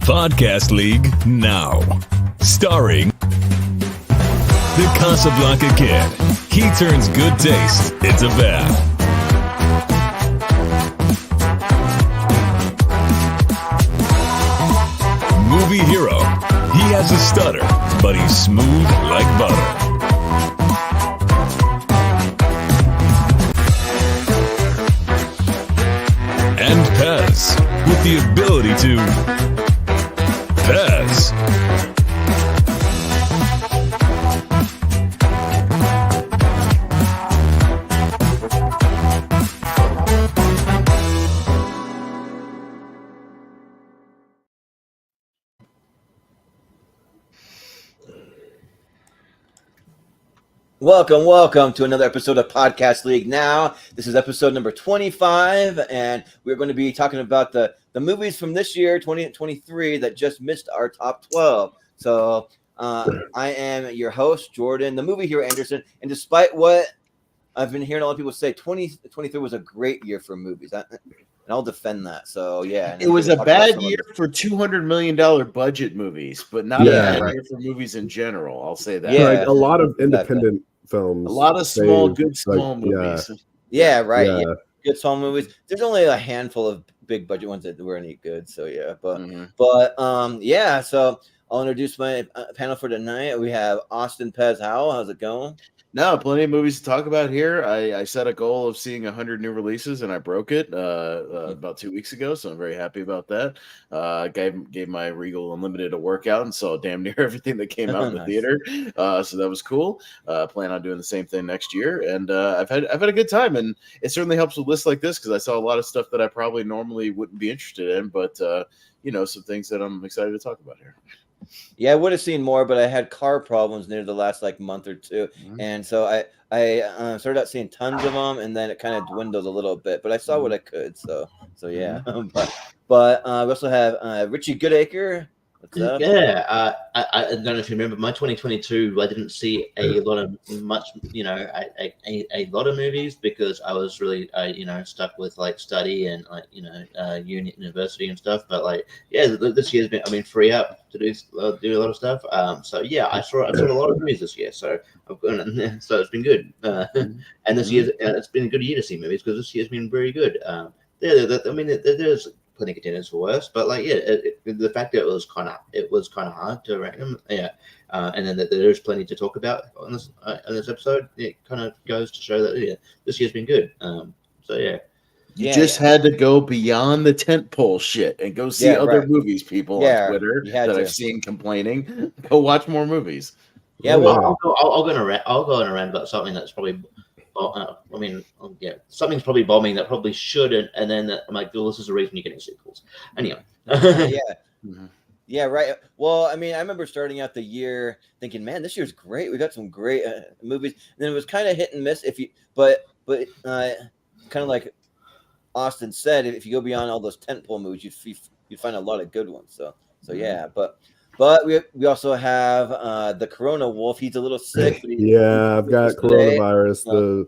Podcast League now. Starring the Casablanca Kid. He turns good taste into bad. Movie hero. He has a stutter, but he's smooth like butter. And Pez, with the ability to Pez. Welcome to another episode of Podcast League Now. This is episode number 25, and we're going to be talking about the movies from this year, 2023, that just missed our top 12. So I am your host, Jordan, the movie hero Anderson, and despite what I've been hearing a lot of people say, 2023 was a great year for movies, and I'll defend that. So, yeah. It was a bad year for $200 million budget movies, but not a bad year for movies in general. I'll say that. Yeah, like a lot of independent films. A lot of small, good small movies. Yeah, right. Yeah. Good small movies. There's only a handful of big budget ones that were any good. So, yeah. But so I'll introduce my panel for tonight. We have Austin Pez Howell. How's it going? No, plenty of movies to talk about here. I set a goal of seeing 100 new releases, and I broke it about 2 weeks ago, so I'm very happy about that. Gave my Regal Unlimited a workout and saw damn near everything that came out in the theater, so that was cool. Plan on doing the same thing next year, and I've had a good time, and it certainly helps with lists like this because I saw a lot of stuff that I probably normally wouldn't be interested in, but some things that I'm excited to talk about here. Yeah, I would have seen more, but I had car problems near the last month or two, and so I started out seeing tons of them, and then it kind of dwindled a little bit. But I saw what I could, so yeah. but we also have Richie Goodacre. What's up? Yeah, I don't know if you remember my 2022. I didn't see a lot of movies because I was really stuck with study and university and stuff. But this year's been free up to do a lot of stuff. So yeah, I saw a lot of movies this year. So so it's been good. And this year it's been a good year to see movies because this year's been very good. There's plenty of contenders for worse, but the fact that it was kind of hard to rank them, and then that there's plenty to talk about on this episode. It kind of goes to show that this year's been good. You just had to go beyond the tentpole shit and go see other movies. People on Twitter that I've seen complaining, go watch more movies. Yeah, well, I'll go on a rant about something that's probably. Something's probably bombing that probably shouldn't, and then I'm like, well, this is the reason you're getting sequels. Anyway. Yeah, right. Well, I remember starting out the year thinking, man, this year's great. We got some great movies. And then it was kind of hit and miss. But kind of like Austin said, if you go beyond all those tentpole movies, you'd find a lot of good ones. So yeah, But we also have the Corona Wolf. He's a little sick. But I've got coronavirus.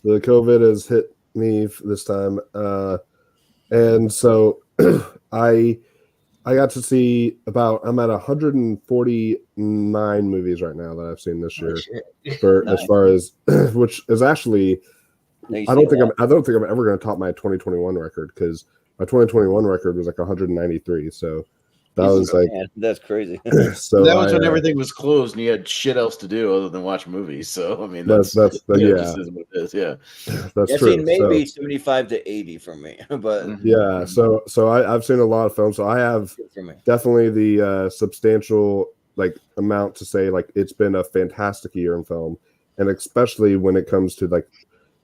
The COVID has hit me this time, and so I got to see I'm at 149 movies right now that I've seen this year. As far as which is actually, I don't think I'm ever going to top my 2021 record because my 2021 record was 193. So. That's crazy. So that was when everything was closed and you had shit else to do other than watch movies. So that's what it is. Yeah, that's true. Maybe 75 to 80 for me, but yeah. So I've seen a lot of films. So I have definitely the substantial amount to say it's been a fantastic year in film, and especially when it comes to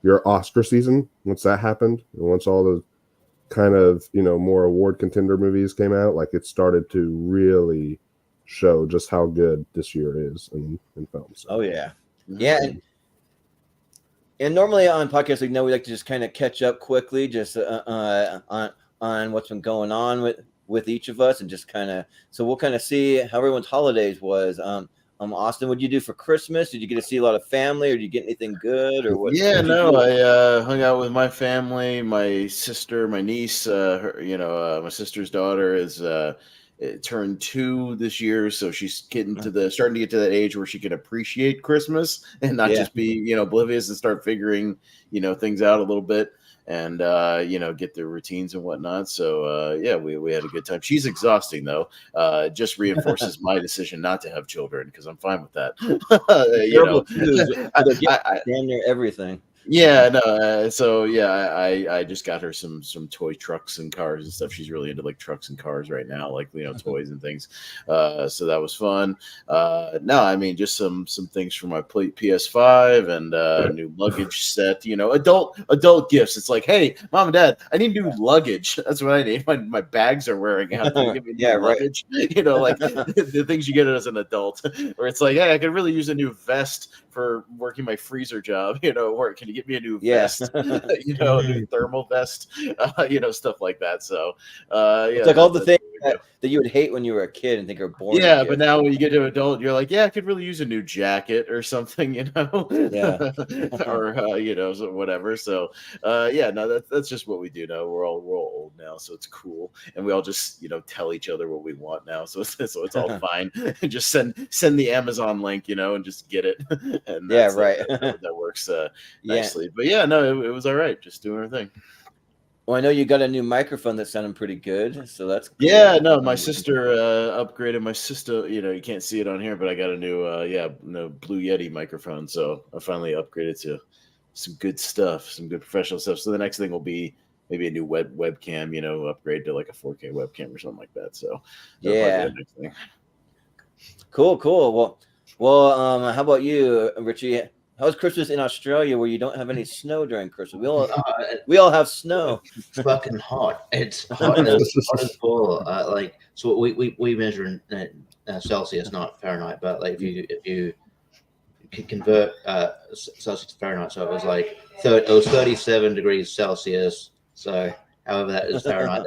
your Oscar season. Once that happened, and once all the kind of more award contender movies came out, it started to really show just how good this year is in films. Oh yeah. And normally on Podcast League, we like to just kind of catch up quickly just on what's been going on with each of us, and just kind of so we'll kind of see how everyone's holidays was. Austin, what did you do for Christmas? Did you get to see a lot of family, or did you get anything good, or what? Yeah, What did you no, do? I hung out with my family, my sister, my niece. My sister's daughter is turned 2 this year, so she's getting starting to get to that age where she can appreciate Christmas and not Yeah. just be oblivious and start figuring things out a little bit. And get their routines and whatnot. So we had a good time. She's exhausting though. Just reinforces my decision not to have children because I'm fine with that. Terrible twos. They're getting damn near everything. Yeah, no. I just got her some toy trucks and cars and stuff. She's really into like trucks and cars right now, like toys and things. So that was fun. No, I mean just some things for my PS5 and new luggage set. Adult gifts. It's like, hey, mom and dad, I need new luggage. That's what I need. My bags are wearing out. Can you give me new luggage? Like the things you get as an adult, where it's like, hey, I could really use a new vest for working my freezer job. Or can you get me a new vest? A new thermal vest. Stuff like that. So it's like all the things that you would hate when you were a kid and think are boring. Yeah, but now when you get to adult, you're like, yeah, I could really use a new jacket or something, Yeah. or so whatever. So no, that's just what we do now. We're all old now, so it's cool, and we all just tell each other what we want now. So it's all fine. Just send the Amazon link, and just get it. And that works nicely. But no, it was all right. Just doing our thing. Well, I know you got a new microphone that sounded pretty good, so that's cool. Yeah. No, my sister upgraded my sister. You can't see it on here, but I got a new Blue Yeti microphone. So I finally upgraded to some good stuff, some good professional stuff. So the next thing will be maybe a new webcam. Upgrade to like a 4K webcam or something like that. So yeah, next thing. Cool. Well, how about you, Richie? How's Christmas in Australia where you don't have any snow during Christmas? We all have snow. It's fucking hot. It's hot as ball. So we measure in Celsius, not Fahrenheit. But like if you convert Celsius to Fahrenheit, so it was like it was 37 degrees Celsius. So however that is Fahrenheit,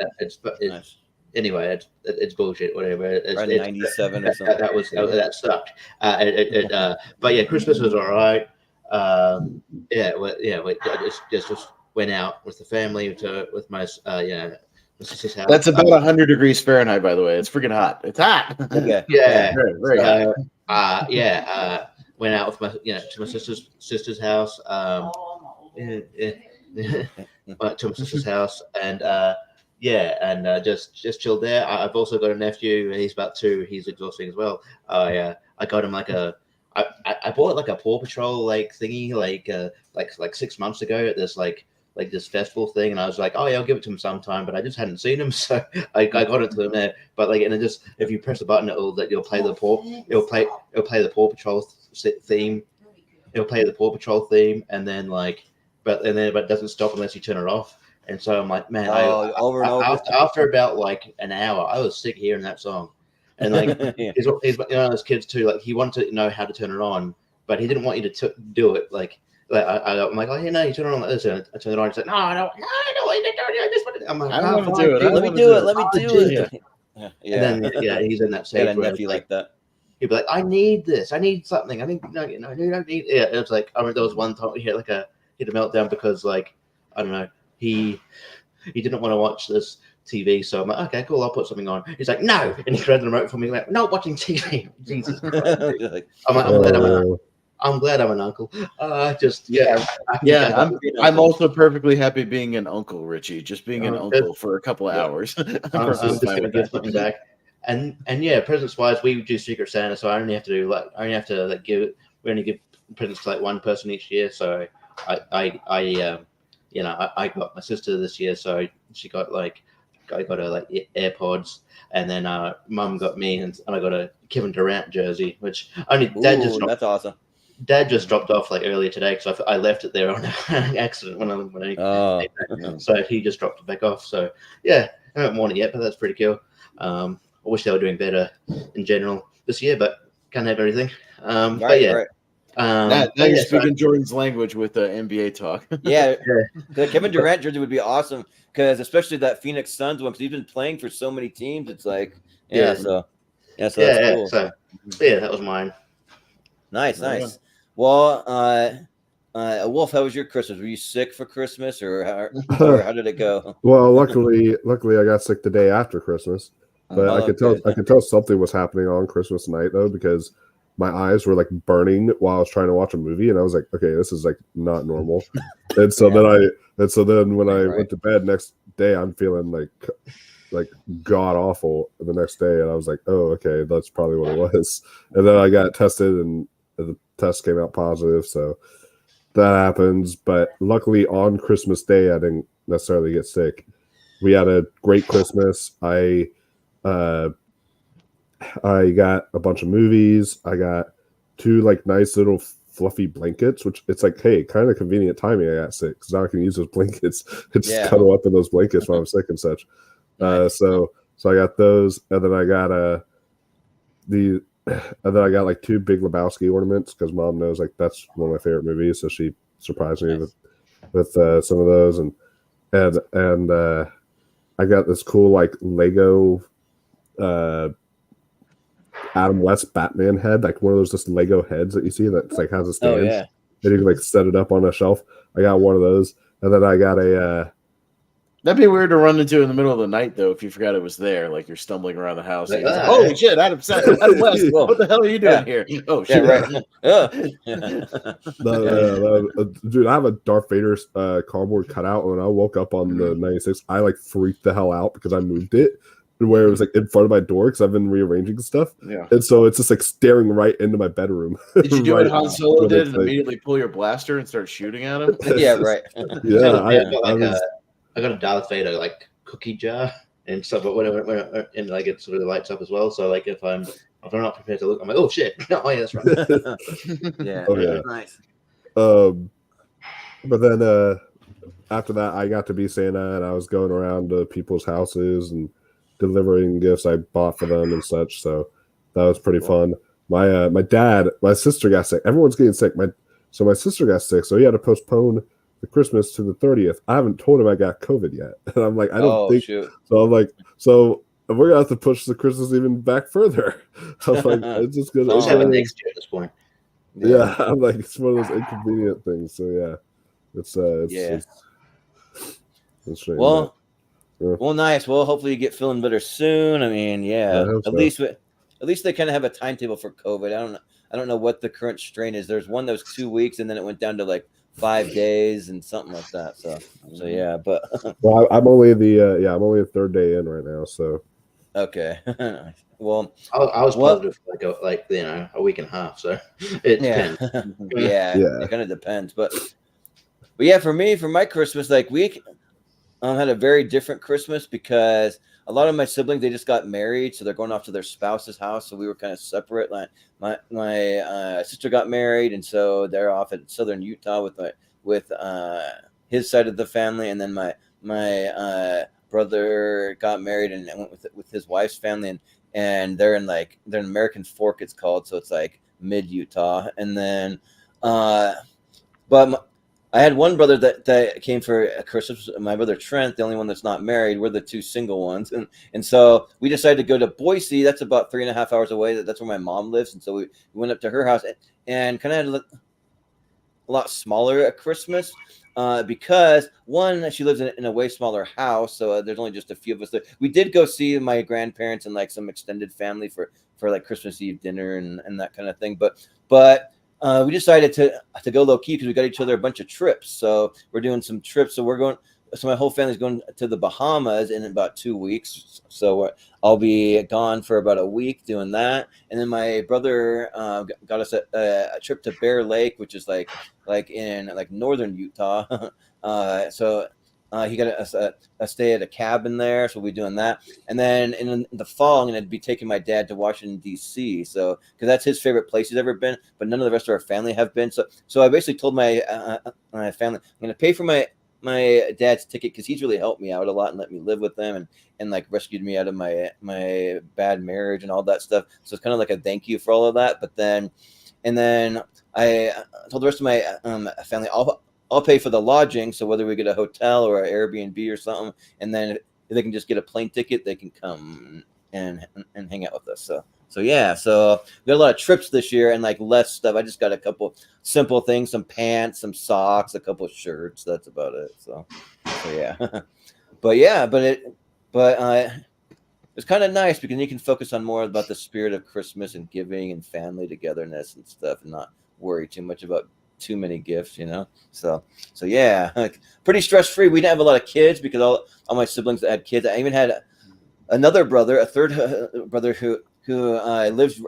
Nice. Anyway, it's bullshit. Whatever. It's 97 or something. That sucked. But yeah, Christmas was all right. I just went out with the family with my sister's house. That's about 100 degrees Fahrenheit, by the way. It's freaking hot. It's hot. Okay. Yeah. Very hot. Went out with my to my sister's house. Went to my sister's house and just chilled there. I've also got a nephew. He's about 2. He's exhausting as well. I got him I bought like a Paw Patrol thingy like 6 months ago at this this festival thing, and I was like, oh yeah, I'll give it to him sometime, but I just hadn't seen him, so I got it to him there. But and it just, if you press the button, it'll play the Paw Patrol theme. It'll play the Paw Patrol theme, and then but it doesn't stop unless you turn it off. And so I'm like, man, over and over. After about an hour, I was sick of hearing that song. And he's those kids too. He wanted to know how to turn it on, but he didn't want you to do it. I'm like, oh, you turn it on like this. And I turn it on. He's like, no, I don't want you to do it. I just want to. I'm like, I don't want to do it. Let me do it. Let me do it. Yeah. And then he's in that stage where nephew like that. He'd be like, I need this. I need something. I think you don't need. Yeah, it was like, I remember there was one time he had a meltdown because I don't know, he didn't want to watch this TV, so I'm like, okay, cool, I'll put something on. He's like, no, and he grabbed the remote from me, like, no, watching TV. Jesus Christ. I'm glad I'm an uncle. I'm also perfectly happy being an uncle, Richie. Just being an uncle for a couple of hours. I'm just gonna give something back. And presents wise, we do Secret Santa, so I only have to give presents to one person each year. So I got my sister this year, so she got I got her AirPods, and then Mum got me, and I got a Kevin Durant jersey, which that's awesome. Dad just dropped off earlier today because I left it there on accident so he just dropped it back off. So yeah, I haven't worn it yet, but that's pretty cool. I wish they were doing better in general this year, but can't have everything. Right. Now you're speaking Jordan's language with NBA talk. Yeah, the Kevin Durant jersey would be awesome because especially that Phoenix Suns one, because he's been playing for so many teams. It's so that's cool. So yeah, that was mine. Nice, Oh, yeah. nice. Well, Wolf, how was your Christmas? Were you sick for Christmas, or how did it go? Well, luckily, I got sick the day after Christmas, but Oh, good. I could tell something was happening on Christmas night though, because my eyes were like burning while I was trying to watch a movie, and I was like, okay, this is like not normal. And so then when I went to bed next day, I'm feeling like god awful the next day, and I was like, oh, okay, that's probably what it was. And then I got tested, and the test came out positive, so that happens. But luckily, on Christmas Day, I didn't necessarily get sick. We had a great Christmas. I got a bunch of movies. I got 2 like nice little fluffy blankets, which it's like, hey, kind of convenient timing. I got sick because now I can use those blankets and just cuddle up in those blankets while I'm sick and such. Nice. So I got those, and then I got like 2 Big Lebowski ornaments because Mom knows like that's one of my favorite movies, so she surprised me with some of those, and I got this cool like Lego Adam West Batman head, like one of those just Lego heads that you see that's like has a stand. Oh yeah. And you can like set it up on a shelf. I got one of those, and then I got a. That'd be weird to run into in the middle of the night, though, if you forgot it was there. Like you're stumbling around the house. Like, And you're like, holy shit, Adam West. What the hell are you doing here? Oh, shit. Yeah, right. Dude, I have a Darth Vader cardboard cutout. When I woke up on the 96, I like freaked the hell out because I moved it where it was like in front of my door because I've been rearranging stuff. Yeah. And so it's just like staring right into my bedroom. Did you do right what Han Solo did and like, immediately pull your blaster and start shooting at him? Yeah, right. Yeah, I got a Darth Vader like cookie jar and stuff, but when and like it sort of lights up as well. So like if I'm not prepared to look, I'm like, oh shit, oh yeah, that's right. Yeah. Oh, yeah. Nice. But then after that, I got to be Santa, and I was going around to people's houses and delivering gifts I bought for them and such. So that was pretty fun. My sister got sick. Everyone's getting sick. My sister got sick, so he had to postpone the Christmas to the 30th. I haven't told him I got COVID yet, and I'm like, I don't think. Shoot. So I'm like, so we're gonna have to push the Christmas even back further. I was like, it's just gonna. Let's have it next year at this point. Yeah, I'm like, it's one of those inconvenient things. So yeah, it's strange. Well, nice. Well, hopefully you get feeling better soon. I mean, yeah. At least they kind of have a timetable for COVID. I don't know what the current strain is. There's one that was 2 weeks, and then it went down to like 5 days and something like that. So yeah. But well, I'm only the 3rd day in right now. So okay. Well, I was positive for like a week and a half. So it depends. Yeah, it kind of depends. But yeah, for my Christmas, like week. Had a very different Christmas because a lot of my siblings, they just got married, so they're going off to their spouse's house. So we were kind of separate. Like my sister got married, and so they're off at southern Utah with his side of the family, and then my brother got married and went with his wife's family, and they're in American Fork, it's called, so it's like mid Utah, and then but. I had one brother that came for Christmas. My brother Trent, the only one that's not married. We're the 2 single ones, and so we decided to go to Boise. That's about 3.5 hours away. That's where my mom lives, and so we went up to her house and kind of had a lot smaller at Christmas because one, she lives in a way smaller house, so there's only just a few of us there. We did go see my grandparents and like some extended family for like Christmas Eve dinner and that kind of thing, but. We decided to go low key because we got each other a bunch of trips. So we're doing some trips. So my whole family's going to the Bahamas in about 2 weeks. So I'll be gone for about a week doing that. And then my brother got us a trip to Bear Lake, which is like in like northern Utah. So he got a stay at a cabin there, so we'll be doing that. And then in the fall, I'm going to be taking my dad to Washington, D.C., so because that's his favorite place he's ever been, but none of the rest of our family have been. So I basically told my family, I'm going to pay for my dad's ticket because he's really helped me out a lot and let me live with them and like rescued me out of my bad marriage and all that stuff. So it's kind of like a thank you for all of that. But then I told the rest of my family, I'll pay for the lodging, so whether we get a hotel or an Airbnb or something, and then if they can just get a plane ticket, they can come and hang out with us. So yeah, so we got a lot of trips this year and like less stuff. I just got a couple simple things, some pants, some socks, a couple of shirts. That's about it. So yeah, but it's kind of nice because you can focus on more about the spirit of Christmas and giving and family togetherness and stuff, and not worry too much about too many gifts, So yeah, like, pretty stress free. We didn't have a lot of kids because all my siblings that had kids. I even had another brother, a third brother who lives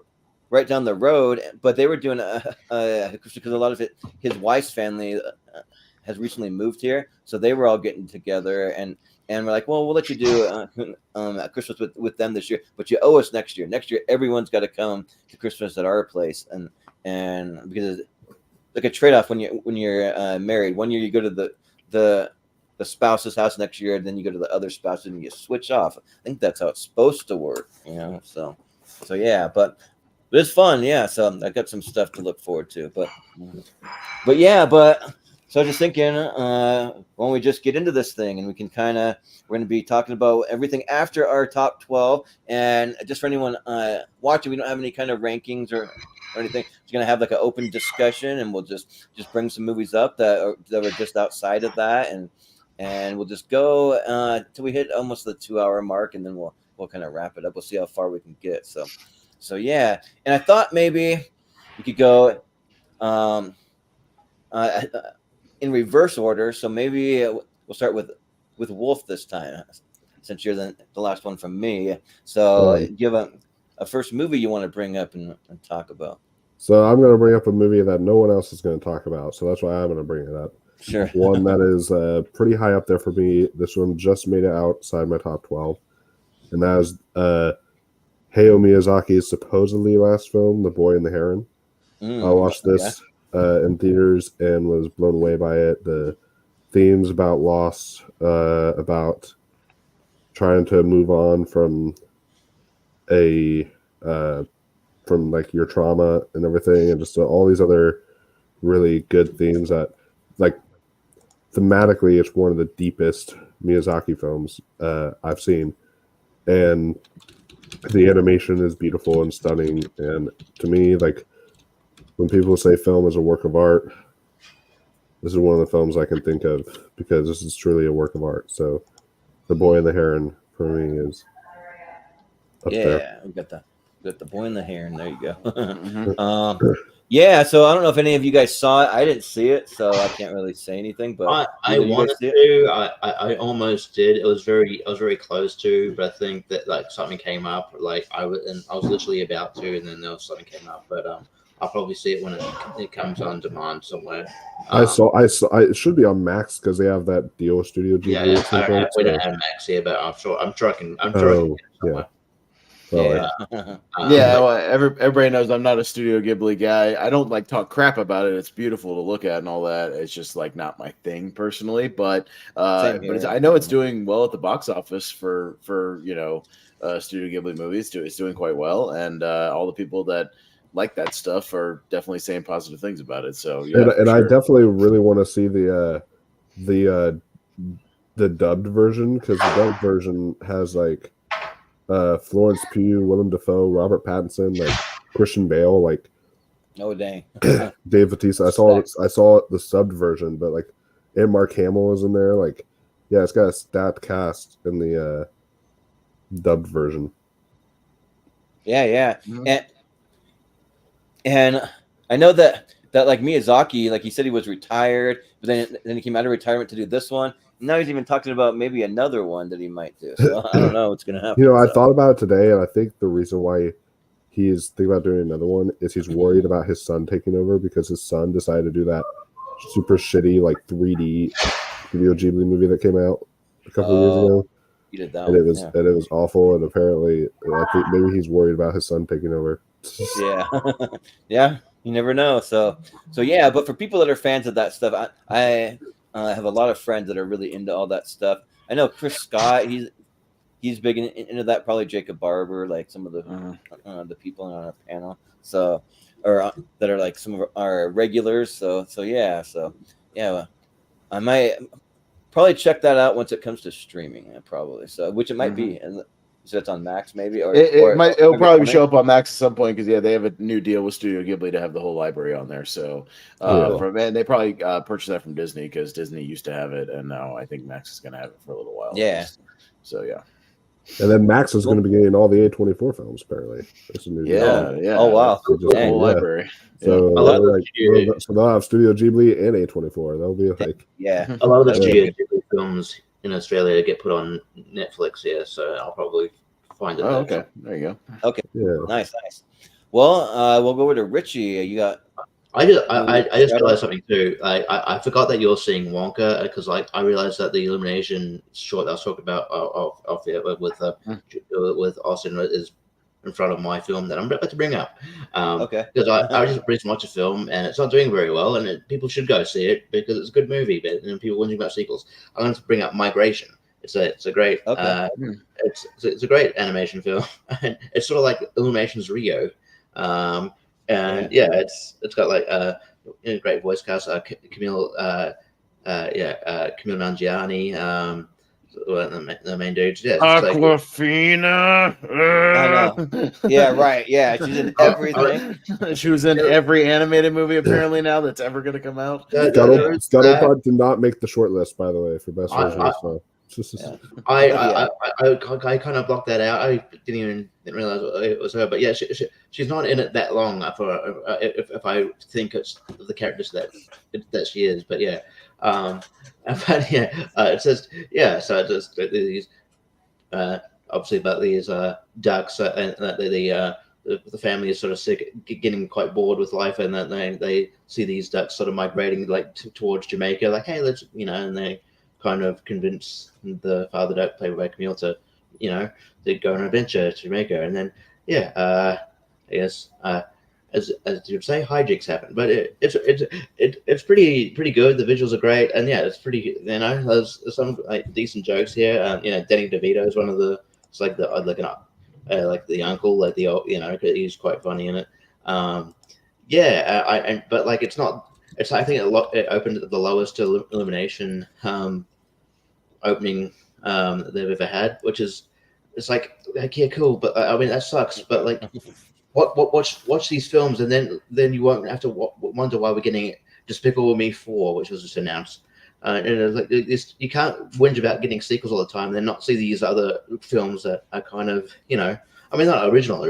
right down the road, but they were doing because a lot of his wife's family has recently moved here, so they were all getting together and we're like, well, we'll let you do Christmas with them this year, but you owe us next year. Next year, everyone's got to come to Christmas at our place, and because it's like a trade off when you're married. One year you go to the spouse's house, next year then you go to the other spouse and you switch off. I think that's how it's supposed to work, So yeah, but it's fun, yeah. So I got some stuff to look forward to, but so I was just thinking, why don't we just get into this thing, and we can we're going to be talking about everything after our top 12, and just for anyone watching, we don't have any kind of rankings or anything. We're going to have like an open discussion, and we'll just bring some movies up that are just outside of that, and we'll just go till we hit almost the 2-hour mark, and then we'll kind of wrap it up. We'll see how far we can get. So yeah, and I thought maybe we could go in reverse order. So maybe we'll start with Wolf this time, since you're the last one from me. So do you have a first movie you want to bring up and talk about? So I'm going to bring up a movie that no one else is going to talk about. So that's why I'm going to bring it up. Sure. One that is pretty high up there for me. This one just made it outside my top 12. And that is Hayao Miyazaki's supposedly last film, The Boy and the Heron. I watched this in theaters and was blown away by it. The themes about loss, about trying to move on from from like your trauma and everything, and just all these other really good themes that, like, thematically, it's one of the deepest Miyazaki films I've seen, and the animation is beautiful and stunning. And to me, like, when people say film is a work of art, this is one of the films I can think of, because this is truly a work of art. So The Boy and the Heron for me is up there. Yeah, we got the Boy and the Heron. There you go. Yeah, so I don't know if any of you guys saw it. I didn't see it, so I can't really say anything. But I wanted to. I almost did. I was very close to, but I think that like something came up. Like I was literally about to, and then there was something came up. But I'll probably see it when it comes on demand somewhere. I saw. It should be on Max because they have that deal with Studio Ghibli. We don't have Max here, but I'm sure I can yeah. Well, everybody knows I'm not a Studio Ghibli guy. I don't like talk crap about it. It's beautiful to look at and all that. It's just like not my thing personally. But I know it's doing well at the box office for Studio Ghibli movies. It's doing quite well, and all the people that like that stuff are definitely saying positive things about it. So yeah, and I definitely really want to see the dubbed version, because the dubbed version has like Florence Pugh, Willem Dafoe, Robert Pattinson, like Christian Bale, like oh dang, Dave Bautista. I saw the subbed version, but like, and Mark Hamill is in there. Like, yeah, it's got a stacked cast in the dubbed version. Yeah. Mm-hmm. And I know that like Miyazaki, like he said he was retired, but then he came out of retirement to do this one. Now he's even talking about maybe another one that he might do. So I don't know what's going to happen. I thought about it today, and I think the reason why he's thinking about doing another one is he's worried about his son taking over, because his son decided to do that super shitty like 3D Studio Ghibli movie that came out a couple of years ago. He did that, and it was awful. And apparently, I think maybe he's worried about his son taking over. Yeah, yeah. You never know. So yeah. But for people that are fans of that stuff, I have a lot of friends that are really into all that stuff. I know Chris Scott. He's big into that. Probably Jacob Barber, like some of the people on our panel. So, or that are like some of our regulars. So yeah. I might probably check that out once it comes to streaming. Probably. So, which it might be So it's on Max, maybe, or It'll probably coming? show up on Max at some point because they have a new deal with Studio Ghibli to have the whole library on there. So, and they probably purchased that from Disney because Disney used to have it, and now I think Max is going to have it for a little while. Yeah. So yeah. And then Max is going to be getting all the A24 films. Apparently, that's a new deal. Yeah. Oh wow. The whole library. So, A lot of the so they'll have Studio Ghibli and A24. They'll be like, a lot of the Studio Ghibli films in Australia get put on Netflix here, so I'll probably find it. Oh, okay. There you go. Okay. yeah. Nice. Well, we'll go over to Richie. You got. I just realized something too. I forgot that you're seeing Wonka because I realized that the Illumination short I was talking about off here with Austin is in front of my film that I'm about to bring up. Okay. Because I just recently watched a film and it's not doing very well, and people should go see it because it's a good movie. But people wondering about sequels. I'm going to bring up Migration. It's a great it's a great animation film. And it's sort of like Illumination's Rio. And it's got like a great voice cast. Camille Nanjiani, the main dudes. Yeah, Aquafina. I know. Yeah, right. Yeah, she's in everything. She was in every animated movie apparently now that's ever going to come out. Scuttlebutt did not make the short list, by the way, for best version. I kind of blocked that out. I didn't realize it was her, but yeah, she's not in it that long. For if I think it's the characters that she is, but yeah, but yeah, it says so it just these obviously about these ducks and the family is sort of sick, getting quite bored with life, and that they see these ducks sort of migrating like towards Jamaica, like hey, let's and they kind of convince the father duck, played by Camille, to go on an adventure to Jamaica, and then I guess as you'd say, hijinks happen. But it's pretty good. The visuals are great, and it's pretty. There's some like decent jokes here. Danny DeVito is one of the. It's like like the uncle, like the old, he's quite funny in it. But like it's not. It's I think it opened at the lowest Illumination opening they've ever had, which is yeah, cool, but I mean that sucks. But like, watch these films, and then you won't have to wonder why we're getting Despicable Me 4, which was just announced. And it's like you can't whinge about getting sequels all the time, and then not see these other films that are kind of I mean not original,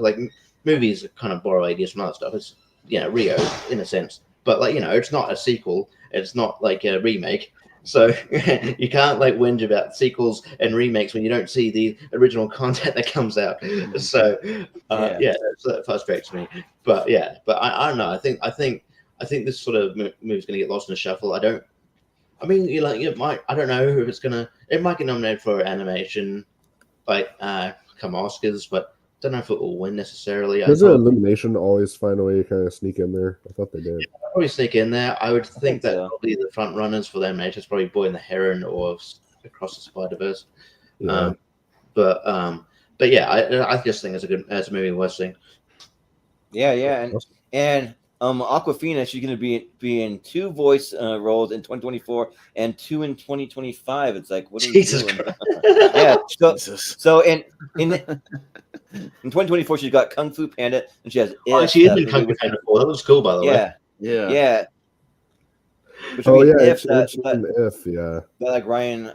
like movies kind of borrow ideas from other stuff. It's Rio in a sense. But like it's not a sequel. It's not like a remake. So you can't like whinge about sequels and remakes when you don't see the original content that comes out. So that frustrates me. But I don't know. I think this sort of movie's going to get lost in the shuffle. I don't know if it's gonna. It might get nominated for animation, like come Oscars, but don't know if it will win necessarily. Doesn't Illumination always find a way to kind of sneak in there? I thought they did. Yeah, probably sneak in there. I would think that probably the front runners for them is probably Boy and the Heron or Across the Spider-Verse. Yeah. But I just think it's a movie worth seeing. Yeah, and Aquafina, she's going to be in 2 voice roles in 2024 and 2 in 2025. It's like, what are you doing? Yeah. So in 2024, she's got Kung Fu Panda, and she has. She is in Kung Fu Panda 4. That was cool, by the way. Yeah. Which If like Ryan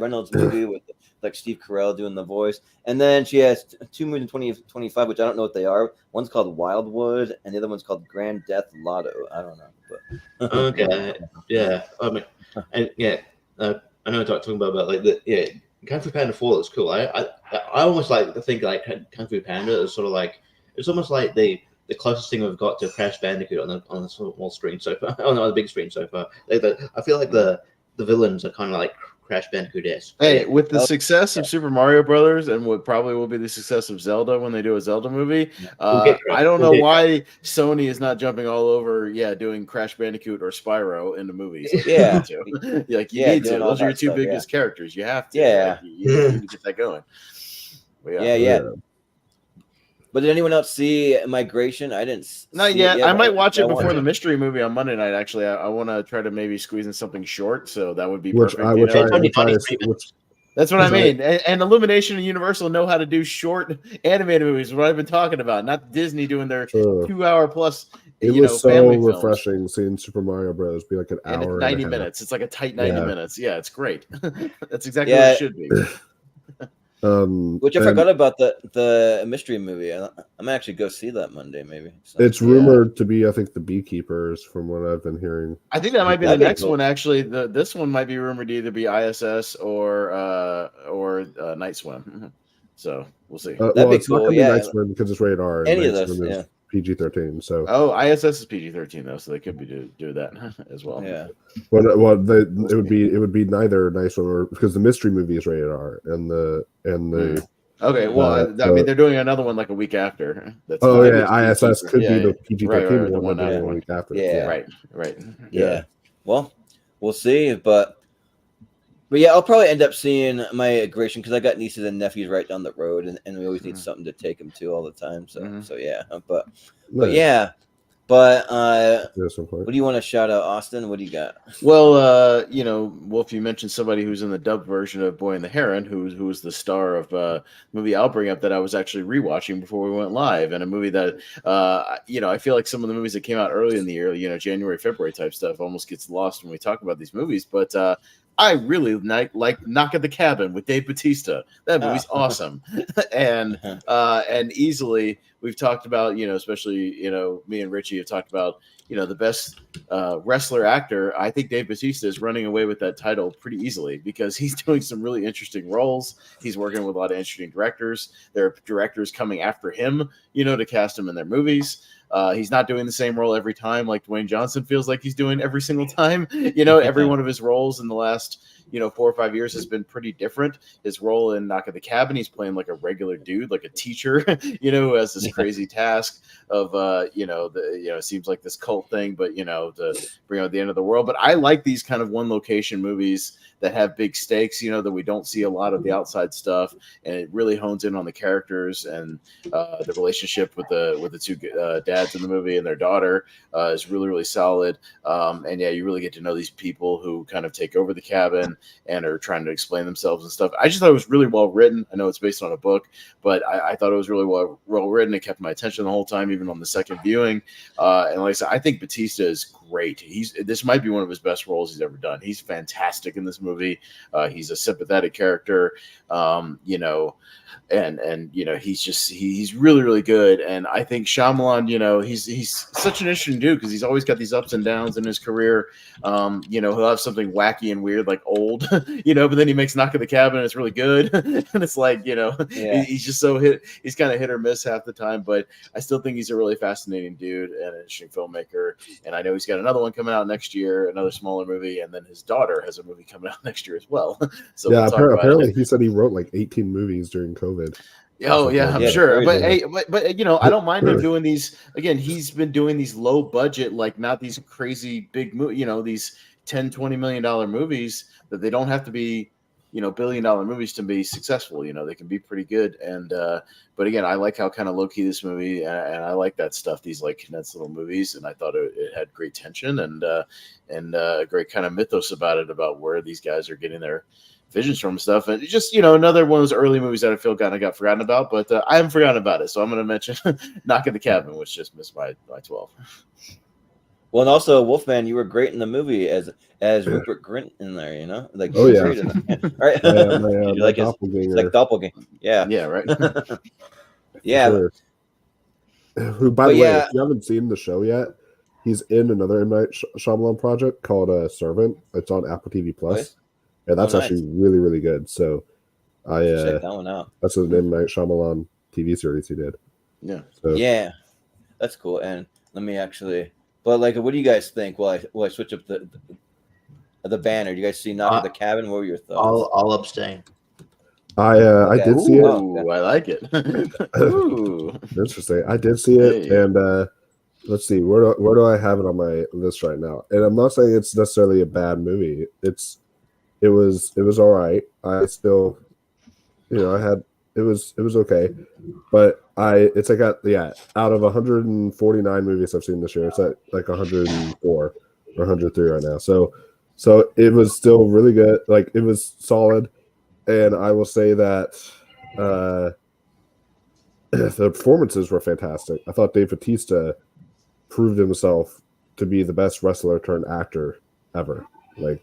Reynolds movie with like Steve Carell doing the voice, and then she has 2 movies in 2025, which I don't know what they are. One's called Wildwood, and the other one's called Grand Death Lotto. I don't know, but okay, yeah. I mean, and I know what I'm talking about like the Kung Fu Panda 4 looks cool. I almost like to think like Kung Fu Panda is sort of like it's almost like the closest thing we've got to Crash Bandicoot on the small screen so far. Oh no, the big screen so far. I feel like the villains are kind of like Crash Bandicoot-esque. Hey, with the success of Super Mario Brothers and what probably will be the success of Zelda when they do a Zelda movie, I don't know why Sony is not jumping all over, doing Crash Bandicoot or Spyro in the movies. Like you need to. Those are your 2 biggest characters. You have to. Yeah. You need to get that going. But did anyone else see Migration? I didn't. Not yet. I might watch it before the mystery movie on Monday night. Actually, I want to try to maybe squeeze in something short, so that would be perfect. That's what I mean. And Illumination and Universal know how to do short animated movies. What I've been talking about, not Disney doing their 2-hour plus. It was so refreshing seeing Super Mario Bros. Be like an and hour, 90 and minutes. It's like a tight 90 minutes. Yeah, it's great. That's exactly what it should be. Which I forgot about the mystery movie. I'm gonna actually go see that Monday, maybe. So, it's rumored to be, I think, The Beekeepers, from what I've been hearing. I think that might be the next one. Actually, this one might be rumored to either be ISS or Night Swim. So we'll see. That'd be cool. Night Swim because it's rated R. Any of those, PG-13. So ISS is PG-13 though, so they could be do that as well. Yeah. Well, it would be neither Night Swim or because the mystery movie is rated R and the. Okay, well, I mean, they're doing another one like a week after. ISS could be the PG-13 one a week after. Yeah, right. Yeah. Well, we'll see, but yeah, I'll probably end up seeing my Gratian because I got nieces and nephews right down the road, and we always need something to take them to all the time. So yeah, but yeah. But what do you want to shout out, Austin? What do you got? Well, Wolf, you mentioned somebody who's in the dubbed version of Boy and the Heron, who was the star of a movie I'll bring up that I was actually rewatching before we went live, and a movie that I feel like some of the movies that came out early in the year, January, February type stuff, almost gets lost when we talk about these movies, but. I really like Knock at the Cabin with Dave Bautista. That movie's awesome, and easily we've talked about especially me and Richie have talked about the best wrestler actor. I think Dave Bautista is running away with that title pretty easily because he's doing some really interesting roles. He's working with a lot of interesting directors. There are directors coming after him, to cast him in their movies. He's not doing the same role every time like Dwayne Johnson feels like he's doing every single time. Every one of his roles in the last 4 or 5 years has been pretty different. His role in Knock at the Cabin, he's playing like a regular dude, like a teacher, who has this crazy task of it seems like this cult thing, but to bring out the end of the world. But I like these kind of one location movies that have big stakes, that we don't see a lot of the outside stuff, and it really hones in on the characters and the relationship with the two dads in the movie and their daughter is really, really solid. And yeah, you really get to know these people who kind of take over the cabin and are trying to explain themselves and stuff. I just thought it was really well written. I know it's based on a book, but I thought it was really well written. It kept my attention the whole time, even on the second viewing. And like I said, I think Batista is great. This might be one of his best roles he's ever done. He's fantastic in this movie. He's a sympathetic character, and he's really, really good. And I think Shyamalan, he's such an interesting dude because he's always got these ups and downs in his career. He'll have something wacky and weird like Old, but then he makes Knock at the Cabin and it's really good. And it's like, he's just he's kind of hit or miss half the time, but I still think he's a really fascinating dude and an interesting filmmaker. And I know he's got another one coming out next year, another smaller movie, and then his daughter has a movie coming out next year as well. So yeah, apparently he said he wrote like 18 movies during COVID. Oh yeah, I'm sure. But I don't mind him doing these. Again, he's been doing these low budget, like not these crazy big these $10-20 million movies that they don't have to be, $1 billion movies to be successful. They can be pretty good. And but again, I like how kind of low key this movie, and I like that stuff. These like condensed little movies, and I thought it had great tension and a great kind of mythos about it, about where these guys are getting their visions from stuff. And just another one of those early movies that I feel kind of got forgotten about, but I haven't forgotten about it. So I'm going to mention Knock at the Cabin, which just missed my 12. Well, and also Wolfman, you were great in the movie as Rupert Grint in there, like oh yeah, right? like doppelganger. Yeah, right. Yeah. Sure. Who, by the way, if you haven't seen the show yet, he's in another M. Night Shyamalan project called Servant. It's on Apple TV Plus. Yeah, that's actually really, really good. So check that one out. That's an M. Night Shyamalan TV series he did. Yeah. So. Yeah, that's cool. And let me actually. But what do you guys think? Will I switch up the banner? Do you guys see Knock at the Cabin? What were your thoughts? I'll abstain. I did see it. Ooh, I like it. Ooh. Interesting. I did see it, and let's see where do I have it on my list right now? And I'm not saying it's necessarily a bad movie. It was all right. I still, it was okay, but it's like out of 149 movies I've seen this year, it's at like 104 or 103 right now. So it was still really good. Like it was solid. and I will say that the performances were fantastic. I thought Dave Bautista proved himself to be the best wrestler turned actor ever. Like,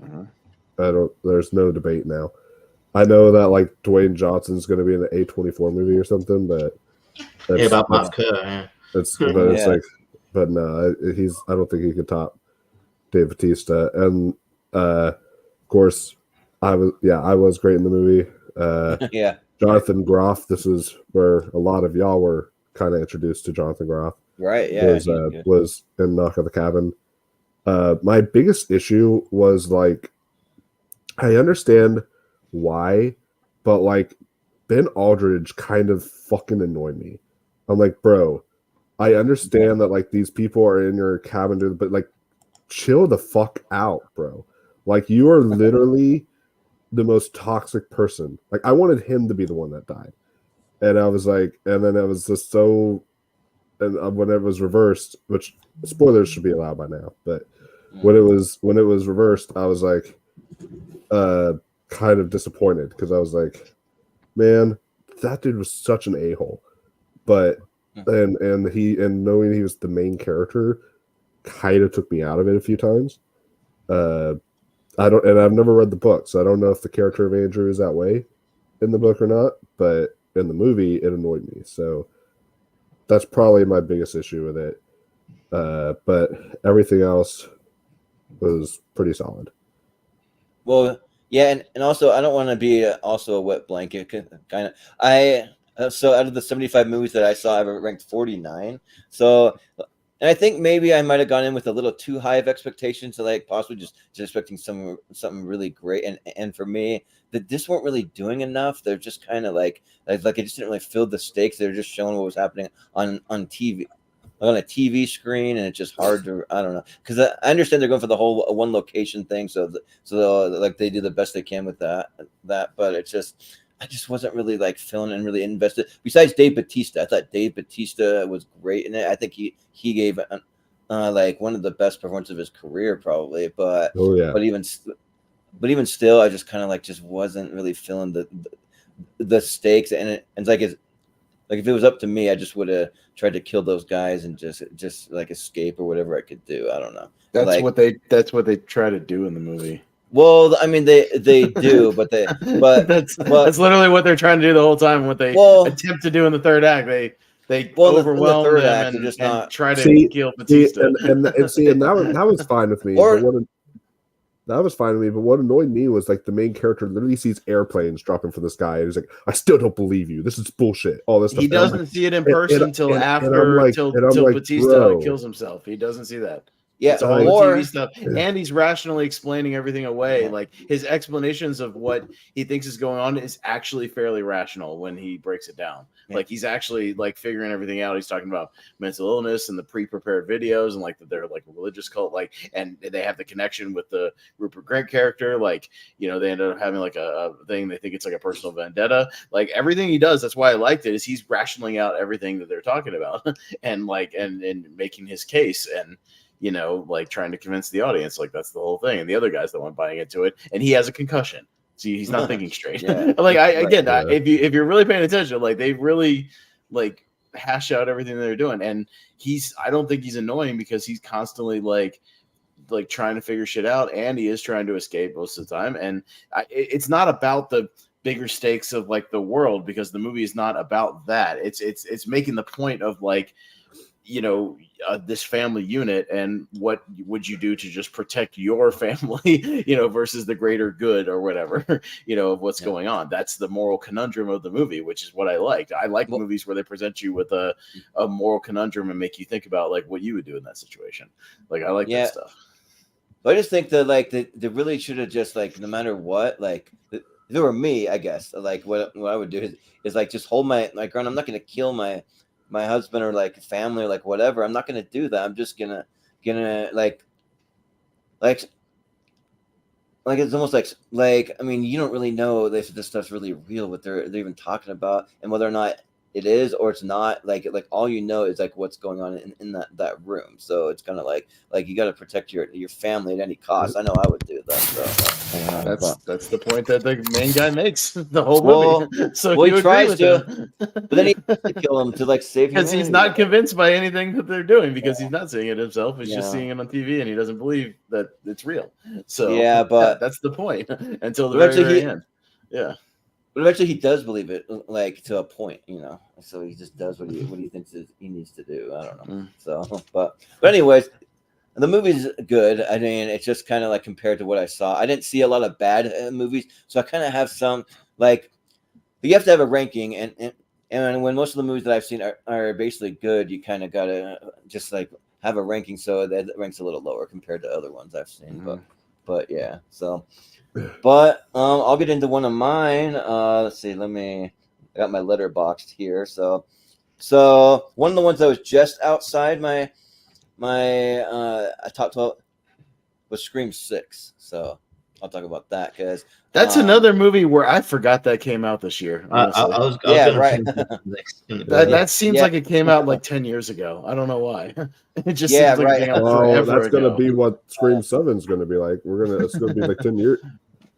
there's no debate now. I know that like Dwayne Johnson's going to be in the A24 movie or something, but about Mark Kerr. Yeah. But no, I don't think he could top Dave Bautista. And of course, I was great in the movie. Yeah. Jonathan Groff. This is where a lot of y'all were kind of introduced to Jonathan Groff. Right. Yeah. Was in Knock at the Cabin. My biggest issue was like, I understand why, but like Ben Aldridge kind of fucking annoyed me. I'm like, bro, I understand that like these people are in your cabin, but like, chill the fuck out, bro. Like, you are literally the most toxic person. Like, I wanted him to be the one that died, and I was like, and then it was just so. And when it was reversed, which spoilers should be allowed by now, but when it was reversed, I was like, kind of disappointed because I was like, man, that dude was such an a-hole. But and knowing he was the main character kind of took me out of it a few times. I've never read the book, so I don't know if the character of Andrew is that way in the book or not, but in the movie it annoyed me. So that's probably my biggest issue with it. But everything else was pretty solid. Well, yeah, and also I don't want to be also a wet blanket kind of. So out of the 75 movies that I saw, I ranked 49. So, and I think maybe I might have gone in with a little too high of expectations, so like possibly just expecting something really great. And for me, that this weren't really doing enough. They're just kind of like it just didn't really fill the stakes. They're just showing what was happening on TV. On a TV screen, and it's just hard to, I don't know, because I understand they're going for the whole one location thing, so like they do the best they can with that, but it's just, I just wasn't really like feeling and really invested. Besides Dave Bautista, I thought Dave Bautista was great in it. I think he gave like one of the best performances of his career probably, but even still, I just kind of like just wasn't really feeling the stakes, and it's like it's. Like if it was up to me, I just would have tried to kill those guys and just like escape or whatever I could do. I don't know. That's what they try to do in the movie. Well, I mean they do, but that's literally what they're trying to do the whole time. What they attempt to do in the third act, they overwhelm the them and try to kill Batista. And that was fine with me. That was fine with me, but what annoyed me was like the main character literally sees airplanes dropping from the sky, and he's like, "I still don't believe you. This is bullshit." All this stuff. He doesn't see it in person until Batista kills himself. He doesn't see that. Yeah, it's all TV stuff, and he's rationally explaining everything away. Like his explanations of what he thinks is going on is actually fairly rational when he breaks it down. Yeah. Like he's actually like figuring everything out. He's talking about mental illness and the pre-prepared videos, and like that they're like a religious cult, like, and they have the connection with the Rupert Grint character. Like, you know, they ended up having like a thing. They think it's like a personal vendetta. Like everything he does, that's why I liked it. Is he's rationaling out everything that they're talking about, and like and making his case and. You know, like trying to convince the audience, like that's the whole thing. And the other guy's the one buying into it, and he has a concussion, so he's not thinking straight. Like if you're really paying attention, like they really like hash out everything they're doing, and I don't think he's annoying because he's constantly like trying to figure shit out, and he is trying to escape most of the time. And it's not about the bigger stakes of like the world, because the movie is not about that. It's making the point of like, you know, this family unit, and what would you do to just protect your family, you know, versus the greater good or whatever, you know, of what's going on. That's the moral conundrum of the movie, which is what I liked. I like movies where they present you with a moral conundrum and make you think about like what you would do in that situation. Like I like that stuff. But I just think that like they really should have just like, no matter what, like if it were me, I guess, like what I would do is like just hold my ground. I'm not going to kill my husband or like family or like whatever. I'm not gonna do that. I'm just gonna like it's almost like I mean, you don't really know if this stuff's really real, what they're even talking about, and whether or not it is or it's not. Like all you know is like what's going on in that room. So it's kind of like you got to protect your family at any cost. I know I would do that. So that's the point that the main guy makes the whole Well, movie. So well, you he agree tries with to, him. but then he has to kill him to like save because he's humanity. not convinced by anything that they're doing because he's not seeing it himself. He's just Yeah. seeing it on TV and he doesn't believe that it's real. So Yeah, but that's the point until the But very eventually end. Yeah. but eventually he does believe it, like to a point, So he just does what he thinks he needs to do. I don't know. So, but anyways, the movie's good. I mean, it's just kind of like compared to what I saw. I didn't see a lot of bad movies, so I kind of have some like. But you have to have a ranking, and when most of the movies that I've seen are basically good, you kind of gotta just like have a ranking so that it ranks a little lower compared to other ones I've seen. But yeah, so. But I'll get into one of mine. Let's see. I got my letterboxed here. So one of the ones that was just outside my top 12 was Scream 6. So I'll talk about that because that's another movie where I forgot that came out this year. I was gonna right. That seems like it came out like 10 years ago. I don't know why. It just seems like it came out Well, forever that's going to ago. be what Scream 7 is going to be like. It's going to be like 10 years.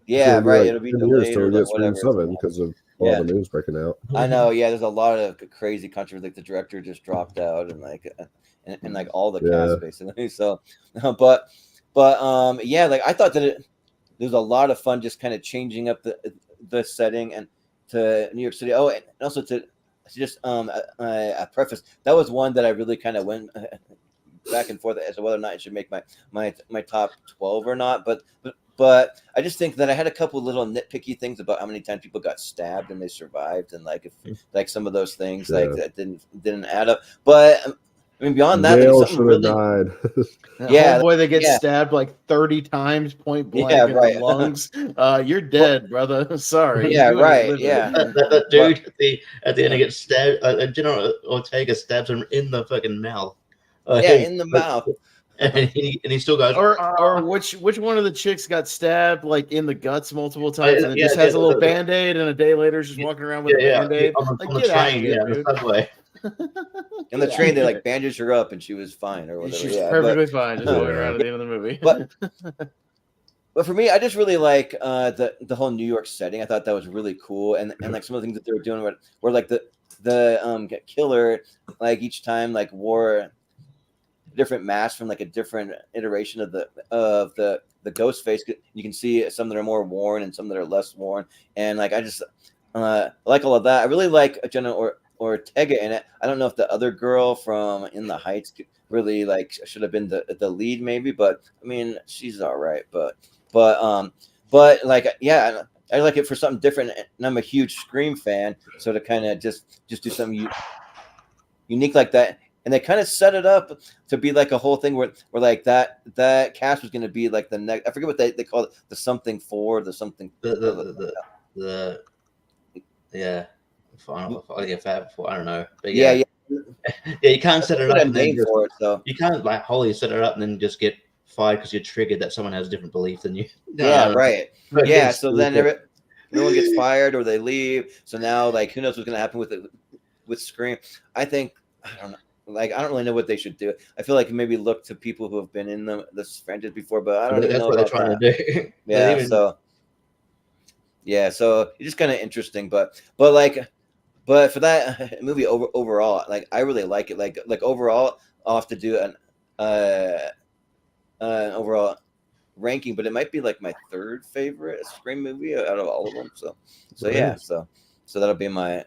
Yeah, right. Like It'll be 10 years delayed till or we get like Scream whatever. 7 because of all the news breaking out. I know. Yeah, there's a lot of crazy controversy. Like the director just dropped out, and like all the cast basically. So, but yeah, like I thought that there was a lot of fun just kind of changing up the setting and to New York City. Oh, and also to just a preface. That was one that I really kind of went back and forth as to whether or not it should make my top 12 or not. But I just think that I had a couple little nitpicky things about how many times people got stabbed and they survived, and like like some of those things like that didn't add up. But I mean, beyond that, Gail like, should have died. Yeah, homeboy that gets stabbed like 30 times point blank in the lungs. You're dead, brother. Sorry. Yeah, right. Yeah. That dude at the end he gets stabbed. General Ortega stabs him in the fucking mouth. In the mouth. And he still goes. Or which one of the chicks got stabbed like in the guts multiple times and it just has a little band-aid and a day later is just walking around with a band-aid on like, the train, the subway. In the train, they like bandaged her up and she was fine or whatever. She's perfectly fine, just walking around at the end of the movie. But for me, I just really like the whole New York setting. I thought that was really cool, and like some of the things that they were doing were like the killer, like each time like wore different masks from like a different iteration of the ghost face. You can see some that are more worn and some that are less worn, and like I just like all of that. I really like Jenna Ortega in it. I don't know if the other girl from In the Heights really like should have been the lead maybe, but I mean she's all right. But like yeah, I like it for something different, and I'm a huge Scream fan, so to kind of just do something unique like that. And they kind of set it up to be like a whole thing where like that cast was going to be like the next. I forget what they call it, the something for the something. Final, I don't know. But yeah. You can't set it up and then for it, so you can't like Holly set it up and then just get fired because you're triggered that someone has a different belief than you. Right. Yeah, so then everyone gets fired or they leave. So now like who knows what's going to happen with Scream? I think I don't know. Like I don't really know what they should do. I feel like maybe look to people who have been in this franchise before, but I don't even know what they're about trying to do. So it's just kind of interesting, but for that movie overall, like I really like it. Like overall, I'll have to do an overall ranking, but it might be like my third favorite Scream movie out of all of them. So that'll be my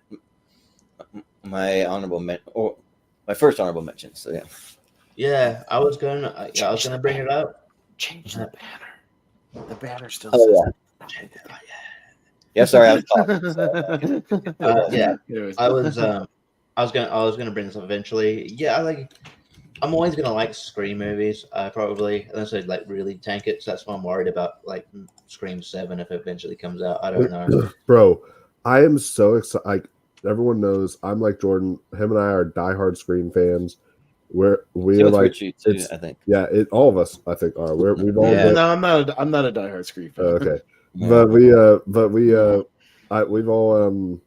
honorable or my first honorable mention. So yeah, I was gonna bring it up. Change the banner. The banner still says. Yeah, sorry, I was talking. So. I was gonna bring this up eventually. Yeah, I'm always gonna like Scream movies. Probably unless I like really tank it. So that's why I'm worried about like Scream 7 if it eventually comes out. I don't know, bro. I am so excited. Like everyone knows, I'm like Jordan. Him and I are diehard Scream fans. We are like Richie too, I think. Yeah, all of us I think are. We've all. Yeah, no, I'm not a diehard Scream fan. Okay. Yeah. We've all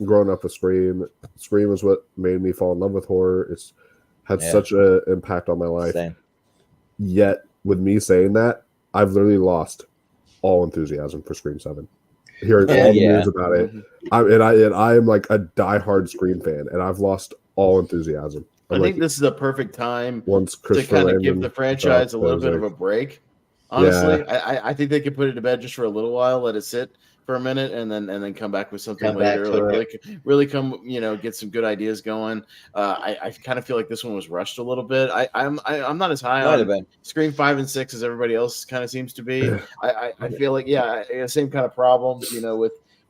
growing up with Scream. Scream is what made me fall in love with horror. It's had such an impact on my life. Same. Yet, with me saying that, I've literally lost all enthusiasm for Scream 7. Hearing all the news about it, I am like a diehard Scream fan, and I've lost all enthusiasm. I think this is a perfect time once to kind of give the franchise a little bit of a break. Honestly, I think they could put it to bed just for a little while, let it sit for a minute, and then come back with something later. Like really come, get some good ideas going. I kind of feel like this one was rushed a little bit. I'm not as high on Scream 5 and 6 as everybody else kind of seems to be. I feel like same kind of problems,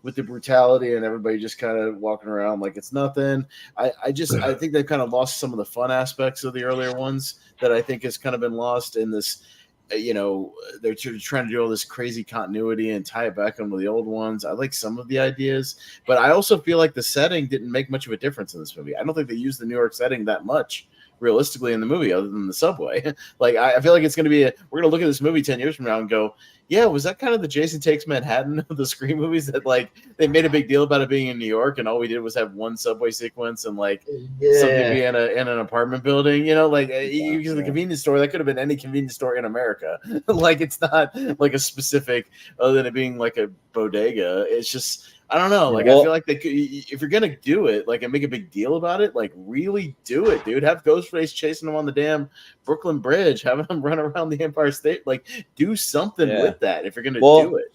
with the brutality and everybody just kind of walking around like it's nothing. I think they've kind of lost some of the fun aspects of the earlier ones that I think has kind of been lost in this. They're trying to do all this crazy continuity and tie it back into the old ones. I like some of the ideas, but I also feel like the setting didn't make much of a difference in this movie. I don't think they used the New York setting that much realistically in the movie other than the subway. Like, I feel like it's going to be we're going to look at this movie 10 years from now and go, yeah, was that kind of the Jason Takes Manhattan of the Scream movies that like they made a big deal about it being in New York and all we did was have one subway sequence and like something be in an apartment building, you use the convenience store. That could have been any convenience store in America. Like, it's not like a specific other than it being like a bodega. It's just, I don't know. Like, I feel like they could, if you're gonna do it, like, and make a big deal about it, like, really do it, dude. Have Ghostface chasing him on the damn Brooklyn Bridge, having him run around the Empire State. Like, do something with that if you're gonna do it.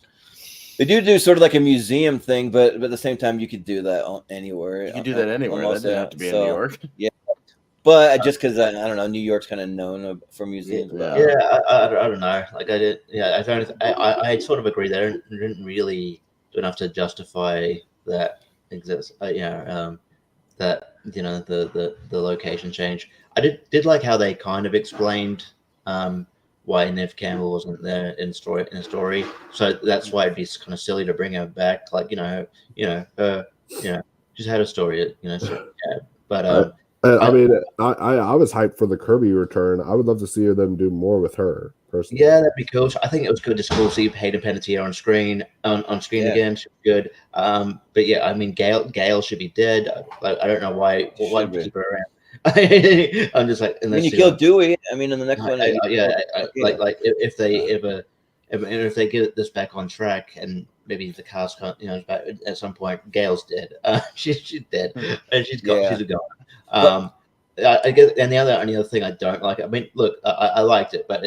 They do sort of like a museum thing, but at the same time, you could do that anywhere. You could do that anywhere. That doesn't have to be in New York. Yeah. But just because I don't know, New York's kind of known for museums. I don't know. Like I did. Yeah, I sort of agree. They didn't really do enough to justify that exists. The location change. I did like how they kind of explained why Neve Campbell wasn't there in the story. So that's why it'd be kind of silly to bring her back. Like she's had a story. But. I mean, I was hyped for the Kirby return. I would love to see them do more with her personally. Yeah, that'd be cool. So I think it was good to see Hayden Panettiere on screen again. She's good. But yeah, I mean, Gail should be dead. I don't know why keep her around. I'm just like, when you kill Dewey, I mean, in the next one, if they get this back on track and maybe the cast can't, at some point, Gail's dead. She's dead and she's gone. She's gone. I guess, and the other thing I don't like. I mean, look, I liked it, but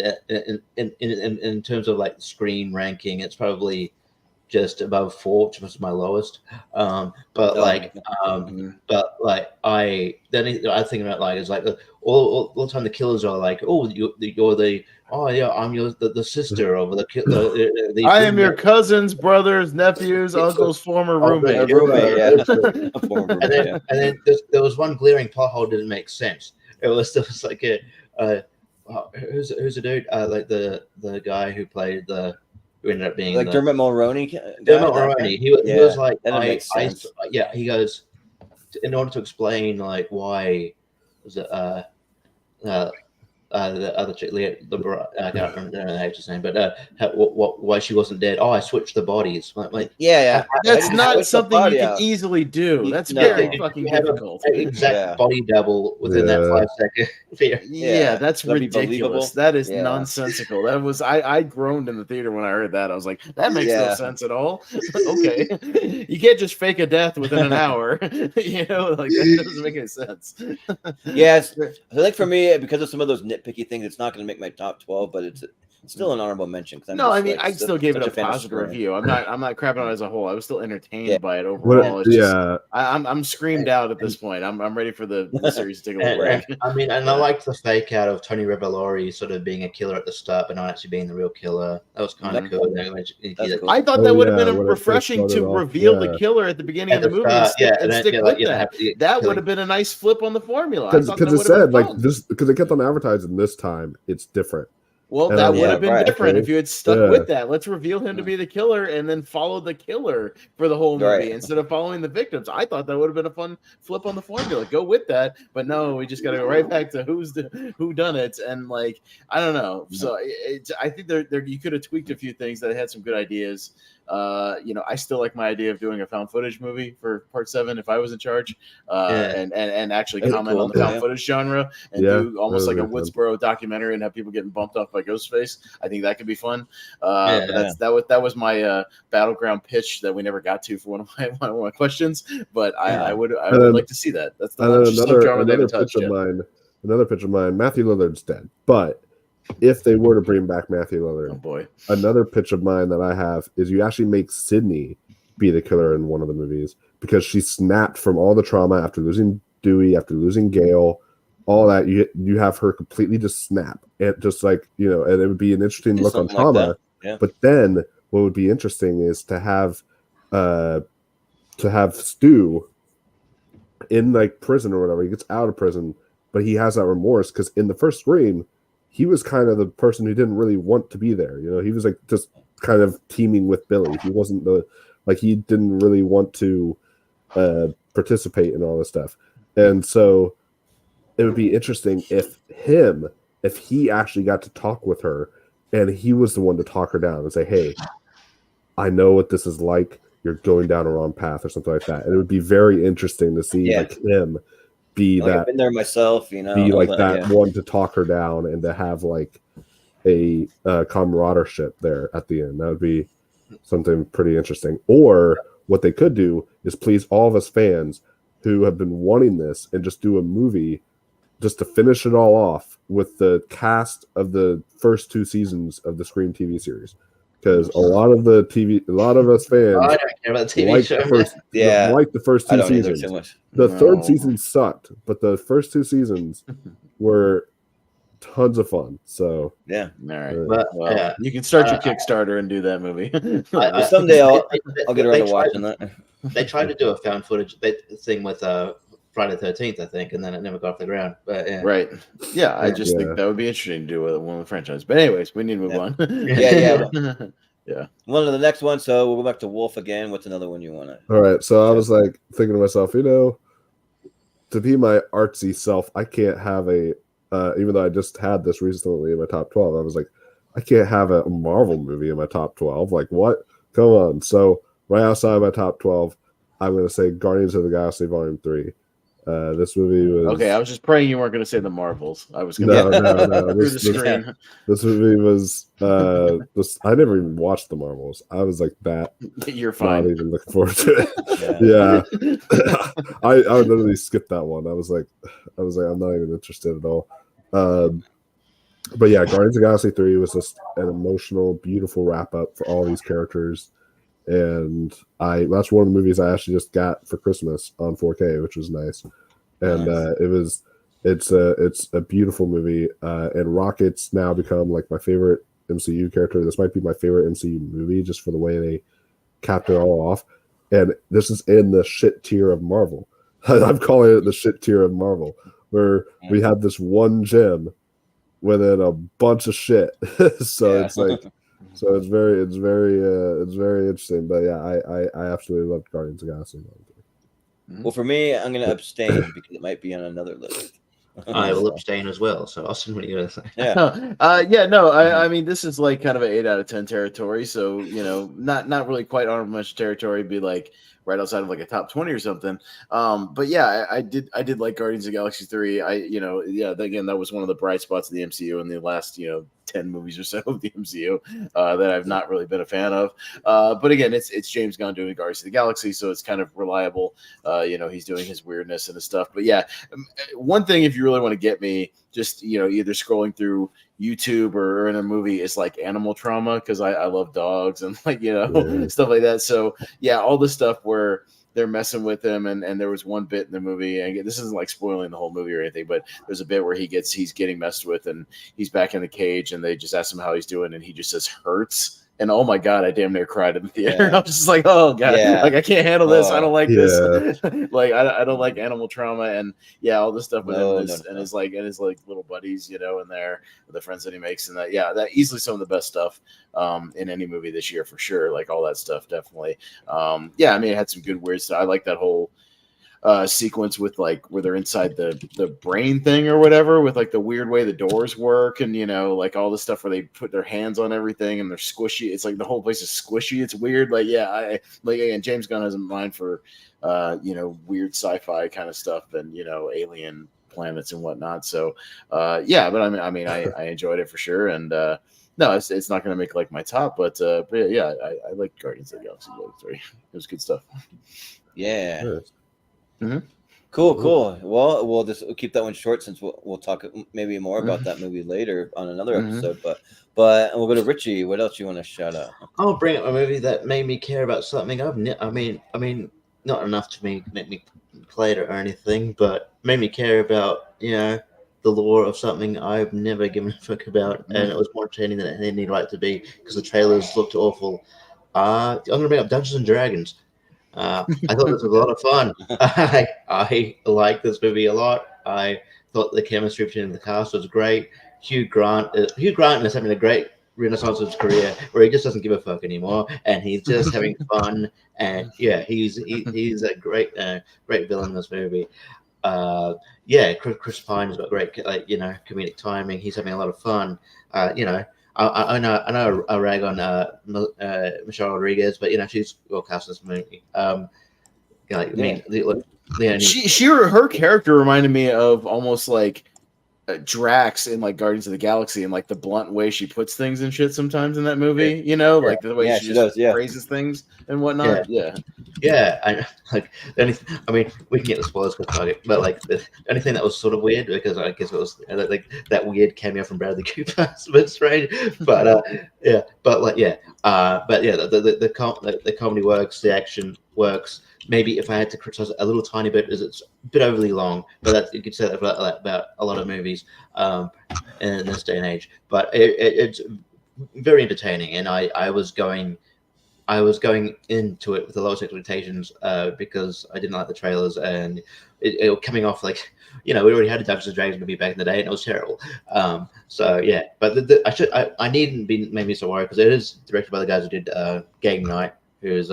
in terms of like screen ranking, it's probably just above 4, which was my lowest. I think about like it's like all the time the killers are like, oh, I'm the sister of the I am your cousin's brothers, nephews, uncle's former roommate. And then there was one glaring plot hole that didn't make sense. It was like who's the dude? Like the guy who played who ended up being like Dermot Mulroney. Dermot Mulroney. He was like, he goes, in order to explain like why was it the other chick, I can't remember his name, but why she wasn't dead? Oh, I switched the bodies. That's not something you can easily do. That's very fucking difficult. Exact body double within that 5 second. That's ridiculous. That is nonsensical. That was I groaned in the theater when I heard that. I was like, that makes no sense at all. Okay, you can't just fake a death within an hour. Like that doesn't make any sense. Yes, I think for me, because of some of those nitpicky things, it's not going to make my top 12, but it's still an honorable mention. I still gave it a positive review. I'm not crapping on it as a whole. I was still entertained by it overall. I'm screamed out at this point. I'm ready for the series to take a little break. I mean, and I liked the fake out of Tony Revolori sort of being a killer at the start, but not actually being the real killer. That was kind of cool. I thought that would have been refreshing to reveal the killer at the beginning of the movie and stick with that. That would have been a nice flip on the formula. Because it said like this, because they kept on advertising this time it's different. Well, that would have been different if you had stuck with that. Let's reveal him to be the killer and then follow the killer for the whole movie instead of following the victims. I thought that would have been a fun flip on the formula. Go with that, but no, we just got to go right back to who done it, and like I don't know. So I think there you could have tweaked a few things that had some good ideas. I still like my idea of doing a found footage movie for part 7 if I was in charge, and actually That'd be comment cool. on the found Yeah. footage genre and Yeah, do almost that like a would be fun. Woodsboro documentary and have people getting bumped off by Ghostface. I think that could be fun. Yeah. But that was my battleground pitch that we never got to for one of my questions. But I would like to see that. That's the And one then slow drama they haven't pitch touched of yet. mine. Matthew Lillard's dead, but if they were to bring back Matthew Lillard, Oh boy. another pitch of mine that I have is you actually make Sydney be the killer in one of the movies because she snapped from all the trauma after losing Dewey, after losing Gale, all that. You have her completely just snap, and just like and it would be an interesting look on Something like trauma. that. Yeah. But then what would be interesting is to have Stu in like prison or whatever. He gets out of prison, but he has that remorse because in the first Scream, he was kind of the person who didn't really want to be there. He was like just kind of teaming with Billy. He wasn't he didn't really want to participate in all this stuff. And so it would be interesting if he actually got to talk with her and he was the one to talk her down and say, hey, I know what this is like. You're going down a wrong path or something like that. And it would be very interesting to see like him be I've been there myself, be like that yeah. one to talk her down and to have like a camaraderie there at the end. That would be something pretty interesting. Or what they could do is please all of us fans who have been wanting this and just do a movie just to finish it all off with the cast of the first 2 seasons of the Scream TV series. Because a lot of us fans I don't care about the TV like show. the first I 2 don't either seasons. too much. The No. third season sucked, but the first 2 seasons were tons of fun. So Yeah. All right. But, Well, you can start your Kickstarter and do that movie. Someday I'll get around to they watching that. They tried to do a found footage thing with Friday the 13th, I think, and then it never got off the ground. But yeah. Right. Yeah, I just Yeah. think that would be interesting to do with one of the franchise. But anyways, we need to move on. Yeah. One of the next one, so we'll go back to Wolf again. What's another one you want to? all right, so I was like thinking to myself, to be my artsy self, I can't have even though I just had this recently in my top 12, I was like, I can't have a Marvel movie in my top 12. Like, what? Come on. So right outside my top 12, I'm going to say Guardians of the Galaxy Volume 3. This movie was... Okay, I was just praying you weren't going to say the Marvels. I was going No. through the screen. This movie was... I never even watched the Marvels. I was like that. You're Not fine. even looking forward to it. Yeah. I would literally skip that one. I was like, I'm not even interested at all. But yeah, Guardians of the Galaxy 3 was just an emotional, beautiful wrap up for all these characters. And that's one of the movies I actually just got for Christmas on 4K, which was nice. And it's a beautiful movie. And Rocket's now become like my favorite MCU character. This might be my favorite MCU movie just for the way they capped it all off. And this is in the shit tier of Marvel. I'm calling it the shit tier of Marvel, where we have this one gem within a bunch of shit. So it's like, it's very interesting. But yeah, I absolutely loved Guardians of the Galaxy. Well, for me, I'm going to abstain because it might be on another list. I will abstain as well. So, Austin, what are you going to say? Yeah. I mean, this is like kind of an 8 out of 10 territory. So, not really quite honorable mention territory, be like right outside of like a top 20 or something. But yeah, I did like Guardians of the Galaxy 3. Again, that was one of the bright spots of the MCU in the last, 10 movies or so of the MCU that I've not really been a fan of. But again, it's James Gunn doing Guardians of the Galaxy, so it's kind of reliable. He's doing his weirdness and his stuff. But yeah, one thing, if you really want to get me, just, either scrolling through YouTube or in a movie, is like Animal Trauma, because I love dogs and stuff like that. So yeah, all the stuff where they're messing with him, and there was one bit in the movie, and this isn't like spoiling the whole movie or anything, but there's a bit where he's getting messed with, and he's back in the cage, and they just ask him how he's doing, and he just says hurts. And oh my God, I damn near cried in the theater. Yeah. I was just like, oh God, like I can't handle this. I don't like this. Like I don't like Animal Trauma, and all this stuff with him and his little buddies, in there, the friends that he makes, and that easily some of the best stuff in any movie this year for sure. Like all that stuff, definitely. I mean, it had some good weird stuff. I like that whole sequence with like where they're inside the brain thing or whatever, with like the weird way the doors work, and like all the stuff where they put their hands on everything and they're squishy. It's like the whole place is squishy. It's weird. Like, yeah, I like, again, James Gunn has a mind for weird sci-fi kind of stuff and alien planets and whatnot. So yeah, but I enjoyed it for sure. And no, it's not going to make like my top, but yeah, I like Guardians of the Galaxy Volume 3. It was good stuff. Yeah. Yes. Mm-hmm. Cool. Well, we'll just keep that one short since we'll talk maybe more about that movie later on another episode. But we'll go to Richie. What else you want to shout out? I'll bring up a movie that made me care about something. I mean, not enough to make me play it or anything, but made me care about the lore of something I've never given a fuck about, and it was more entertaining than it needed right to be because the trailers looked awful. I'm gonna bring up Dungeons and Dragons. I thought this was a lot of fun. I liked this movie a lot. I thought the chemistry between the cast was great. Hugh Grant is having a great renaissance of his career where he just doesn't give a fuck anymore, and he's just having fun. And yeah, he's a great villain in this movie. Chris Pine has got great comedic timing. He's having a lot of fun. I know I rag on Michelle Rodriguez, but she's well cast in this movie. Her character reminded me of almost like Drax in like Guardians of the Galaxy, and like the blunt way she puts things and shit sometimes in that movie. Like the way she just phrases things and whatnot. Yeah. We can get the spoilers for Target, but like the only thing that was sort of weird, because I guess it was like that weird cameo from Bradley Cooper. It's a bit strange, but the comedy works, the action works. Maybe if I had to criticize it a little tiny bit, is it's a bit overly long, but you could say that about a lot of movies in this day and age. But it's very entertaining, and I was going into it with the lowest expectations because I didn't like the trailers, and it coming off like we already had a Dungeons and Dragons movie back in the day, and it was terrible. So yeah, but I needn't be made me so worried because it is directed by the guys who did Game Night, who's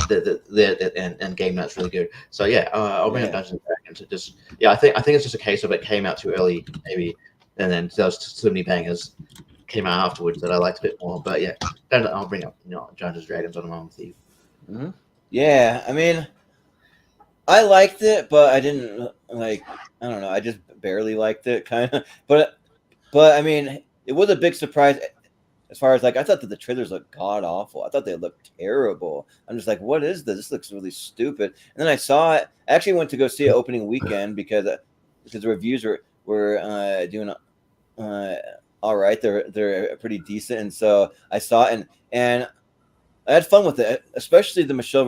and Game Night's really good. So yeah, I'll bring up Dungeons and Dragons. I think it's just a case of it came out too early, maybe, and then there was too many bangers came out afterwards that I liked a bit more. But yeah, I'll bring up Dungeons and Dragons on along with you. Mm-hmm. Yeah, I mean, I liked it, but I didn't I don't know. I just barely liked it, kind of. But I mean, it was a big surprise. As far as I thought that the trailers looked god awful. I thought they looked terrible. I'm just like, what is this? This looks really stupid. And then I saw it. I actually went to go see it opening weekend because the reviews were doing all right. They're pretty decent, and so I saw it and I had fun with it, especially the Michelle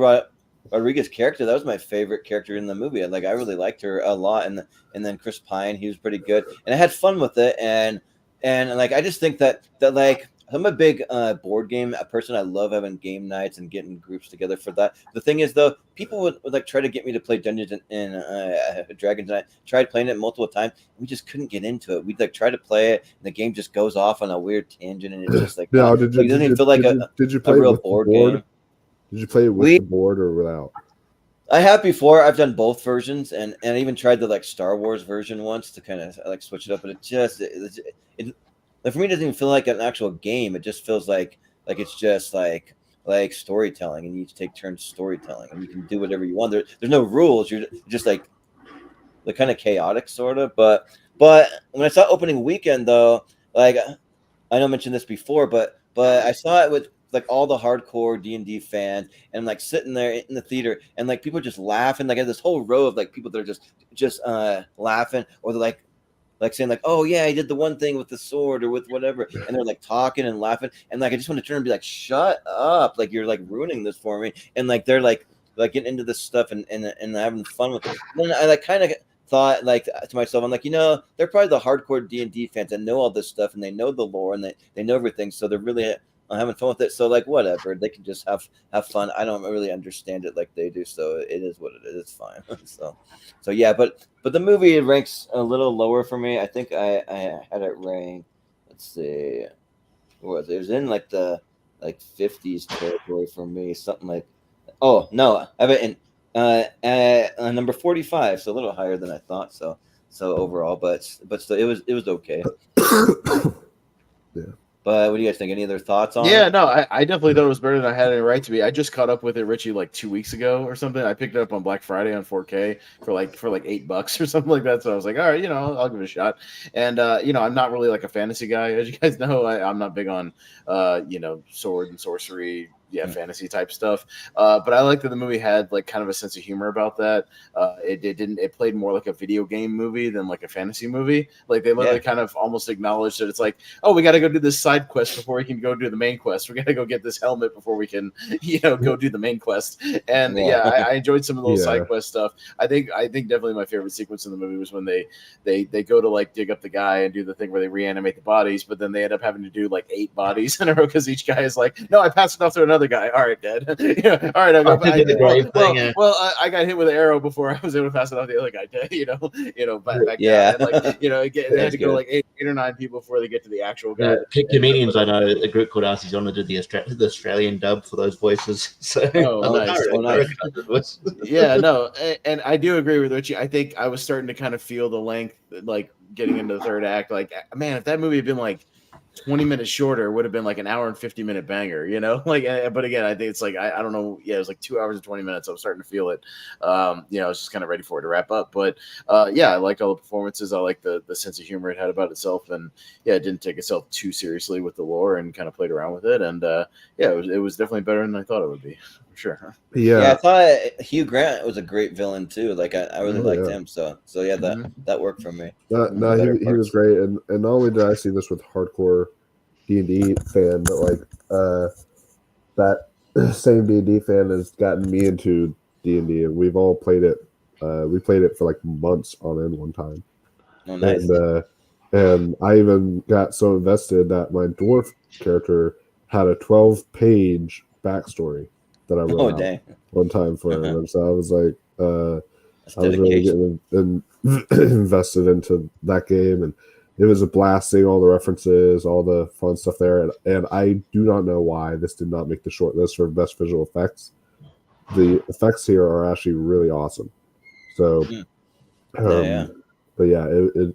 Rodriguez character. That was my favorite character in the movie. I really liked her a lot, and then Chris Pine, he was pretty good, and I had fun with it, and I just think that I'm a big board game person. I love having game nights and getting groups together for that. The thing is, though, people would try to get me to play Dungeons and Dragons, and I tried playing it multiple times. We just couldn't get into it. We'd try to play it, and the game just goes off on a weird tangent, and it's just it doesn't even feel like a real board game. Did you play it with the board or without? I have before. I've done both versions, and I even tried the Star Wars version once to kind of switch it up, but it for me, it doesn't even feel like an actual game. It just feels like it's just like storytelling, and you each take turns storytelling, and you can do whatever you want. There's no rules. You're just the kind of chaotic sort of. But when I saw opening weekend, though, I know I mentioned this before, but I saw it with all the hardcore D&D fans, and I'm sitting there in the theater, and people just laughing. I have this whole row of people that are just laughing, or they're saying oh yeah, I did the one thing with the sword or with whatever, and they're talking and laughing, and I just want to turn and be shut up, you're ruining this for me, and they're getting into this stuff and having fun with it. And then I kind of thought to myself, I'm they're probably the hardcore D&D fans that know all this stuff, and they know the lore, and they know everything, so they're really having fun with it. So whatever, they can just have fun. I don't really understand it like they do, so it is what it is. It's fine. so yeah, but the movie ranks a little lower for me. I think I had it ranked. Let's see, what was it? It was in the 50s territory for me. Something oh no, I have it in At number 45, so a little higher than I thought. So overall, but still, it was okay. Yeah. But what do you guys think? Any other thoughts on Yeah, it? no, I definitely thought it was better than I had any right to be. I just caught up with it, Richie, like 2 weeks ago or something. I picked it up on Black Friday on 4K for like $8 or something like that. So I was like, all right, I'll give it a shot. And I'm not really like a fantasy guy, as you guys know. I'm not big on sword and sorcery, fantasy type stuff. But I like that the movie had like kind of a sense of humor about that. It played more like a video game movie than like a fantasy movie. Like they literally kind of almost acknowledged that it's like, oh, we got to go do this side quest before we can go do the main quest. We got to go get this helmet before we can, go do the main quest. And I enjoyed some of those side quest stuff. I think definitely my favorite sequence in the movie was when they go to like dig up the guy and do the thing where they reanimate the bodies, but then they end up having to do like 8 bodies in a row because each guy is like, no, I passed it off to another guy. All right, dead. All right, I got hit with an arrow before I was able to pass it off the other guy dead. Back down. And like they had to go like 8 or 9 people before they get to the actual guy. Comedians I know, a group called Arcie's Honor did the Australian dub for those voices. So nice. Yeah, no, and I do agree with Richie. I think I was starting to kind of feel the length, like getting into the third act. Like, man, if that movie had been like 20 minutes shorter, it would have been like an hour and 50-minute banger, like, but again, I think it's like, I don't know. Yeah, it was like 2 hours and 20 minutes. I was starting to feel it. I was just kind of ready for it to wrap up, but I liked all the performances. I liked the sense of humor it had about itself. And it didn't take itself too seriously with the lore and kind of played around with it. And it was definitely better than I thought it would be. Sure. Yeah, I thought Hugh Grant was a great villain too. Like I really liked him. So that worked for me. No, he was great, and not only did I see this with hardcore D&D fan, but like that same D&D fan has gotten me into D&D, and we've all played it. We played it for like months on end one time. Oh, nice. And I even got so invested that my dwarf character had a 12-page backstory that I wrote out one time for him. And so I was like, I was really getting invested into that game, and it was a blast seeing all the references, all the fun stuff there. And I do not know why this did not make the short list for best visual effects. The effects here are actually really awesome. So, but yeah, it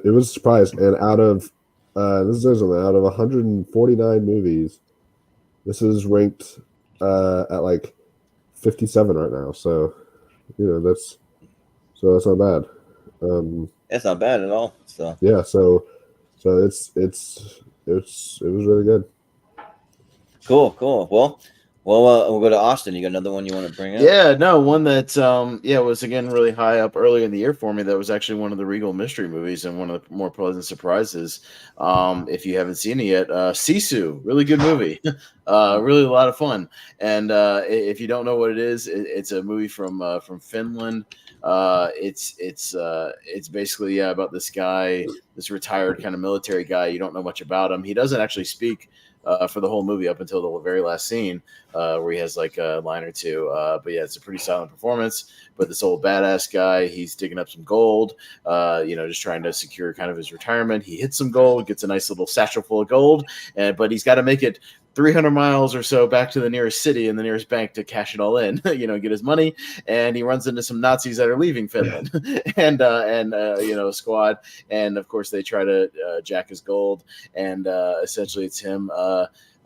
was a surprise. And out of 149 movies, this is ranked at like 57 right now. So, that's not bad. It's not bad at all. So yeah, so it was really good. Cool. Well, we'll go to Austin. You got another one you want to bring up? Yeah, no, one that was again really high up early in the year for me. That was actually one of the Regal mystery movies and one of the more pleasant surprises. If you haven't seen it yet, Sisu, really good movie, really a lot of fun. And if you don't know what it is, it's a movie from Finland. It's basically about this guy, this retired kind of military guy. You don't know much about him. He doesn't actually speak for the whole movie up until the very last scene, where he has like a line or two. But yeah, it's a pretty silent performance. But this old badass guy, he's digging up some gold, just trying to secure kind of his retirement. He hits some gold, gets a nice little satchel full of gold, but he's got to make it 300 miles or so back to the nearest city and the nearest bank to cash it all in, get his money. And he runs into some Nazis that are leaving Finland and a squad. And of course they try to jack his gold. And essentially it's him,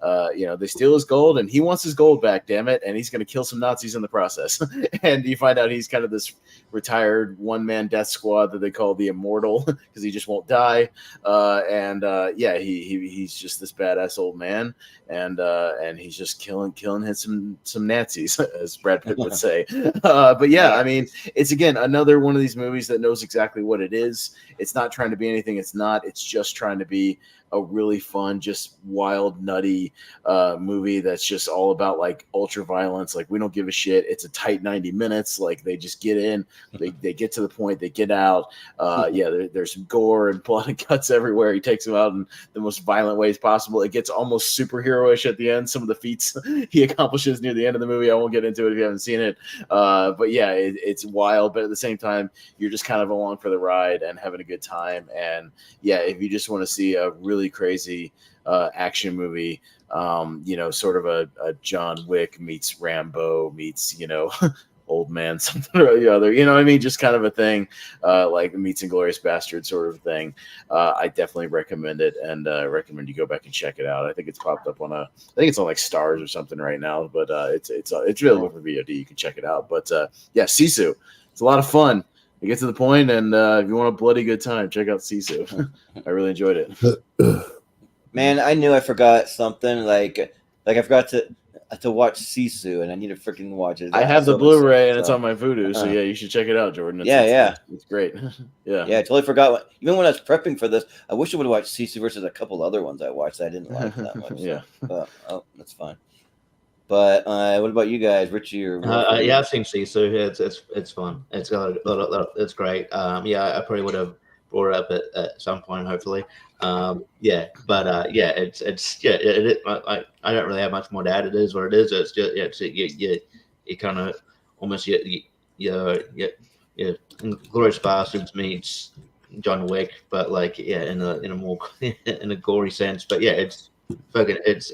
they steal his gold and he wants his gold back, damn it. And he's going to kill some Nazis in the process. And you find out he's kind of this retired one-man death squad that they call the Immortal because he just won't die. He's just this badass old man. And he's just killing hit some Nazis, as Brad Pitt would say. I mean, it's again another one of these movies that knows exactly what it is. It's not trying to be anything it's not. It's just trying to be a really fun, just wild, nutty movie that's just all about like ultra violence. Like we don't give a shit. It's a tight 90 minutes. Like they just get in, they get to the point, they get out. There's some gore and blood and guts everywhere. He takes them out in the most violent ways possible. It gets almost superhero-ish at the end. Some of the feats he accomplishes near the end of the movie. I won't get into it if you haven't seen it. It's wild, but at the same time, you're just kind of along for the ride and having a good time. And yeah, if you just want to see a really crazy action movie sort of a John Wick meets Rambo meets, old man something or the other, you know what I mean? Just kind of a thing, like Meets Inglourious Bastard sort of thing. I definitely recommend it, and recommend you go back and check it out. I think it's popped up I think it's on like Stars or something right now, but it's available for VOD. You can check it out. But yeah, Sisu, it's a lot of fun. You get to the point, and if you want a bloody good time, check out Sisu. I really enjoyed it. Man, I knew I forgot something. Like I forgot to watch Sisu, and I need to freaking watch it. I have the Blu-ray, and it's on my Vudu, so yeah, you should check it out, Jordan. It's great. Yeah, I totally forgot. Even when I was prepping for this, I wish I would have watched Sisu versus a couple other ones I watched that I didn't like that much. Yeah, but, that's fine. But what about you guys, Richie or? Yeah, I've seen Sisu. It's fun. It's got it's great. Yeah, I probably would have brought it up at some point, hopefully. Yeah, but yeah, it's I don't really have much more to add. It is what it is. It's just you kind of almost Glorious Bastards meets John Wick, but like in a more in a gory sense. But yeah, it's fucking it's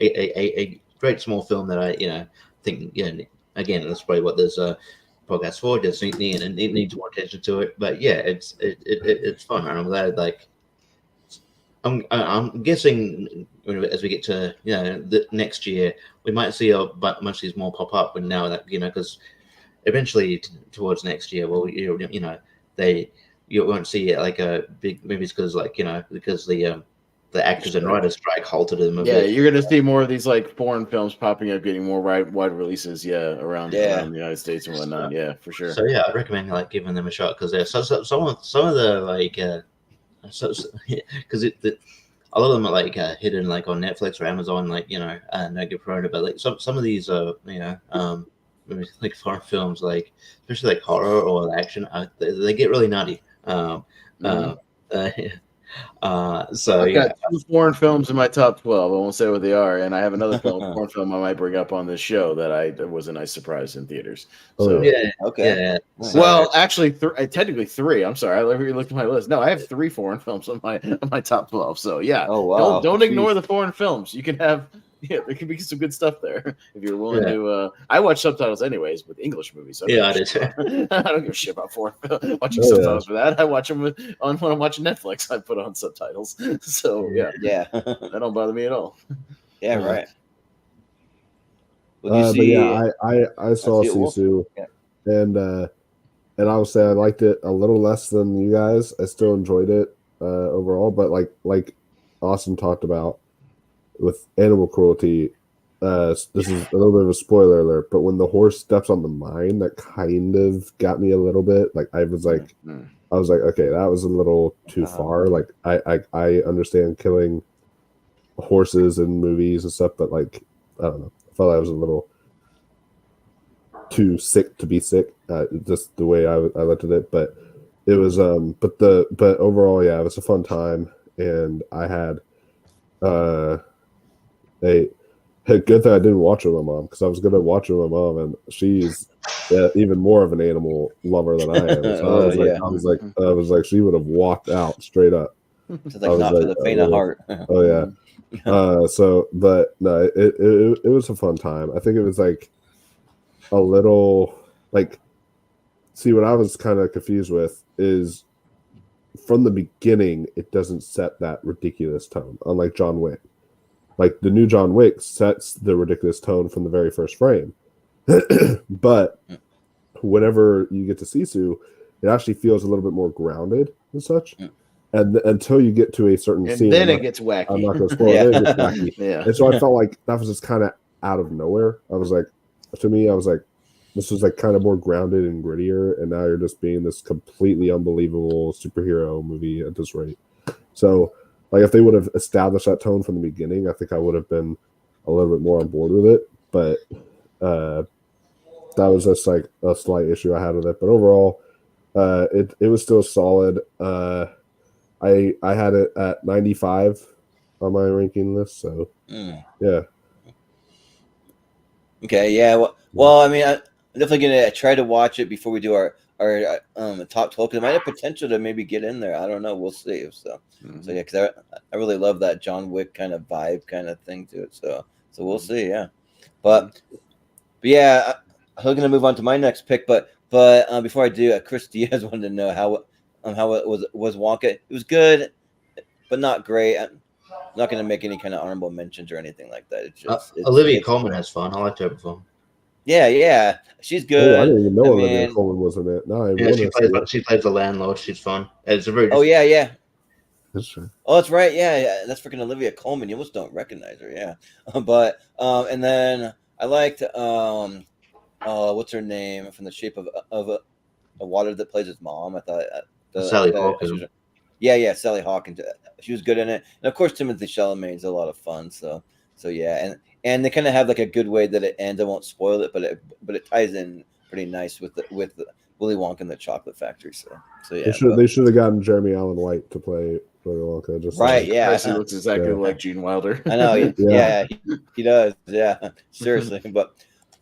a great small film that I think again, that's probably what this podcast for. Just needs more attention to it. But yeah, it's fun, and I'm glad. Like I'm guessing as we get to the next year, we might see a bunch of these more pop up. And now that because eventually towards next year, well, you won't see like a big movies because because the actors and writers strike halted the movie. Yeah, you're gonna see more of these like foreign films popping up, getting more wide releases. around the United States and whatnot. Yeah, for sure. So yeah, I recommend like giving them a shot because there's some of the like because a lot of them are like hidden like on Netflix or Amazon, like no good promoted, but like some of these like foreign films, like especially like horror or action, they get really nutty. So I've got 2 foreign films in my top 12. I won't say what they are, and I have another foreign film I might bring up on this show that was a nice surprise in theaters. So okay. Well, actually, technically 3. I'm sorry, I looked at my list. No, I have 3 foreign films on my top 12. So yeah, oh wow, don't ignore the foreign films. You can have. Yeah, there can be some good stuff there if you're willing to. I watch subtitles anyways with English movies. So I did too. I don't give a shit about watching subtitles for that. I watch them when I'm watching Netflix. I put on subtitles. So yeah, that don't bother me at all. Yeah, right. But yeah, I saw Sisu, and I would say I liked it a little less than you guys. I still enjoyed it overall, but like Austin talked about. With animal cruelty, this is a little bit of a spoiler alert, but when the horse steps on the mine, that kind of got me a little bit. Like I was like, okay, that was a little too far. Like I understand killing horses in movies and stuff, but like I don't know, I felt I was a little too sick to be sick. Just the way I looked at it, but it was but overall, yeah, it was a fun time, and I had a good thing I didn't watch it with my mom, because I was going to watch it with my mom, and she's even more of an animal lover than I am. So I was like, she would have walked out straight up. It's like not for the faint of heart. Oh yeah. So, but no, it was a fun time. I think it was like a little like. See, what I was kind of confused with is from the beginning, it doesn't set that ridiculous tone, unlike John Wick. Like the new John Wick sets the ridiculous tone from the very first frame. But whenever you get to Sisu, it actually feels a little bit more grounded and such. And until you get to a certain scene, then it gets wacky. I'm not going to spoil it. Then it gets wacky. Yeah. And so I felt like that was just kind of out of nowhere. I was like, this was like kind of more grounded and grittier, and now you're just being this completely unbelievable superhero movie at this rate. So, like, if they would have established that tone from the beginning, I think I would have been a little bit more on board with it. But that was just like a slight issue I had with it. But overall, it was still solid. I had it at 95 on my ranking list. So yeah. Okay, yeah. Well, I mean, I'm definitely gonna try to watch it before we do our top 12 because it might have potential to maybe get in there. I don't know. We'll see. So yeah, because I really love that John Wick kind of vibe kind of thing to it. So we'll see. Yeah, but yeah, I'm gonna move on to my next pick. But before I do, Chris Diaz wanted to know how it was Wonka. It was good, but not great. I'm not gonna make any kind of honorable mentions or anything like that. It's just Olivia Colman has fun. I liked her before. Yeah, she's good. Oh, I didn't even know Olivia Colman was in it. No, she plays the landlord. She's fun. It's a very. Yeah. That's true. Oh, that's right. Yeah. That's freaking Olivia Colman. You almost don't recognize her. Yeah, but and then I liked what's her name from The Shape of Water that plays his mom. I thought Sally Hawkins. Yeah, Sally Hawkins. She was good in it, and of course Timothy Chalamet's a lot of fun. So yeah, and they kind of have like a good way that it ends. I won't spoil it, but it ties in pretty nice with Willy Wonka and the Chocolate Factory. So yeah, they should have gotten Jeremy Allen White to play Willy Wonka. Just right, yeah, he looks exactly like Gene Wilder. I know, yeah, he does, yeah, seriously. But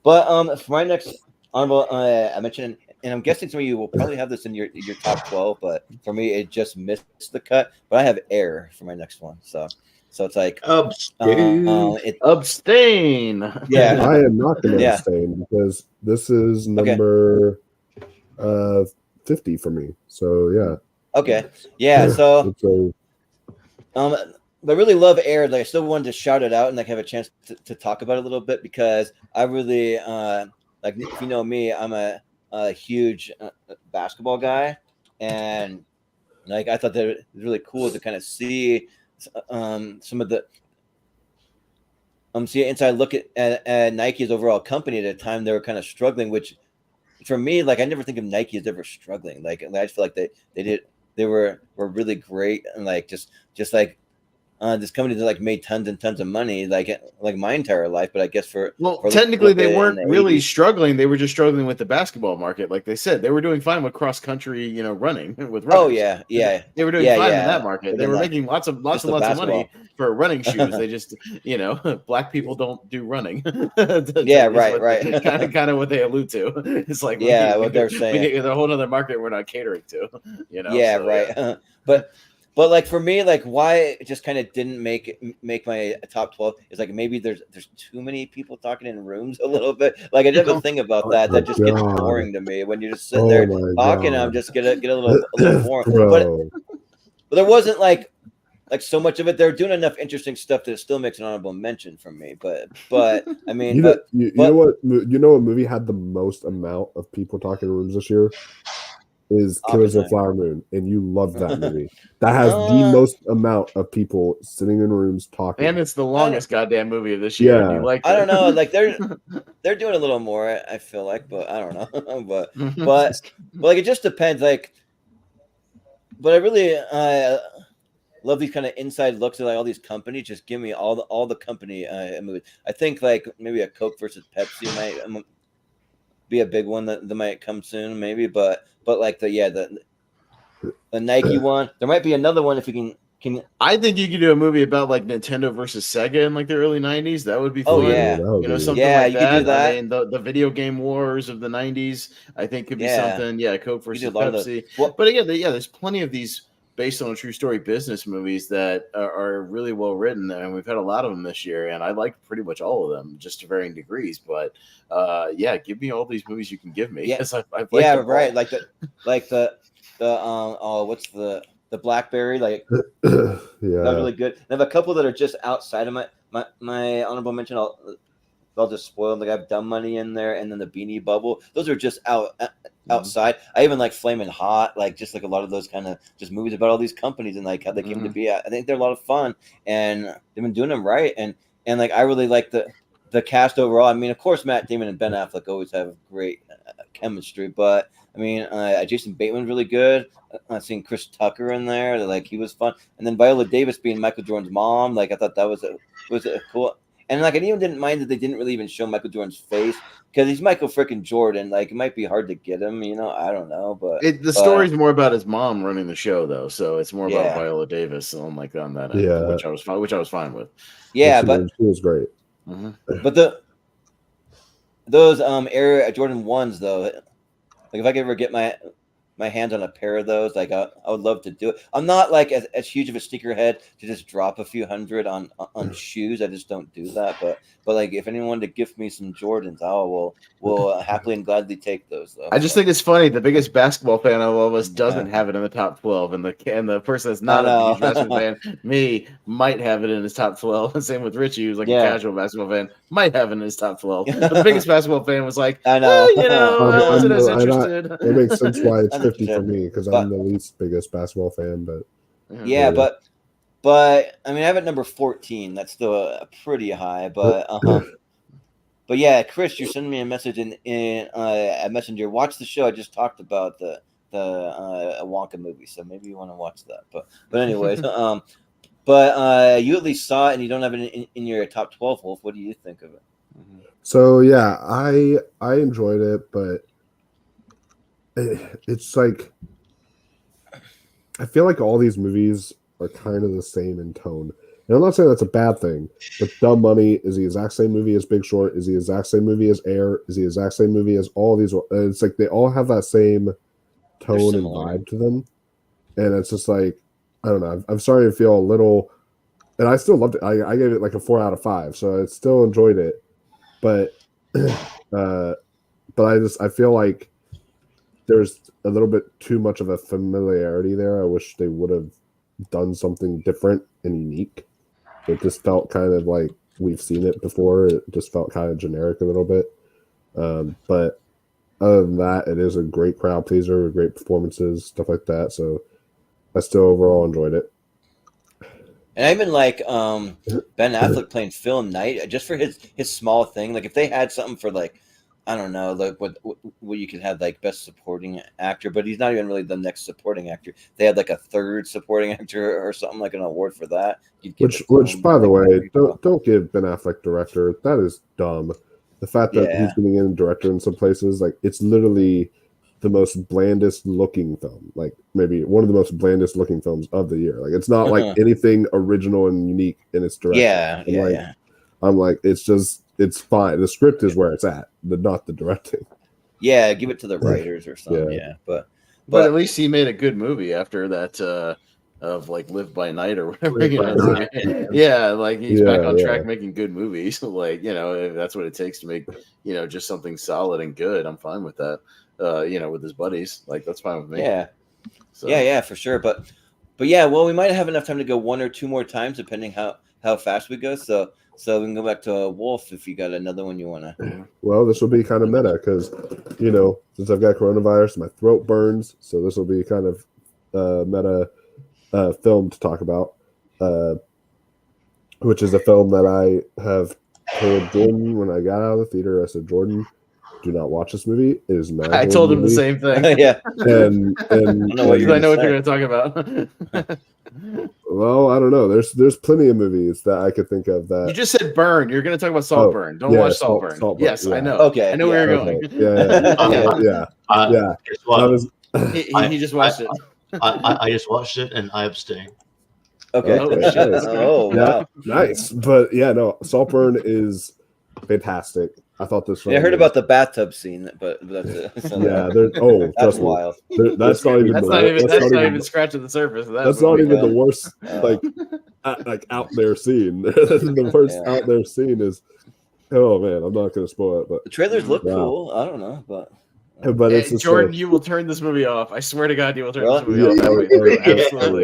for my next honorable, I mentioned, and I'm guessing some of you will probably have this in your top 12, but for me, it just missed the cut. But I have Air for my next one, so it's like abstain. Yeah, I am not going to abstain because this is number 50 for me. So yeah. Okay. Yeah. So I really love Air. Like I still wanted to shout it out and like have a chance to talk about it a little bit because I really like if you know me, I'm a huge basketball guy, and like I thought that it was really cool to kind of see some of the see inside look at Nike's overall company at a time they were kind of struggling, which for me, like I never think of Nike as ever struggling. Like I just feel like they were really great and like just like this company that like made tons and tons of money like my entire life. But I guess for technically they weren't really struggling. They were just struggling with the basketball market. Like they said, they were doing fine with cross country, running with runners. Oh yeah. They were doing fine in that market. They were making lots of money for running shoes. They just, black people don't do running. Right. Kind of what they allude to. It's like what they're saying. There's a whole other market we're not catering to. Yeah, so, right. Yeah. But like for me, like why it just kind of didn't make my top 12 is like maybe there's too many people talking in rooms a little bit. Like I did have a thing about that just gets boring to me when you just sit there talking. I'm just get a little boring. But there wasn't like so much of it. They're doing enough interesting stuff that it still makes an honorable mention for me. But I mean, you know what movie had the most amount of people talking in rooms this year? Is Killers of the Flower Moon, and you love that movie. That has the most amount of people sitting in rooms talking, and it's the longest goddamn movie of this year. Yeah, you like I don't know, like they're doing a little more. I feel like, but I don't know, but like it just depends. Like, but I really love these kind of inside looks at like all these companies. Just give me all the company movies. I think like maybe a Coke versus Pepsi might be a big one that might come soon, maybe, but like the Nike one, there might be another one if you can. I think you could do a movie about like Nintendo versus Sega in like the early '90s. That would be fun. Oh yeah, something like that. Could do that. I mean, the video game wars of the '90s, I think could be something. Yeah, Coke versus Pepsi. But again, there's plenty of these based on a true story business movies that are really well written, and we've had a lot of them this year, and I like pretty much all of them, just to varying degrees. But give me all these movies you can give me. Yeah, I've liked right. Like the what's the Blackberry? Like yeah, that's really good. I have a couple that are just outside of my honorable mention. I'll just spoil them. Like I have Dumb Money in there, and then the Beanie Bubble. Those are just outside. I even like Flamin' Hot, like just like a lot of those kind of just movies about all these companies and like how they came to be. I think they're a lot of fun, and they've been doing them right. And like I really like the cast overall. I mean, of course, Matt Damon and Ben Affleck always have great chemistry, but I mean, Jason Bateman's really good. I've seen Chris Tucker in there. Like he was fun, and then Viola Davis being Michael Jordan's mom. Like I thought that was a cool. And like I even didn't mind that they didn't really even show Michael Jordan's face because he's Michael freaking Jordan. Like it might be hard to get him, I don't know. But the story's more about his mom running the show, though. So it's more about Viola Davis on that end, which I was fine with. Yeah, but she was great. But those Air Jordan 1s though, Like if I could ever get my hands on a pair of those, like I would love to do it. I'm not like as huge of a sneakerhead to just drop a few hundred on shoes. I just don't do that. But like if anyone to gift me some Jordans, I will happily and gladly take those. Though. I just think it's funny. The biggest basketball fan of us doesn't have it in the top 12, and the person that's not a huge basketball fan, me, might have it in his top 12. And same with Richie, who's like a casual basketball fan, might have it in his top 12. But the biggest basketball fan was like, I know, I wasn't as interested. It makes sense why it's 50 for me because I'm the least biggest basketball fan. But but I mean, I have it number 14. That's still pretty high, but. But yeah, Chris, you're sending me a message in a messenger. Watch the show. I just talked about the Wonka movie, so maybe you want to watch that. But anyways, but you at least saw it, and you don't have it in your top 12, Wolf. What do you think of it? So yeah, I enjoyed it, but it's like I feel like all these movies are kind of the same in tone. And I'm not saying that's a bad thing, but Dumb Money is the exact same movie as Big Short, is the exact same movie as Air, is the exact same movie as all these. It's like they all have that same tone and vibe to them. And it's just like, I don't know. I'm starting to feel a little, and I still loved it. I gave it like a 4 out of 5, so I still enjoyed it. But, I feel like there's a little bit too much of a familiarity there. I wish they would have done something different and unique. It just felt kind of like we've seen it before. It just felt kind of generic a little bit. But other than that, it is a great crowd pleaser, great performances, stuff like that. So I still overall enjoyed it. And I even like Ben Affleck playing Phil Knight just for his small thing. Like if they had something for like, I don't know, like what you could have like best supporting actor, but he's not even really the next supporting actor. They had like a third supporting actor or something, like an award for that. Which by the way, don't give Ben Affleck director. That is dumb. The fact that he's getting in director in some places, like it's literally the most blandest looking film, like maybe one of the most blandest looking films of the year. Like it's not like anything original and unique in its direction. I'm like, it's fine. The script is where it's at, not the directing. Yeah, give it to the writers or something. Yeah, but at least he made a good movie after that of like Live by Night or whatever. Yeah, like he's back on track making good movies. Like if that's what it takes to make just something solid and good, I'm fine with that. With his buddies, like that's fine with me. Yeah, so. Yeah, for sure. But yeah, well, we might have enough time to go one or two more times, depending how fast we go. So we can go back to Wolf if you got another one you want to. Well, this will be kind of meta because, since I've got coronavirus, my throat burns. So this will be kind of meta film to talk about, which is a film that I have told Jordan when I got out of the theater. I said, Jordan, do not watch this movie. It is not. I told him the same thing. Yeah. And I know what you're going to talk about. Well, I don't know. There's plenty of movies that I could think of that. You just said Burn. You're going to talk about Saltburn. Don't watch Saltburn. Yes, I know. Okay. I know where you're going. Yeah. Guess what? He just watched it. I just watched it and I abstain. Okay. Oh, wow. Nice. But yeah, no, Saltburn is fantastic. I thought this one. I heard about the bathtub scene, but that's it. So, that's wild. That's not even scratching the surface. That's not even the worst, like out there scene. The worst out there scene is, oh man, I'm not going to spoil it, but the trailers look cool. I don't know, but it's Jordan, you will turn this movie off. I swear to God, you will turn this movie off. Absolutely,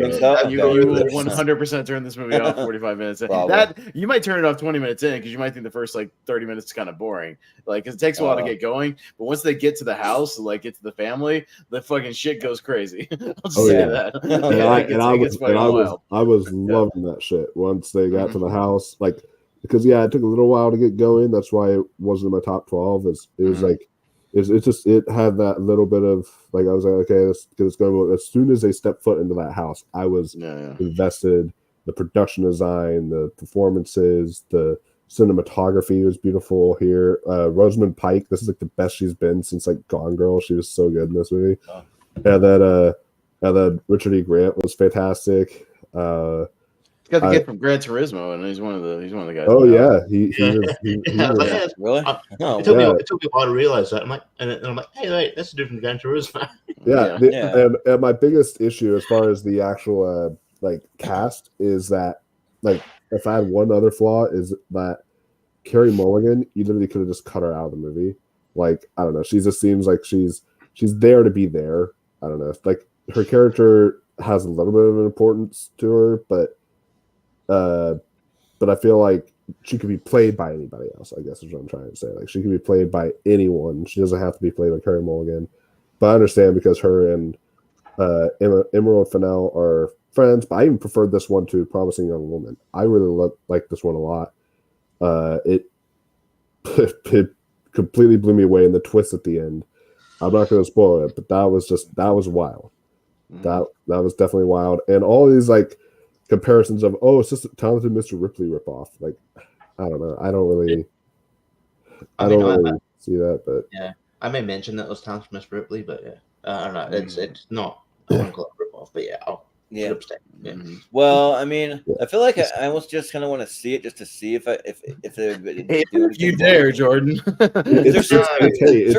you will 100% turn this movie off. 45 minutes in. That you might turn it off 20 minutes in because you might think the first 30 minutes is kind of boring. Like, cause it takes a while to get going, but once they get to the house, get to the family, the fucking shit goes crazy. I'll just say that. I was loving that shit once they got to the house, because it took a little while to get going. That's why it wasn't in my top 12. It was it had that little bit of I was like, okay, it's going. As soon as they stepped foot into that house, I was invested. The production design, the performances, the cinematography was beautiful here. Rosamund Pike, this is the best she's been since Gone Girl. She was so good in this movie. And then Richard E. Grant was fantastic. It's got the kid from Gran Turismo, and he's one of the guys. Oh yeah, he was. Really? It took me a while to realize that. I'm like, hey, wait, that's a different Gran Turismo. And my biggest issue as far as the actual like cast is that, like, if I had one other flaw, is that Carey Mulligan, you literally could have just cut her out of the movie. Like, I don't know, she just seems like she's there to be there. I don't know, like her character has a little bit of an importance to her, but I feel like she could be played by anybody else, I guess is what I'm trying to say. Like, she could be played by anyone. She doesn't have to be played by Carey Mulligan. But I understand because her and Emerald Fennell are friends, but I even preferred this one to Promising Young Woman. I really like this one a lot. It completely blew me away in the twist at the end. I'm not going to spoil it, but that was wild. That was definitely wild. And all these like comparisons of, oh, it's just a talented Mr. Ripley ripoff. Like, I don't know. I don't really see that, but yeah, I may mention that it was talented Mr. Ripley, but yeah, I don't know. It's not. I wouldn't call it ripoff, but yeah, yeah. Yeah. Well, I mean, I feel like I almost just kind of want to see it just to see if you dare, Jordan. There's certain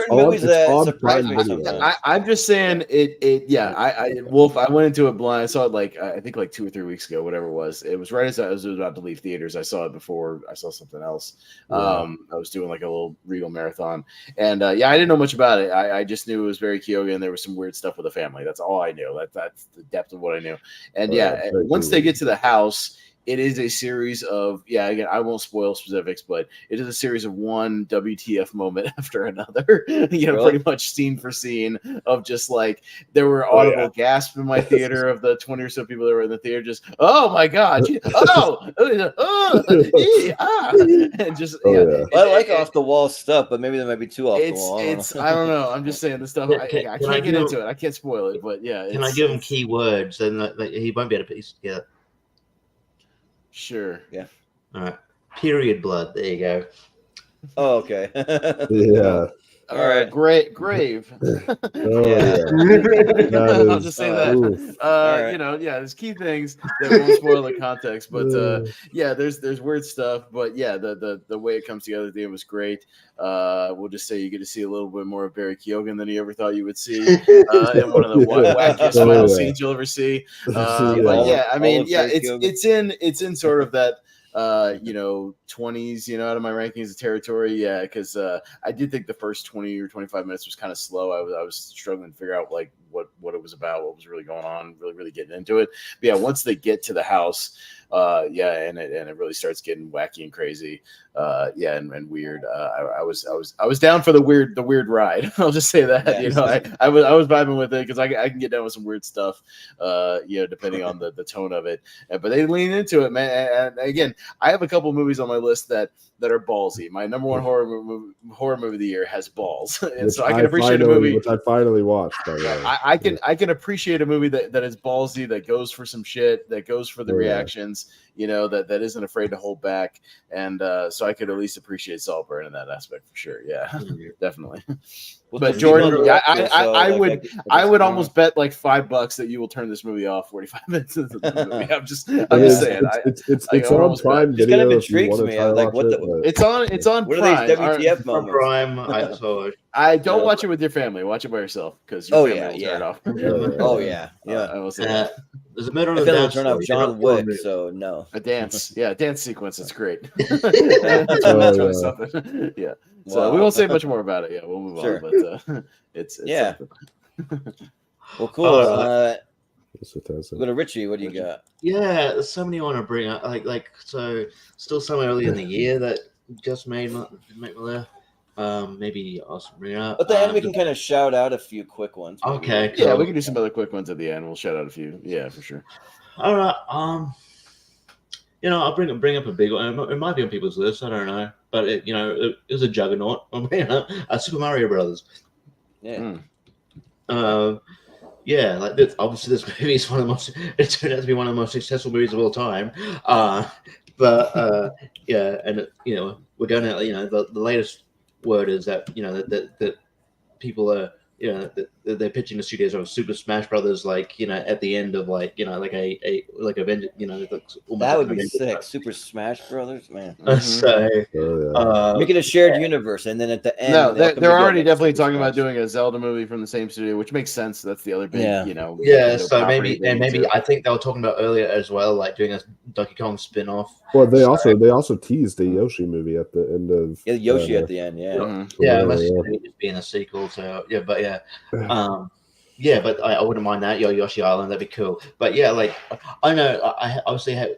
movies that surprise me sometimes. I'm just saying it. Yeah, Wolf. I went into it blind. I saw it like I think like 2 or 3 weeks ago, whatever it was. It was right as I was about to leave theaters. I saw it before I saw something else. I was doing like a little Regal marathon, and I didn't know much about it. I just knew it was very Kyoga, and there was some weird stuff with the family. That's all I knew. That's the depth of what I knew. And once they get to the house, it is a series of again, I won't spoil specifics, but it is a series of one WTF moment after another. Pretty much scene for scene of just like there were audible gasps in my theater of the 20 or so people that were in the theater. Just oh my god, and just I like off the wall stuff, but maybe there might be too off the wall. I don't know. I'm just saying the stuff. I can't get into it. I can't spoil it, but yeah. Can I give him key words and he won't be able to piece together? Sure. Yeah. All right. Period blood. There you go. Oh, okay. Yeah. All right. Grave. I'll just say that. There's key things that won't spoil the context, but there's weird stuff, but the way it comes together at the end was great. We'll just say you get to see a little bit more of Barry Keoghan than you ever thought you would see in one of the wackiest final scenes you'll ever see. It's in sort of that 20s, out of my rankings of territory. Yeah, because I did think the first 20 or 25 minutes was kind of slow. I was struggling to figure out like what it was about, what was really going on, really getting into it. But yeah, once they get to the house, and it really starts getting wacky and crazy, and weird. I was down for the weird ride. I'll just say that. I was vibing with it because I can get down with some weird stuff, depending on the tone of it. But they lean into it, man. And again, I have a couple movies on my list that are ballsy. My number one horror movie of the year has balls, and so I can appreciate a movie which I finally watched. I can appreciate a movie that is ballsy, that goes for some shit, that goes for the reactions, that isn't afraid to hold back, and so I could at least appreciate Saltburn in that aspect for sure. Yeah, definitely. But Jordan, I would almost bet like $5 that you will turn this movie off 45 minutes into the movie. I'm just saying. It's on Prime Video. It kind of intrigues me. Like what it's on what Prime. Are these WTF moments? Prime. I don't watch it with your family. Watch it by yourself because your family will turn it off. I will say that. There's a middle of the dance. Turn off John Wick, so no. A dance, dance sequence. It's great. Yeah. So we won't say much more about it. Yeah, we'll move on. But it's well, cool. Go to Richie. What do you got? Yeah, there's so many I want to bring up. So still somewhere early in the year that just made my list. Maybe also bring it up. But then we can kind of shout out a few quick ones. Maybe. Okay. Yeah, we can do some other quick ones at the end. We'll shout out a few. Yeah, for sure. All right. I'll bring up a big one. It might be on people's list. I don't know, but it was a juggernaut. I'm bringing up Super Mario Brothers. Yeah. Obviously this movie is one of the most. It turned out to be one of the most successful movies of all time. We're going out. The latest word is that that people are they're pitching the studios of Super Smash Brothers, like at the end of like like a like Avengers, That would be sick. Super Smash Brothers, man. So make it a shared universe, and then at the end, No, they'll come they're already together. definitely Super talking about Smash. doing a Zelda movie from the same studio, which makes sense. That's the other big, Yeah. Nintendo So property they need maybe to- I think they were talking about earlier as well, like doing a Donkey Kong spin-off. Well, they also teased a Yoshi movie at the end of Yoshi at the end, yeah. Mhm. Yeah, unless it's just being a sequel. So but but I wouldn't mind that. Yoshi Island, that'd be cool. But yeah, like I know I obviously had.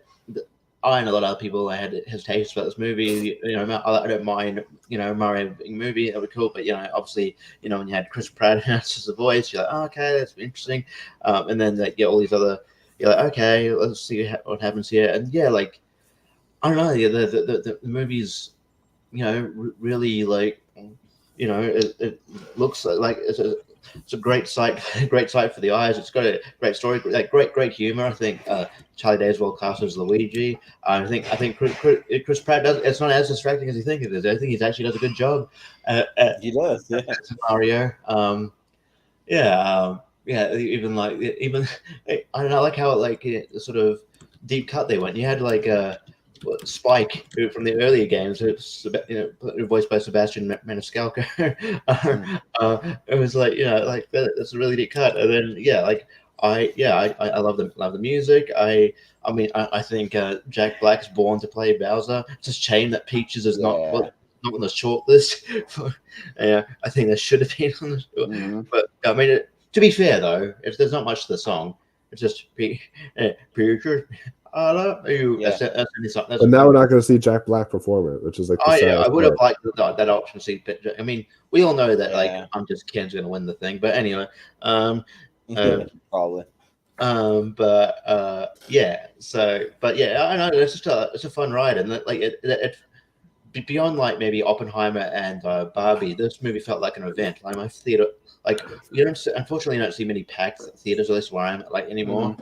I and a lot of other people I had hesitations about this movie. I don't mind, Mario being a movie, that would be cool. But obviously, when you had Chris Pratt as the voice, you're like, oh, okay, that's interesting. And then like all these other, you're like, okay, let's see what happens here. And like, I don't know, the movie's, really like, it looks like it's a great sight for the eyes. It's got a great story, like great humor. I think Charlie Day is well cast as Luigi. I think Chris Pratt does. It's not as distracting as you think it is. I think he actually does a good job at He does, yeah. Mario. Even I don't know, I like how the sort of deep cut they went. You had like Spike from the earlier games, voiced by Sebastian Maniscalco. It was like that's a really deep cut. And then I love the music. I think Jack Black's born to play Bowser. It's a shame that Peaches is not on the short list. I think there should have been on the short. Mm-hmm. But I mean, to be fair though, if there's not much to the song, it's just Peaches. I love you. Yeah. But now we're not going to see Jack Black perform it, which is like. I would have liked that option to see. I mean, we all know that Yeah. I'm just Ken's going to win the thing. But anyway, probably. So, but yeah, I know it's a fun ride, and it beyond like maybe Oppenheimer and Barbie, this movie felt like an event. Like my theater, like unfortunately, you don't see many packed theaters, at least where I'm at, anymore.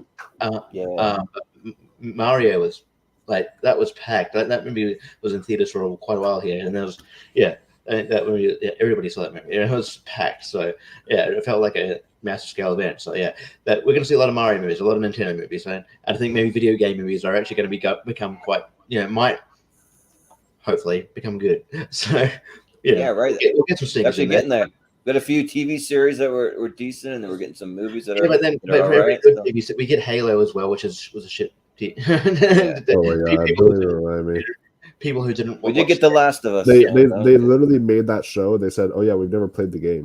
Mario was that was packed. That movie was in theaters for quite a while here, and there was that movie. Everybody saw that movie. It was packed, so it felt like a massive scale event. So that we're going to see a lot of Mario movies, a lot of Nintendo movies, and I think maybe video game movies are actually going to become quite might hopefully become good. So right. We'll get some Actually getting there. Got a few TV series that were decent, and then we're getting some movies that are. But then we get Halo as well, which was a shit. Oh my god! Don't even remind me. People who didn't. We did get The Last of Us. They literally made that show. They said, "Oh yeah, we've never played the game."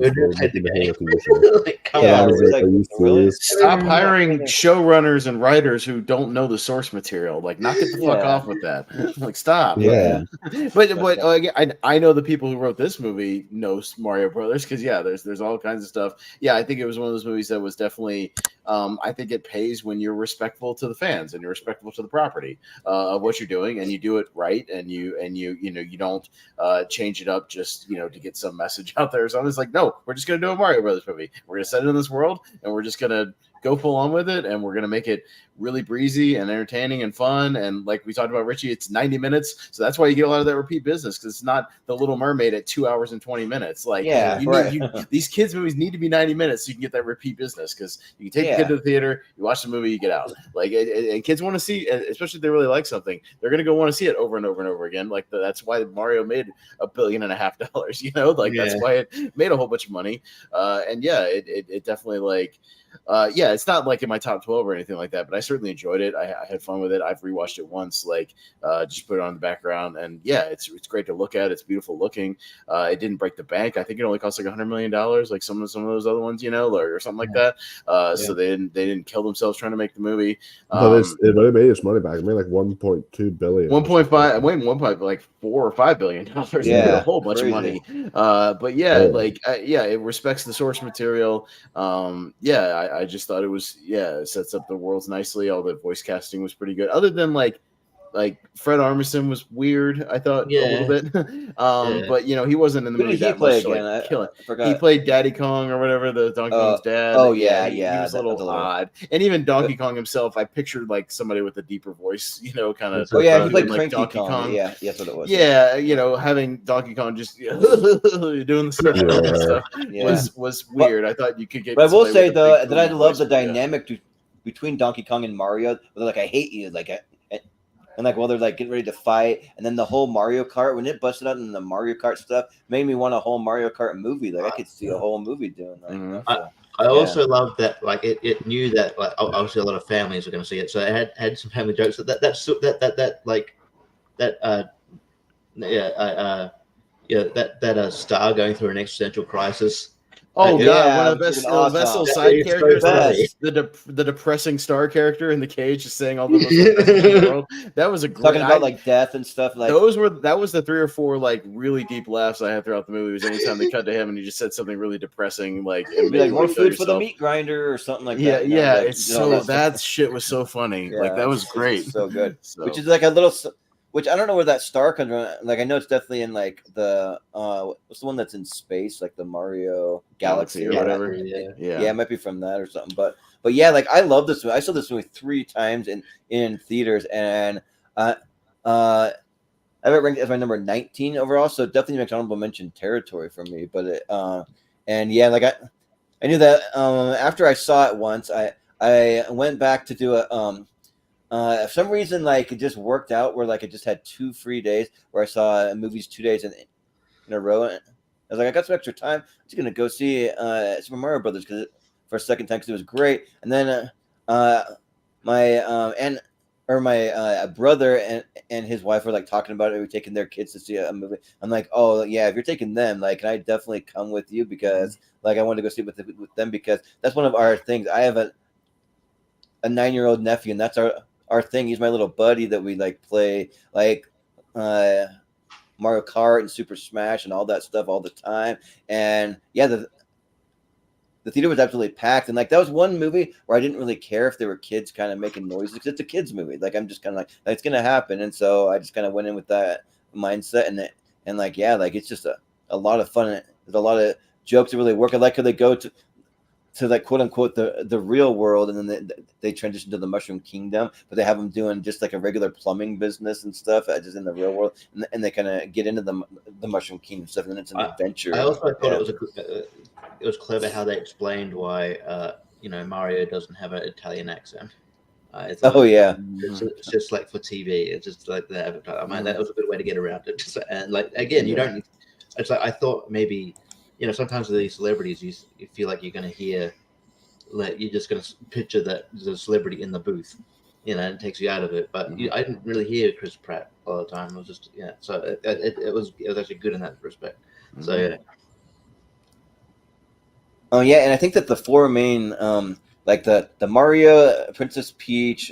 Come on, are you serious? Stop hiring showrunners and writers who don't know the source material. Like, knock it the fuck off with that. Like, stop. Yeah. But I know the people who wrote this movie know Mario Brothers because there's all kinds of stuff. Yeah, I think it was one of those movies that was definitely. I think it pays when you're respectful to the fans and you're respectful to the property of what you're doing, and you do it right, and you don't change it up just to get some message out there. So I was like, no, we're just gonna do a Mario Brothers movie. We're gonna set it in this world, and we're just gonna go full on with it, and we're gonna make it really breezy and entertaining and fun. And like we talked about, Richie, it's 90 minutes, so that's why you get a lot of that repeat business, because it's not The Little Mermaid at 2 hours and 20 minutes. Like, these kids movies need to be 90 minutes so you can get that repeat business, because you can take the kid to the theater, you watch the movie, you get out. Like, and kids want to see, especially if they really like something, they're gonna go want to see it over and over and over again. Like, that's why Mario made $1.5 billion. That's why it made a whole bunch of money. It definitely it's not like in my top 12 or anything like that, but I certainly enjoyed it. I had fun with it. I've rewatched it once, just put it on the background, and it's great to look at. It's beautiful looking. It didn't break the bank. I think it only cost like $100 million, like some of those other ones, or something like that. So they didn't kill themselves trying to make the movie. But it made its money back. It made like 1.2 billion. 1.5, like $4 or $5 billion. Yeah, a whole bunch of money. It respects the source material. I just thought it was it sets up the worlds nicely. All the voice casting was pretty good. Other than like Fred Armisen was weird. I thought a little bit, but he wasn't in the Who movie did he that play much. again? Like, I forgot. He played Daddy Kong or whatever, the Donkey Kong's dad. Yeah. He was a little odd, and even Donkey Kong himself, I pictured like somebody with a deeper voice, kind of. Oh yeah, he played like Cranky Donkey Kong. Yeah, that's what it was. Yeah, having Donkey Kong just doing the stuff, was weird. I thought you could get. But I will say though that I love the dynamic between Donkey Kong and Mario. They're like, I hate you, and like while they're like getting ready to fight, and then the whole Mario Kart when it busted out in the Mario Kart stuff made me want a whole Mario Kart movie. Like I could see a whole movie doing that. I also love that like it knew that like obviously a lot of families are going to see it, so it had some family jokes that star going through an existential crisis. Oh Yeah, god, one of the best awesome. Vessel's That side is so characters, funny. the depressing star character in the cage, just saying all the most depressing things in the world. That was a great. Talking about like death and stuff. Like that was the 3 or 4 like really deep laughs I had throughout the movie. Was anytime they cut to him and he just said something really depressing, like more food for the meat grinder or something like that. Yeah, like, it's that shit was so funny. Yeah, like that was great, so good. So. Which is like a little. Which I don't know where that star comes from. Like I know it's definitely in like the what's the one that's in space, like the Mario Galaxy or whatever. Yeah, it might be from that or something. But yeah, like I love this movie. I saw this movie 3 times in theaters, and I have it ranked as my number 19 overall. So definitely makes honorable mention territory for me. But and yeah, like I knew that after I saw it once, I went back to do a for some reason, like it just worked out where like I just had 2 free days where I saw movies 2 days in a row. And I was like, I got some extra time. I'm just gonna go see Super Mario Brothers for a second time because it was great. And then my brother and his wife were like talking about it. We were taking their kids to see a movie. I'm like, oh yeah, if you're taking them, like, can I definitely come with you because like I wanted to go see it with them because that's one of our things. I have a 9-year-old nephew, and that's our thing. He's my little buddy that we like play like Mario Kart and Super Smash and all that stuff all the time. And yeah, the theater was absolutely packed. And like that was one movie where I didn't really care if there were kids kind of making noises because it's a kids movie. Like I'm just kind of like it's gonna happen, and so I just kind of went in with that mindset and like yeah, like it's just a lot of fun. There's a lot of jokes that really work. I like how they go to like quote unquote the real world, and then they transition to the Mushroom Kingdom, but they have them doing just like a regular plumbing business and stuff, just in the real world, and they kind of get into the Mushroom Kingdom stuff, and then it's an adventure. I also thought it was clever how they explained why Mario doesn't have an Italian accent. It's just like for TV. It's just like the advertising. I mean, that was a good way to get around it. And like again, you don't. It's like I thought maybe. Sometimes with these celebrities, you feel like you're going to hear, like you're just going to picture that the celebrity in the booth, and it takes you out of it. But I didn't really hear Chris Pratt all the time. It was just so it was actually good in that respect. So yeah. Oh yeah, and I think that the 4 main, like the Mario, Princess Peach,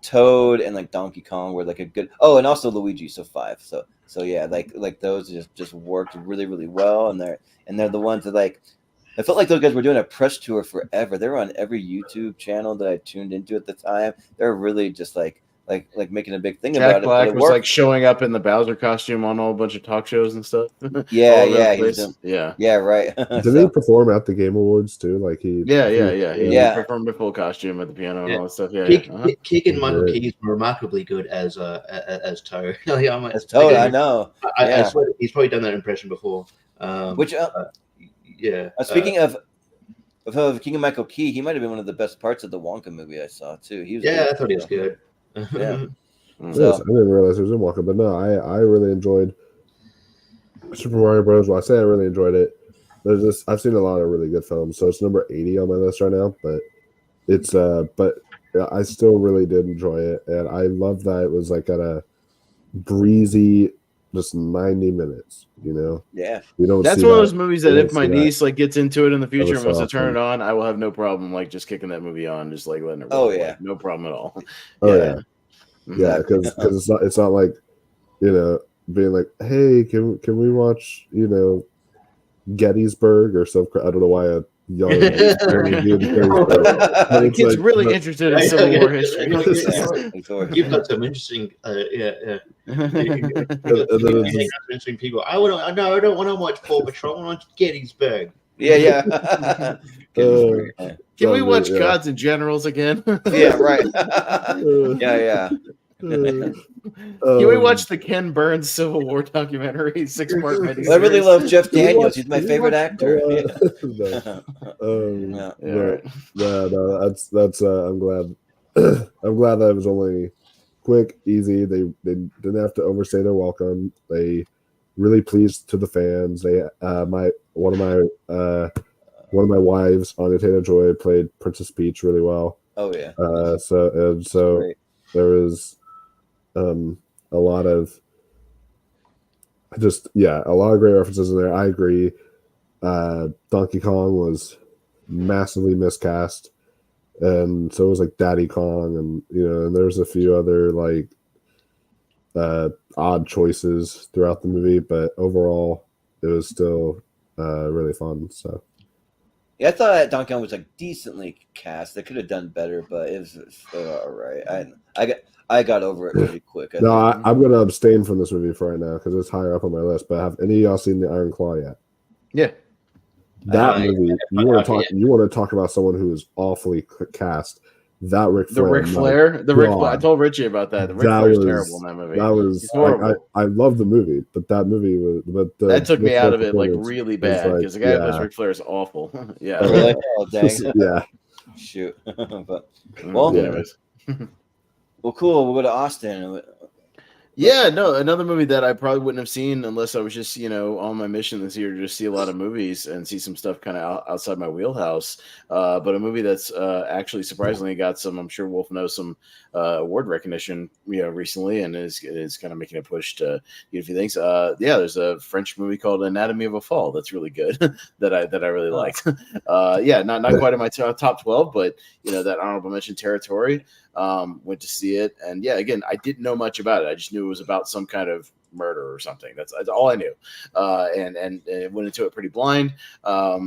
Toad, and like Donkey Kong were like a good. Oh, and also Luigi, so 5. So yeah, like those just worked really really well, and they're the ones that like I felt like those guys were doing a press tour forever. They were on every YouTube channel that I tuned into at the time. They're really just like making a big thing Jack about Black it. was like showing up in the Bowser costume on a bunch of talk shows and stuff. Yeah, right. Did he perform at the Game Awards too? Like he performed a full costume at the piano and all that stuff. Keegan-Michael Key is remarkably good as Toad. As Toad, I know. I swear he's probably done that impression before. Speaking of Keegan-Michael Key, he might have been one of the best parts of the Wonka movie I saw too. He was I thought he was good. Yeah. So, I didn't realize it was in Wonka, but no, I really enjoyed Super Mario Bros. Well, I say I really enjoyed it. I've seen a lot of really good films, so it's number 80 on my list right now. But it's I still really did enjoy it, and I love that it was like at a breezy, just 90 minutes. Yeah, we don't. That's one of those movies that if my niece like gets into it in the future and wants to turn it on, I will have no problem like just kicking that movie on, just like letting her. Oh yeah, no problem at all. Yeah, because it's not like being like, hey, can we watch Gettysburg or some. I don't know why a young and doing things. But The it's kid's like, really but- interested in Civil War history. You've got some interesting, and some then it's just, interesting people. I don't want to watch Paw Patrol. I want to watch Gettysburg. Yeah. Can we watch yeah. Gods and Generals again? Yeah, right. Yeah. Can we watch the Ken Burns Civil War documentary 6-part miniseries? Well, I really love Jeff Can we Daniels. watch- He's my can we favorite watch- actor. no. Yeah. No, that's I'm glad I'm glad that it was only quick, easy. They didn't have to overstay their welcome. They really pleased to the fans. They one of my wives, Anya Taylor-Joy, played Princess Peach really well. Oh yeah. So Great. there was a lot of a lot of great references in there. I agree. Donkey Kong was massively miscast, and so was like Daddy Kong, and and there's a few other like odd choices throughout the movie, but overall it was still really fun. So Yeah, I thought that Donkey Kong was like decently cast. They could have done better, but it was still all right. I got over it pretty quick. I'm going to abstain from this movie for right now because it's higher up on my list. But have any of y'all seen the Iron Claw yet? Yeah. That movie. You want to talk about someone who is awfully cast. That Ric Flair. I told Richie about that. The Ric Flair is terrible in that movie. That was horrible. I love the movie, but that movie was. But that took me out of it like really bad because the guy who plays Ric Flair is awful. Yeah. Oh, really? Oh, dang. Yeah. Shoot. But well, anyways. Well, cool. We'll go to Austin. Yeah, no, another movie that I probably wouldn't have seen unless I was just, on my mission this year to just see a lot of movies and see some stuff kind of outside my wheelhouse. But a movie that's actually surprisingly got some, I'm sure Wolf knows, some award recognition, recently, and is kind of making a push to get a few things. There's a French movie called Anatomy of a Fall that's really good that I really liked. Not quite in my top 12, but that honorable mention territory. Went to see it, and again, I didn't know much about it. I just knew it was about some kind of murder or something. That's all I knew, and went into it pretty blind. I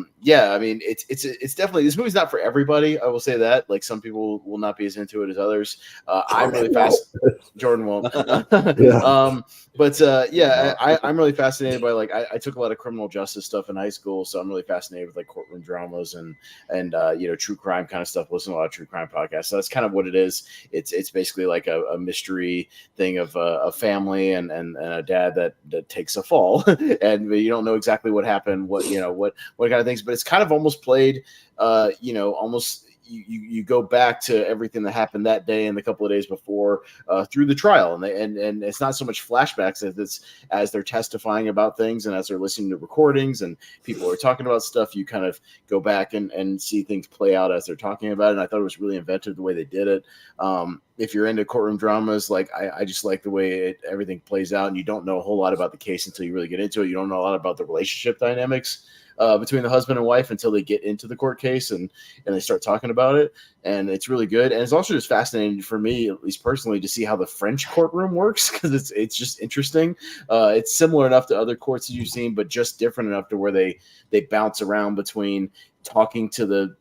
mean, it's definitely, this movie's not for everybody. I will say that. Like, some people will not be as into it as others. I'm really fast. Jordan won't. I'm really fascinated by, like, I took a lot of criminal justice stuff in high school, so I'm really fascinated with like courtroom dramas and true crime kind of stuff. Listen to a lot of true crime podcasts. So that's kind of what it is. It's basically like a mystery thing of a family and a dad that takes a fall, and you don't know exactly what happened, what kind of things, but it's kind of almost played, almost. You go back to everything that happened that day and the couple of days before through the trial, and it's not so much flashbacks as they're testifying about things, and as they're listening to recordings and people are talking about stuff, you kind of go back and see things play out as they're talking about it. And I thought it was really inventive the way they did it. If you're into courtroom dramas, like I just like the way everything plays out, and you don't know a whole lot about the case until you really get into it. You don't know a lot about the relationship dynamics between the husband and wife until they get into the court case and they start talking about it. And it's really good. And it's also just fascinating for me, at least personally, to see how the French courtroom works, because it's just interesting. It's similar enough to other courts that you've seen, but just different enough to where they bounce around between talking to the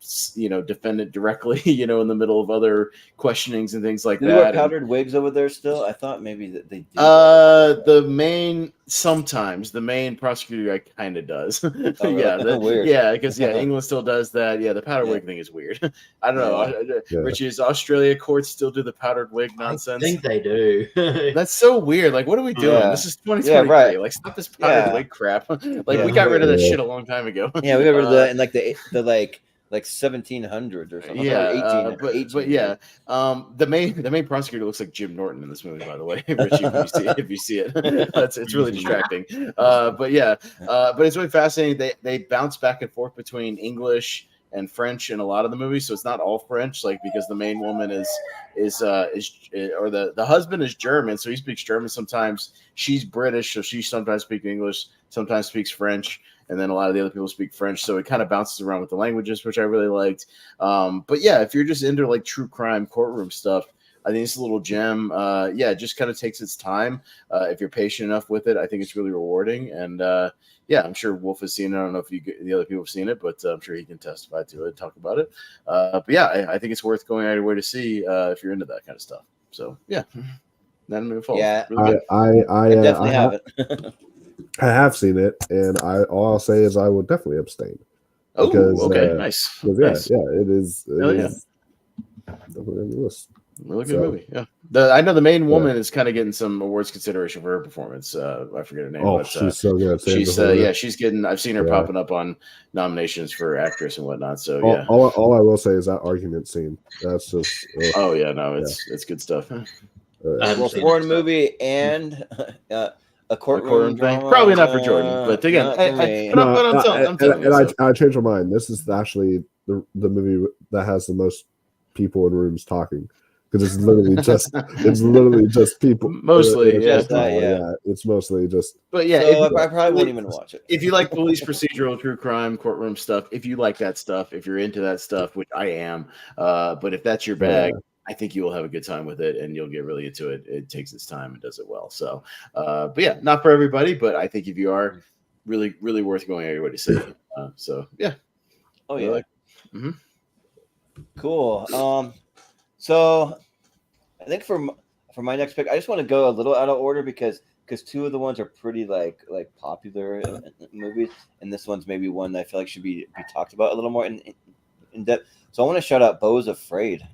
defendant directly, in the middle of other questionings and things like that. Do they wear powdered wigs over there still? I thought maybe that they do. Sometimes the main prosecutor guy kind of does. Oh, really? Weird. Yeah, because England still does that. Yeah, the powdered wig thing is weird. I don't know. Yeah. Richie, is Australia courts still do the powdered wig nonsense? I think they do. That's so weird. Like, what are we doing? Yeah. This is 2023. Yeah, right. Like, stop this powdered wig crap. We got rid of that shit a long time ago. Yeah, we got rid of that in like the 1700s or something. Yeah, or 18, but yeah, the main prosecutor looks like Jim Norton in this movie, by the way. Richie, if you see it, it's really distracting. But it's really fascinating. They bounce back and forth between English and French in a lot of the movies, so it's not all French. Like, because the main woman is the husband is German, so he speaks German sometimes. She's British, so she sometimes speaks English, sometimes speaks French. And then a lot of the other people speak French, so it kind of bounces around with the languages, which I really liked. But yeah, if you're just into like true crime courtroom stuff, I think it's a little gem. It just kind of takes its time. If you're patient enough with it, I think it's really rewarding. And I'm sure Wolf has seen it. I don't know if the other people have seen it, but I'm sure he can testify to it, talk about it. I think it's worth going out of your way to see if you're into that kind of stuff. So not a minute fault. Yeah, really I definitely have it. I have seen it, and all I'll say is I will definitely abstain. Because, okay, nice. Nice. It is. Really good movie. Yeah, I know the main woman is kind of getting some awards consideration for her performance. I forget her name. Oh, but, she's so good. She's getting. I've seen her popping up on nominations for actress and whatnot. So all I will say is that argument scene. That's just. It's good stuff. Foreign movie and a courtroom thing. Probably not for Jordan, but again, I changed my mind. This is actually the movie that has the most people in rooms talking, because it's literally just people. Mostly, it's mostly just. But yeah, so I probably won't even watch it. If you like police procedural, true crime, courtroom stuff, if you like that stuff, if you're into that stuff, which I am, but if that's your bag. I think you will have a good time with it, and you'll get really into it. It takes its time and does it well. So, not for everybody, but I think if you are, really, really worth going out of your way to see. Oh yeah. Cool. So, I think for my next pick, I just want to go a little out of order because two of the ones are pretty like popular movies, and this one's maybe one that I feel like should be talked about a little more in depth. So I want to shout out Beau's Afraid,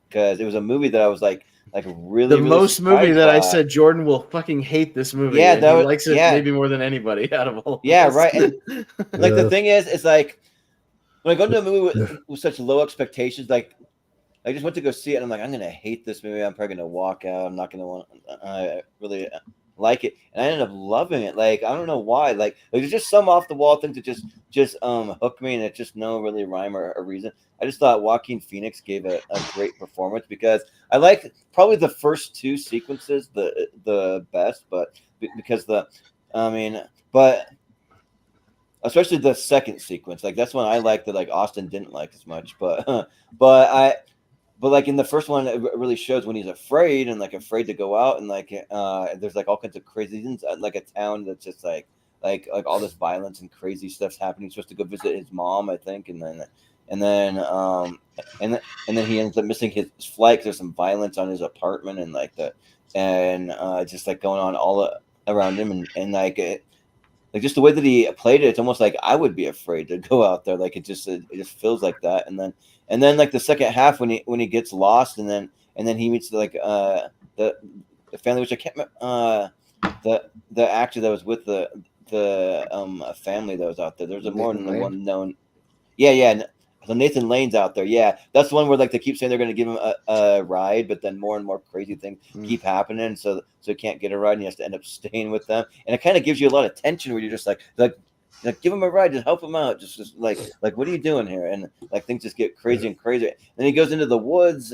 because it was a movie that I was like really most movie that I said Jordan will fucking hate this movie. Yeah, he likes it maybe more than anybody out of all. Yeah, right. And the thing is, it's like when I go to a movie with such low expectations, like I just went to go see it, and I'm like, I'm gonna hate this movie. I'm probably gonna walk out. I'm not gonna want. I really like it, and I ended up loving it. Like I don't know why. Like there's just some off the wall things that just hook me, and it's just no really rhyme or reason. I just thought Joaquin Phoenix gave a great performance, because I like probably the first two sequences the best, but especially the second sequence, like that's one I like that like Austin didn't like as much, but like in the first one, it really shows when he's afraid and like afraid to go out, and like there's like all kinds of crazy things, like a town that's just like all this violence and crazy stuff's happening. He's supposed to go visit his mom, I think, and then he ends up missing his flight 'cause there's some violence on his apartment and just like going on all around him, and like just the way that he played it, it's almost like I would be afraid to go out there. Like it just feels like that. And then like the second half when he gets lost, and then he meets like the family, which I can't remember, the actor that was with the family that was out there. There's a more than one known. Yeah. So Nathan Lane's out there. Yeah, that's the one where like they keep saying they're going to give him a ride, but then more and more crazy things keep happening. So he can't get a ride, and he has to end up staying with them. And it kind of gives you a lot of tension where you're just like give him a ride, just help him out, just like what are you doing here? And like things just get crazy and crazy. Then he goes into the woods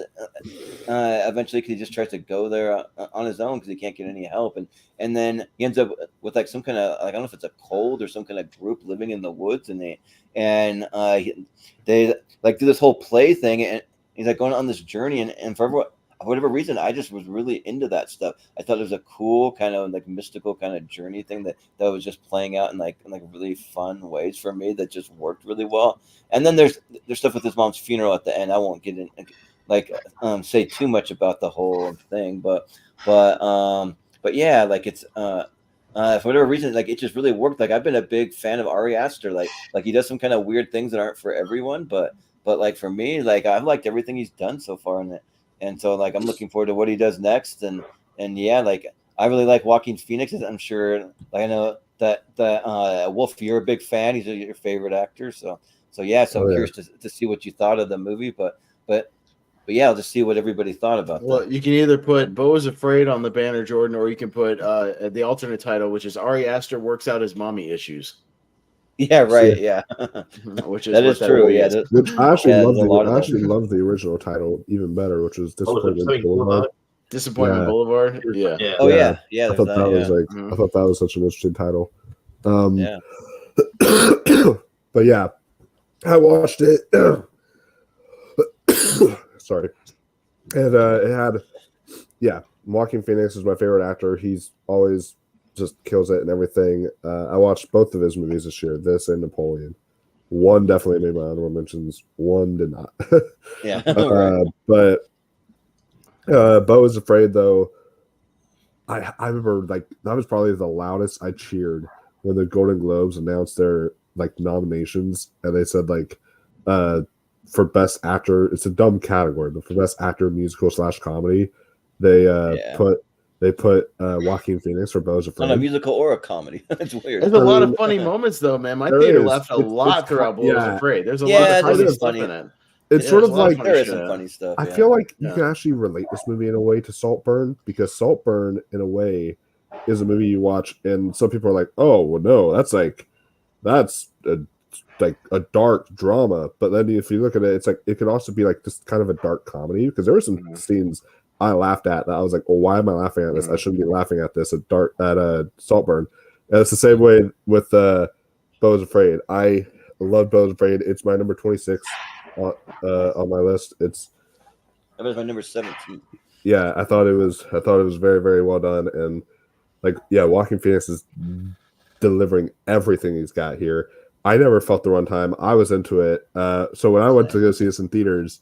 eventually, because he just tries to go there on his own because he can't get any help. And then he ends up with like some kind of like, I don't know if it's a cold or some kind of group living in the woods, and they like do this whole play thing, and he's like going on this journey, and for whatever reason, I just was really into that stuff. I thought it was a cool kind of like mystical kind of journey thing that was just playing out in like really fun ways for me that just worked really well. And then there's stuff with his mom's funeral at the end. I won't get in say too much about the whole thing, but yeah, like it's for whatever reason, like it just really worked. Like I've been a big fan of Ari Aster. Like he does some kind of weird things that aren't for everyone, but like for me, like I've liked everything he's done so far in it. And so like I'm looking forward to what he does next. And yeah, like I really like Joaquin Phoenix. I'm sure like I know that Wolf, you're a big fan. He's your favorite actor. So yeah, so I'm curious to see what you thought of the movie, but yeah, I'll just see what everybody thought about that. Well, you can either put Beau's Afraid on the banner, Jordan, or you can put the alternate title, which is Ari Aster works out his mommy issues. Yeah, right. Yeah, which is that is true. Yeah, I actually love the original title even better, which was Disappointment Boulevard. Disappointment Boulevard. Yeah. Oh yeah. I thought that was I thought that was such an interesting title. Yeah. But yeah, I watched it. Sorry, and it yeah, Joaquin Phoenix is my favorite actor. He's always just kills it and everything. I watched both of his movies this year, this and Napoleon. One definitely made my honorable mentions. One did not. Yeah, right. But Beau is Afraid, though. I remember like that was probably the loudest I cheered when the Golden Globes announced their like nominations, and they said like for best actor, it's a dumb category, but for best actor, musical / comedy, they put Joaquin Phoenix for Beau's Afraid. Not a musical or a comedy. It's weird. There's a lot of funny moments though, man. My theater laughed a lot throughout Beau's yeah. Afraid. There's a lot of funny stuff in it. It's sort of like there is some funny stuff. I feel like you can actually relate this movie in a way to Saltburn, because Saltburn, in a way, is a movie you watch, and some people are like, "Oh, well, no, that's a dark drama." But then if you look at it, it's like it could also be like just kind of a dark comedy, because there were some scenes I laughed at that I was like, "Well, why am I laughing at this? I shouldn't be laughing at this." At Saltburn, and it's the same way with Beau's Afraid. I love Beau's Afraid. It's my number 26. On my list. That was my number 17. Yeah, I thought it was very, very well done, and like, yeah, Joaquin Phoenix is delivering everything he's got here. I never felt the runtime. I was into it. So when I went to go see this in theaters,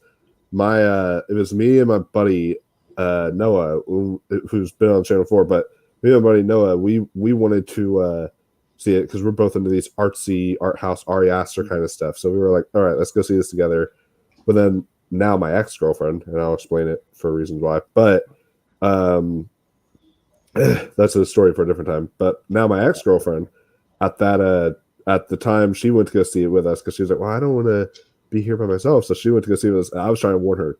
it was me and my buddy Noah, who's been on Channel 4, but me and my buddy Noah, we wanted to see it because we're both into these artsy art house Ari Aster kind of stuff. So we were like, all right, let's go see this together. But then now my ex-girlfriend, and I'll explain it for reasons why, but that's a story for a different time. But now my ex-girlfriend at the time, she went to go see it with us because she was like, well, I don't want to be here by myself. So she went to go see it with us. And I was trying to warn her,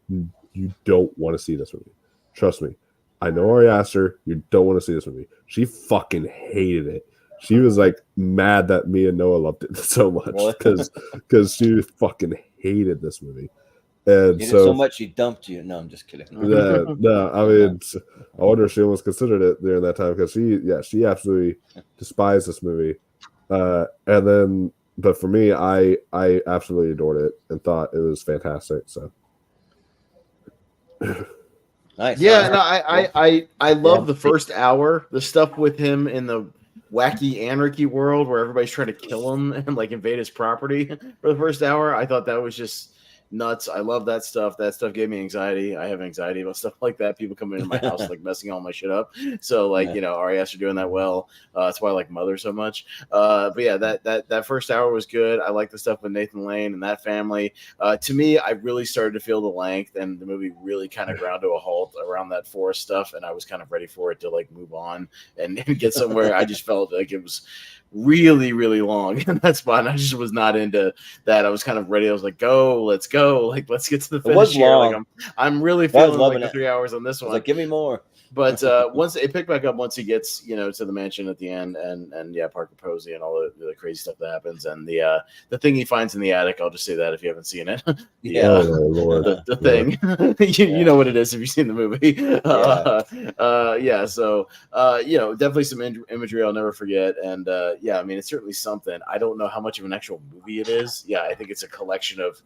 you don't want to see this movie. Trust me. I know Ari Aster, you don't want to see this movie. She fucking hated it. She was like mad that me and Noah loved it so much because she fucking hated this movie, and so much she dumped you. No, I'm just kidding. No, I mean, I wonder if she almost considered it during that time because she absolutely despised this movie, and then but for me, I absolutely adored it and thought it was fantastic. So. Nice. Yeah, no, I love the first hour, the stuff with him in the wacky anarchy world where everybody's trying to kill him and like invade his property for the first hour. I thought that was just nuts. I love that stuff. That stuff gave me anxiety. I have anxiety about stuff like that. People coming into my house like messing all my shit up. So like, you know, Ari Aster doing that well. That's why I like Mother so much. But yeah, that first hour was good. I like the stuff with Nathan Lane and that family. To me, I really started to feel the length, and the movie really kind of ground to a halt around that forest stuff, and I was kind of ready for it to like move on and get somewhere. I just felt like it was really, really long in that spot, and I just was not into that. I was kind of ready. I was like, let's go. Like, let's get to the finish here. Like, I'm really feeling like the 3 hours on this one. Like, give me more. But once it picked back up, once he gets, you know, to the mansion at the end, and yeah, Parker Posey and all the crazy stuff that happens, and the thing he finds in the attic. I'll just say that if you haven't seen it, the thing, you know what it is if you've seen the movie. So you know, definitely some imagery I'll never forget, and yeah, I mean, it's certainly something. I don't know how much of an actual movie it is. Yeah, I think it's a collection of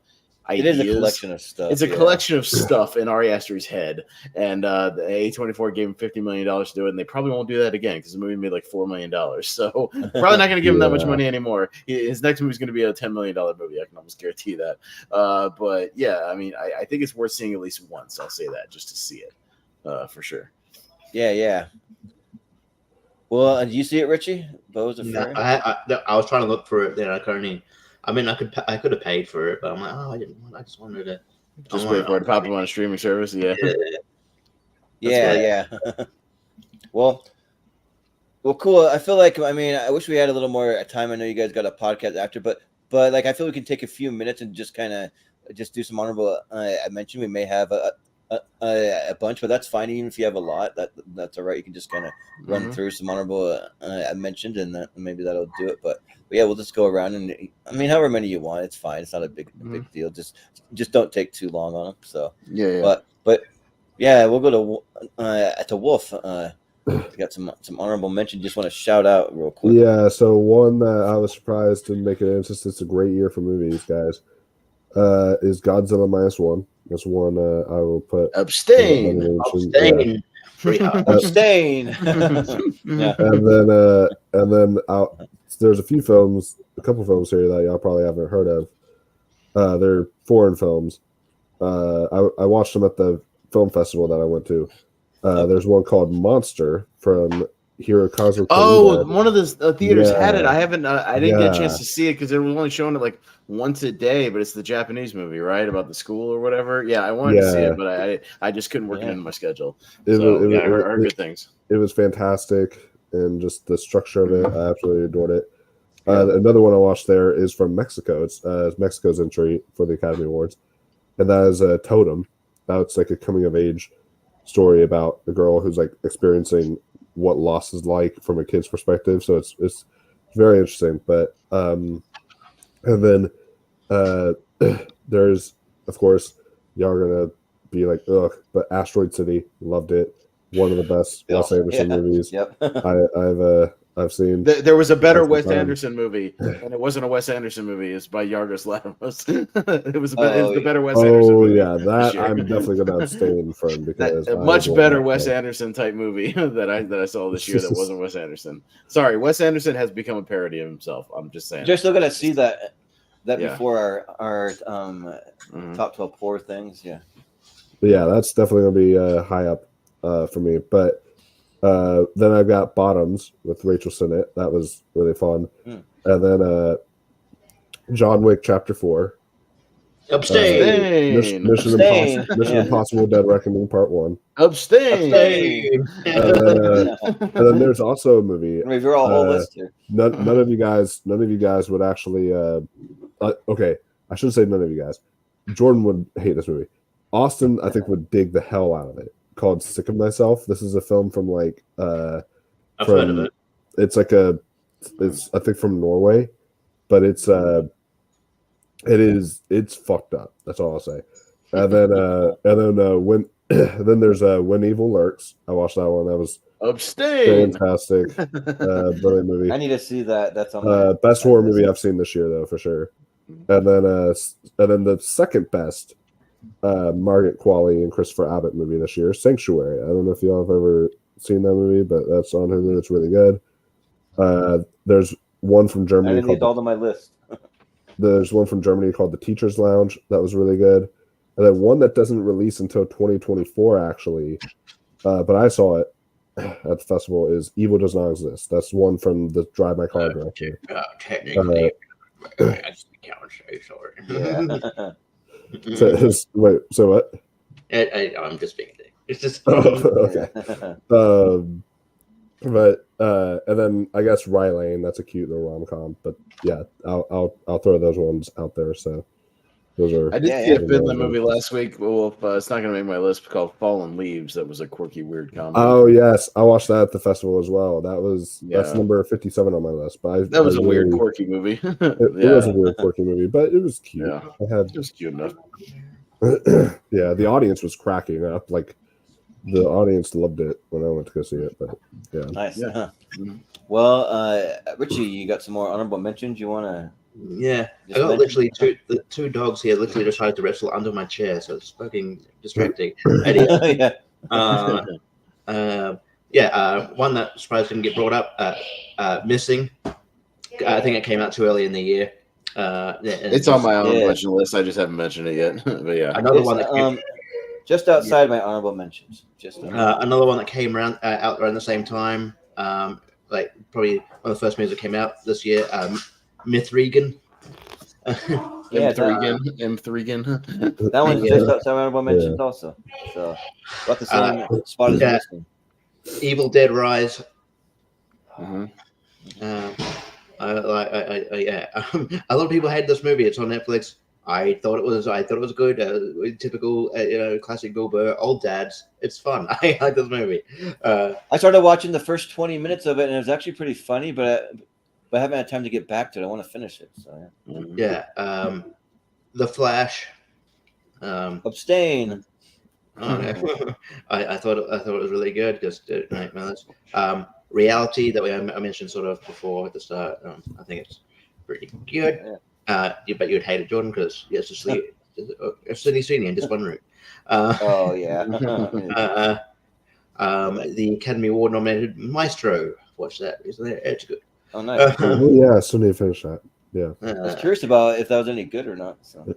ideas. It is a collection of stuff. It's a collection of stuff in Ari Aster's head, and the A24 gave him $50 million to do it, and they probably won't do that again because the movie made like $4 million. So probably not going to give him that much money anymore. His next movie is going to be a $10 million movie. I can almost guarantee that. But yeah, I mean, I think it's worth seeing at least once. I'll say that just to see it for sure. Yeah. Well, did you see it, Richie? Beau's Afraid? I was trying to look for it there. I couldn't. I mean, I could have paid for it, but I'm like, I didn't want. I just wanted to. Just wait for it to pop up on a streaming service. Yeah. Well, cool. I feel like, I mean, I wish we had a little more time. I know you guys got a podcast after, but like, I feel we can take a few minutes and just kind of just do some honorable. I mentioned we may have a bunch, but that's fine. Even if you have a lot, that's all right. You can just kind of run through some honorable I mentioned, and maybe that'll do it. But yeah, we'll just go around, and I mean, however many you want, it's fine. It's not a big deal. Just don't take too long on them. So yeah. But yeah, we'll go to Wolf. Got some honorable mention. Just want to shout out real quick. Yeah, so one that I was surprised to make it in, since it's a great year for movies, guys, is Godzilla -1. That's one I will put. Abstain. Pretty hard. Abstain. Yeah. And then there's a couple films here that y'all probably haven't heard of. They're foreign films. I watched them at the film festival that I went to. There's one called Monster from Hirokazu Koreeda. Oh, one of the theaters had it. Yeah. I haven't. I didn't get a chance Yeah. to see it because they were only showing it like once a day. But it's the Japanese movie, right, about the school or whatever. Yeah, I wanted to see it, but I just couldn't work it into my schedule. I heard good things. It was fantastic, and just the structure of it, I absolutely adored it. Another one I watched there is from Mexico. It's Mexico's entry for the Academy Awards, and that is Totem. It's like a coming of age story about a girl who's like experiencing what loss is like from a kid's perspective. So it's very interesting. But and then there's, of course, y'all are gonna be like, ugh, but Asteroid City, loved it. One of the best Wes Anderson movies. Yep. I've seen. There was a better Wes Anderson movie, and it wasn't a Wes Anderson movie. It's by Yorgos Lanthimos. it was the better Wes Anderson movie. Oh yeah, that I'm definitely gonna abstain from because a much better Wes Anderson type movie that I saw this year that wasn't Wes Anderson. Sorry, Wes Anderson has become a parody of himself. I'm just saying. Just still gonna see that Yeah. before our top 12 poor things. Yeah. Yeah, that's definitely gonna be high up for me. But then I've got Bottoms with Rachel Sennett. That was really fun. And then John Wick Chapter 4. Abstain. Mission Impossible Dead Reckoning Part 1. Abstain. And then there's also a movie. Review our whole list here. None of you guys would actually. Okay, I shouldn't say none of you guys. Jordan would hate this movie. Austin, I think, would dig the hell out of it. Called Sick of Myself. This is a film from like I've heard of it. It's like it's I think from Norway, but it's fucked up. That's all I'll say. And then when there's When Evil Lurks. I watched that one. That was Abstain. fantastic. Brilliant movie. I need to see that. That's on Best horror movie I've seen this year though, for sure. And then the second best Margaret Qualley and Christopher Abbott movie this year, Sanctuary. I don't know if y'all have ever seen that movie, but that's on Hulu. It's really good. There's one from Germany. I need all on my list. There's one from Germany called The Teacher's Lounge. That was really good. And then one that doesn't release until 2024, actually. But I saw it at the festival, is Evil Does Not Exist. That's one from the Drive My Car director. Technically, I just can't say sorry. Yeah. So what? I'm just being a dick. It's just okay. But and then I guess Rye Lane, that's a cute little rom-com. But yeah, I'll throw those ones out there. So those are. I did see a Finland movie last week. Well, it's not going to make my list, called Fallen Leaves. That was a quirky, weird comedy. Oh yes, I watched that at the festival as well. That's number 57 on my list. But that was a weird, quirky movie. It was a weird, quirky movie, but it was cute. Yeah, it was cute enough. Yeah, the audience was cracking up. Like the audience loved it when I went to go see it. But yeah, Nice. Yeah. Well, Richie, you got some more honorable mentions you want to? Yeah, I got literally two dogs here. Literally decided to wrestle under my chair, so it's fucking distracting. Anyway, one that surprised didn't get brought up. Missing. I think it came out too early in the year. It's on my honorable mention list. I just haven't mentioned it yet. But yeah, another one that came, just outside my honorable mentions. Another one that came out around the same time. Like probably one of the first movies that came out this year. Mithrigan. M3gan. That one's just outside my honorable mentions also. So about the same spot as Missing. Evil Dead Rise. Mm-hmm. A lot of people hate this movie. It's on Netflix. I thought it was good. Typical, classic Bill Burr, old dads. It's fun. I like this movie. I started watching the first 20 minutes of it, and it was actually pretty funny, but I haven't had time to get back to it. I want to finish it. So yeah. The Flash. Abstain. I thought it was really good. Just Reality that I mentioned sort of before at the start. I think it's pretty good. You bet you'd hate it, Jordan, because it's just a silly scene in just one room. Oh yeah. the Academy Award nominated Maestro. Watch that. Isn't it? It's good. Oh, nice. Oh, yeah, still need to finish that. Yeah. I was curious about if that was any good or not. So.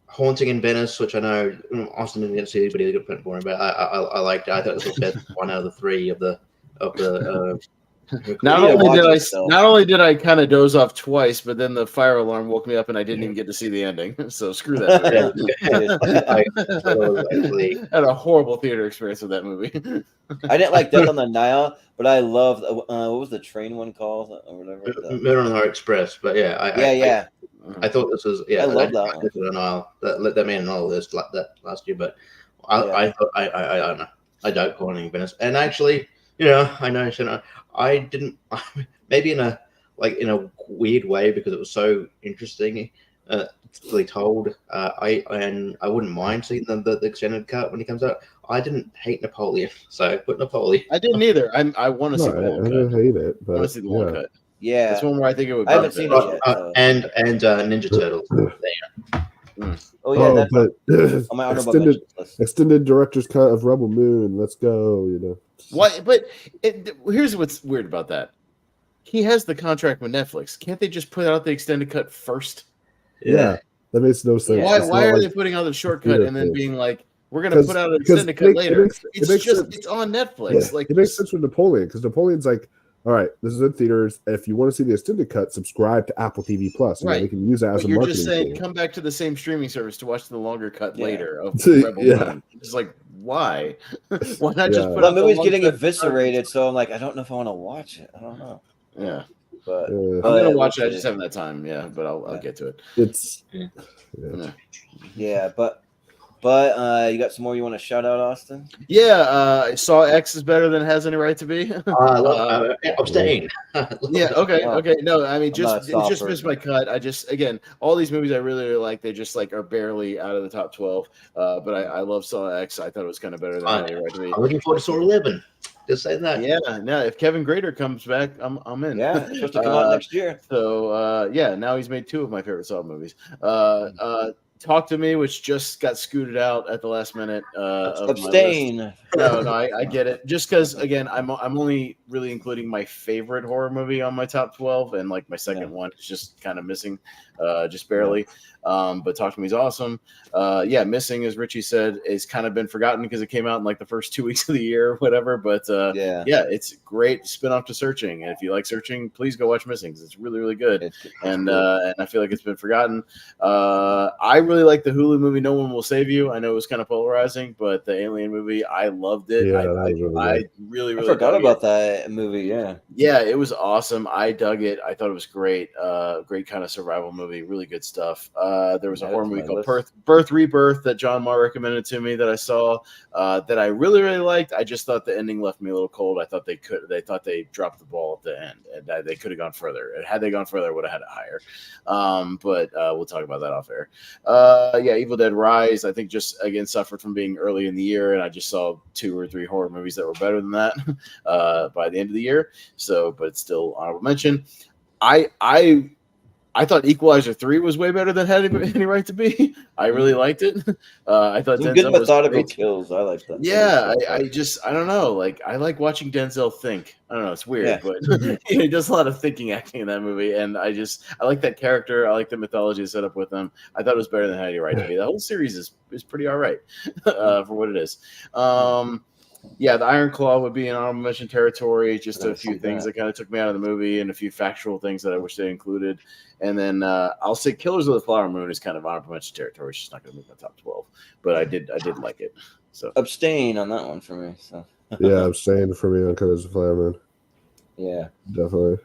Haunting in Venice, which I know Austin didn't get to see, but he got for him. But I liked it. I thought it was the best one out of the three of the. Not only did I kind of doze off twice, but then the fire alarm woke me up and I didn't even get to see the ending. So screw that movie. I had a horrible theater experience with that movie. I didn't like Death on the Nile, but I loved what was the train one called or whatever. Midnight Express, but yeah, I thought this was I love that one. The Nile that made an all list like that last year, but I thought I don't know. I doubt Haunting in Venice, and actually, I know I didn't maybe in a weird way because it was so interesting told. I wouldn't mind seeing the extended cut when he comes out. I didn't hate Napoleon, so put Napoleon. I didn't either. I want to see the long cut. I didn't hate it, but I want to see the long cut. Yeah, that's one where I think it would. I haven't seen it yet. So. And Ninja Turtles. Oh yeah, but on my honorable extended director's cut of Rebel Moon. Let's go. What? But here's what's weird about that. He has the contract with Netflix. Can't they just put out the extended cut first? Yeah, that makes no sense. Why are they putting out the shortcut and then being like, we're going to put out an extended cut later? It's on Netflix. Yeah, it makes sense for Napoleon because Napoleon's like, all right, this is in theaters. If you want to see the extended cut, subscribe to Apple TV Plus. Right, we can use that as a marketing. You're just saying, come back to the same streaming service to watch the longer cut later of Rebel Moon. It's like, why? Why not just put? That movie's getting eviscerated, so I'm like, I don't know if I want to watch it. I don't know. Yeah, but I'm gonna watch it. I just haven't that time. Yeah, but I'll get to it. It's But you got some more you want to shout out, Austin? Yeah, Saw X is better than it has any right to be. Abstain. Yeah, okay. No, I mean, it just missed my cut. Again, all these movies I really, really like, they just are barely out of the top 12. But I love Saw X. I thought it was kind of better than any right to be. I'm looking forward to Saw 11. Just say that. Yeah, no, if Kevin Grader comes back, I'm in. Yeah, it's supposed to come out next year. So, now he's made two of my favorite Saw movies. Talk to Me, which just got scooted out at the last minute. Abstain. No, I get it. Just because, again, I'm only really including my favorite horror movie on my top 12, and my second one is just kind of missing, just barely. But Talk to Me is awesome. Missing, as Richie said, is kind of been forgotten because it came out in the first 2 weeks of the year or whatever. But it's a great spinoff to Searching, and if you like Searching, please go watch Missing because it's really, really good. And I feel like it's been forgotten. I really like the Hulu movie No One Will Save You. I know it was kind of polarizing, but the Alien movie, I loved it. Yeah, I really I forgot about that movie. Yeah, it was awesome. I dug it. I thought it was great. Great kind of survival movie. Really good stuff. There was a horror movie called Birth Rebirth that John Marr recommended to me that I saw that I really, really liked. I just thought the ending left me a little cold. I thought they dropped the ball at the end, and they could have gone further. And had they gone further, I would have had it higher. But we'll talk about that off air. Evil Dead Rise, I think just again suffered from being early in the year, and I just saw 2 or 3 horror movies that were better than that by the end of the year. So, but still honorable mention. I thought Equalizer 3 was way better than Had Any Right to Be. I really liked it. I thought Denzel good methodical kills. I like that. Yeah, I don't know. I like watching Denzel think. I don't know. It's weird, but he does a lot of thinking acting in that movie, and I like that character. I like the mythology set up with him. I thought it was better than Had Any Right to Be. The whole series is pretty all right for what it is. The Iron Claw would be in honorable mention territory. Just a few things that kind of took me out of the movie, and a few factual things that I wish they included. And then I'll say Killers of the Flower Moon is kind of honorable mention territory. It's just not going to make my top 12, but I did like it. So abstain on that one for me. So abstain for me on Killers of the Flower Moon. Yeah, definitely.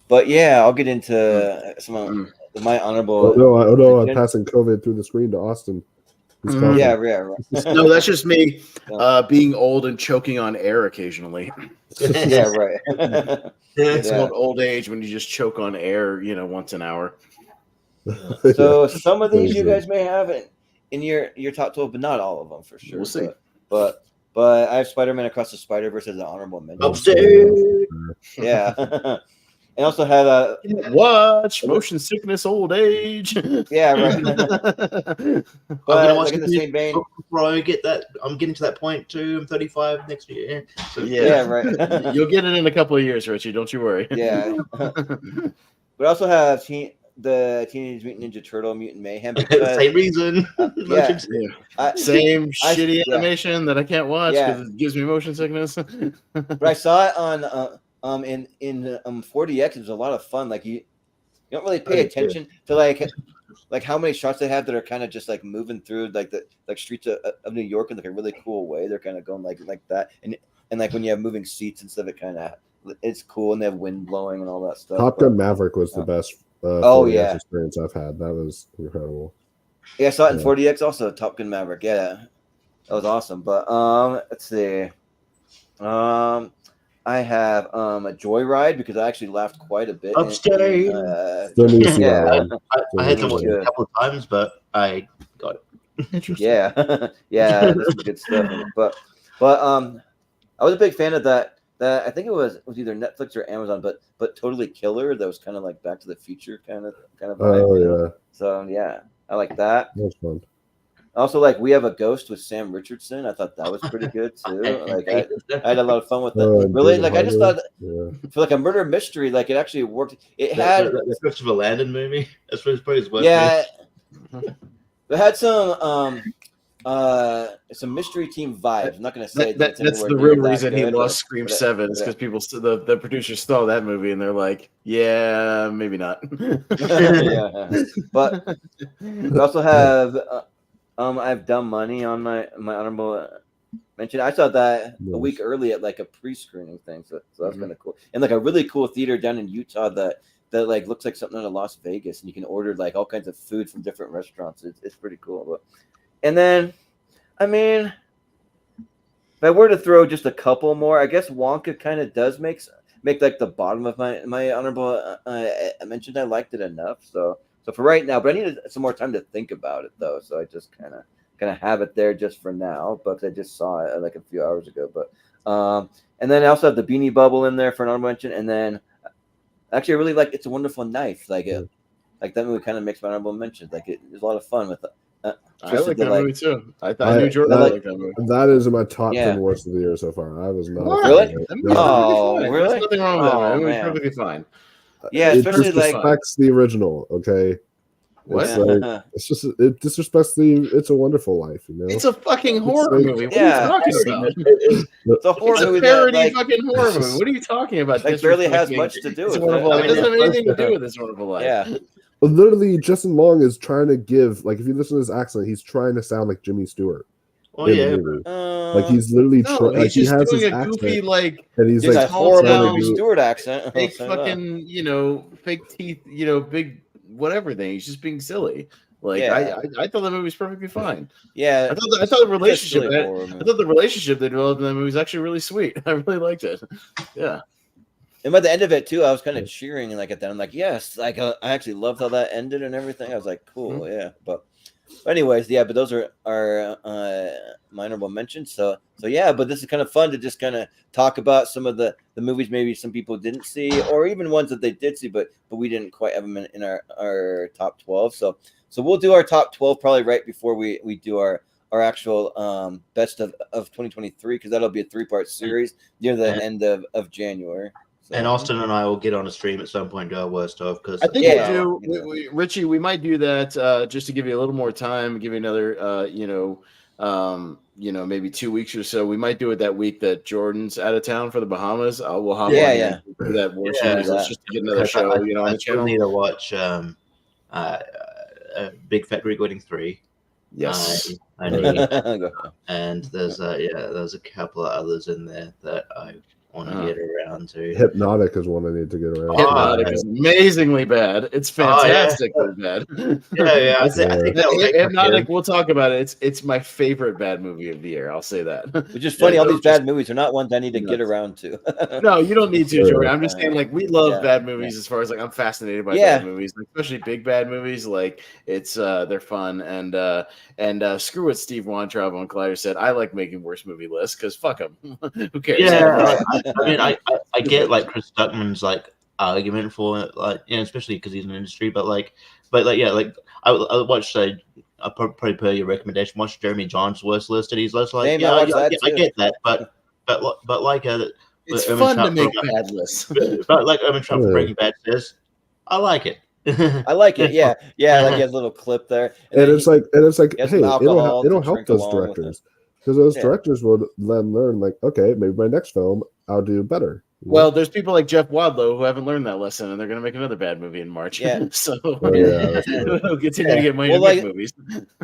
But I'll get into some of my honorable. Oh no! I'm passing COVID through the screen to Austin. Yeah, right. No, that's just me being old and choking on air occasionally. Yeah, right. It's called old age when you just choke on air, once an hour. So some of these you guys may have in your top 12, but not all of them for sure. We'll see. But I have Spider-Man Across the Spider-Verse as an honorable mention. Upstairs. Yeah. and also had watch motion sickness, old age. yeah, right. I'm But gonna watch like in the same vein, before I get that. I'm getting to that point too. I'm 35 next year. So, yeah, right. You'll get it in a couple of years, Richie. Don't you worry. Yeah. We also have the Teenage Mutant Ninja Turtle Mutant Mayhem because same reason. yeah, Same shitty yeah. animation that I can't watch because it gives me motion sickness. But I saw it on in 4DX. It was a lot of fun. Like you don't really pay attention to like how many shots they have that are kind of just like moving through like the streets of New York in like a really cool way. They're kind of going like that, and like when you have moving seats and stuff, it kind of it's cool, and they have wind blowing and all that stuff. Top Gun Maverick was the best 4DX experience I've had. That was incredible. Yeah, I saw it in 4DX also. Top Gun Maverick. Yeah, that was awesome. But let's see. I have a Joyride because I actually laughed quite a bit. Upstate. Still need to see that I one. had to watch it a couple of times, but I got it. Interesting. Yeah, yeah, that's some good stuff. But I was a big fan of that. I think it was either Netflix or Amazon, but Totally Killer. That was kind of like Back to the Future kind of vibe. Oh yeah. So yeah, I like that. That's fun. Also, like We Have a Ghost with Sam Richardson. I thought that was pretty good too. Like I had a lot of fun with that. Really, like I just thought for like a murder mystery, like it actually worked. It had the Christopher Landon movie. That's probably his worst. Yeah, it had some mystery team vibes. I'm not going to say that's the real reason he lost Scream 7 is because people, the producers saw that movie and they're like, yeah, maybe not. Yeah, but we also have I've Dumb Money on my honorable mention. I saw that a week early at like a pre-screening thing, so that's kind of cool. And like a really cool theater down in Utah that like looks like something out of Las Vegas, and you can order like all kinds of food from different restaurants. It's pretty cool. But and then, I mean, if I were to throw just a couple more, I guess Wonka kind of does make like the bottom of my honorable mention. I liked it enough, so for right now. But I needed some more time to think about it though, so I just kind of have it there just for now. But I just saw it like a few hours ago. But and then I also have the Beanie Bubble in there for an honorable mention, and then actually I really like It's a Wonderful Knife. Like that movie kind of makes my honorable mention. Like it was a lot of fun with it. I like that movie too. I knew Jordan liked that movie. That is in my top 10 worst of the year so far. I was not. Really? Oh, really? There's nothing wrong with that. That movie's perfectly fine. Yeah, especially it disrespects the original. Okay. What? It's like, it's just it disrespects the It's a Wonderful Life. You know, it's a fucking horror movie. What are you talking about? It's a horror movie. It's a parody fucking horror movie. What are you talking about? Like barely has much to do with it. It doesn't have anything to do with This Wonderful Life. Yeah. Literally, Justin Long is trying to give, like, if you listen to his accent, he's trying to sound like Jimmy Stewart. Oh yeah, like he's literally like he has doing a goofy accent, and he's like horrible Jimmy Stewart accent, big fucking fake teeth, big whatever thing. He's just being silly. Like I thought that movie was perfectly fine. Yeah, I thought the relationship they developed in that movie was actually really sweet. I really liked it. Yeah. And by the end of it too, I was kind of cheering and like at that. I'm like, yes, like I actually loved how that ended and everything. I was like, cool, yeah. But anyways, yeah. But those are my honorable mentions. So yeah. But this is kind of fun to just kind of talk about some of the movies maybe some people didn't see, or even ones that they did see, but we didn't quite have them in our top 12. So we'll do our top 12 probably right before we do our actual best of 2023, because that'll be a 3-part series near the end of January. So. And Austin and I will get on a stream at some point to our worst of, because I think we'll do. Richie, we might do that just to give you a little more time, give you another, maybe 2 weeks or so. We might do it that week that Jordan's out of town for the Bahamas. We'll hop on that war series. Let's just get another show, on the channel. I need to watch Big Fat Greek Wedding 3. Yes, I need, and there's a couple of others in there that I want to get around to. Hypnotic is one I need to get around. Hypnotic is amazingly bad. It's fantastically bad. Yeah. I think Hypnotic. We'll talk about it. It's my favorite bad movie of the year. I'll say that. Which is funny. All these bad movies are not ones I need to get around to. No, you don't need to, Jordan. I'm just saying, like, we love bad movies as far as like I'm fascinated by bad movies, especially big bad movies. Like it's they're fun and screw what Steve Weintraub on Collider said. I like making worst movie lists because fuck them. Who cares? Yeah. I mean, I get like Chris Stuckman's like argument for it, like, especially because he's in the industry. But yeah, like I watched. I probably per your recommendation, watch Jeremy John's worst list, and he's less like, Same, I watched that I too. get that, but like It's Erwin fun to Trump make from, bad lists. but like Erwin Trump from Yeah. Breaking Bad says, I like it. I like it. Yeah, like he has a little clip there, And then it's like, he has hey, some alcohol it'll to help drink those along with it. directors, because those Yeah. directors will then learn, like, okay, maybe my next film I'll do better. Well, there's people like Jeff Wadlow who haven't learned that lesson, and they're going to make another bad movie in March. Yeah. So that's true. we'll continue to get money Well, to make like, movies.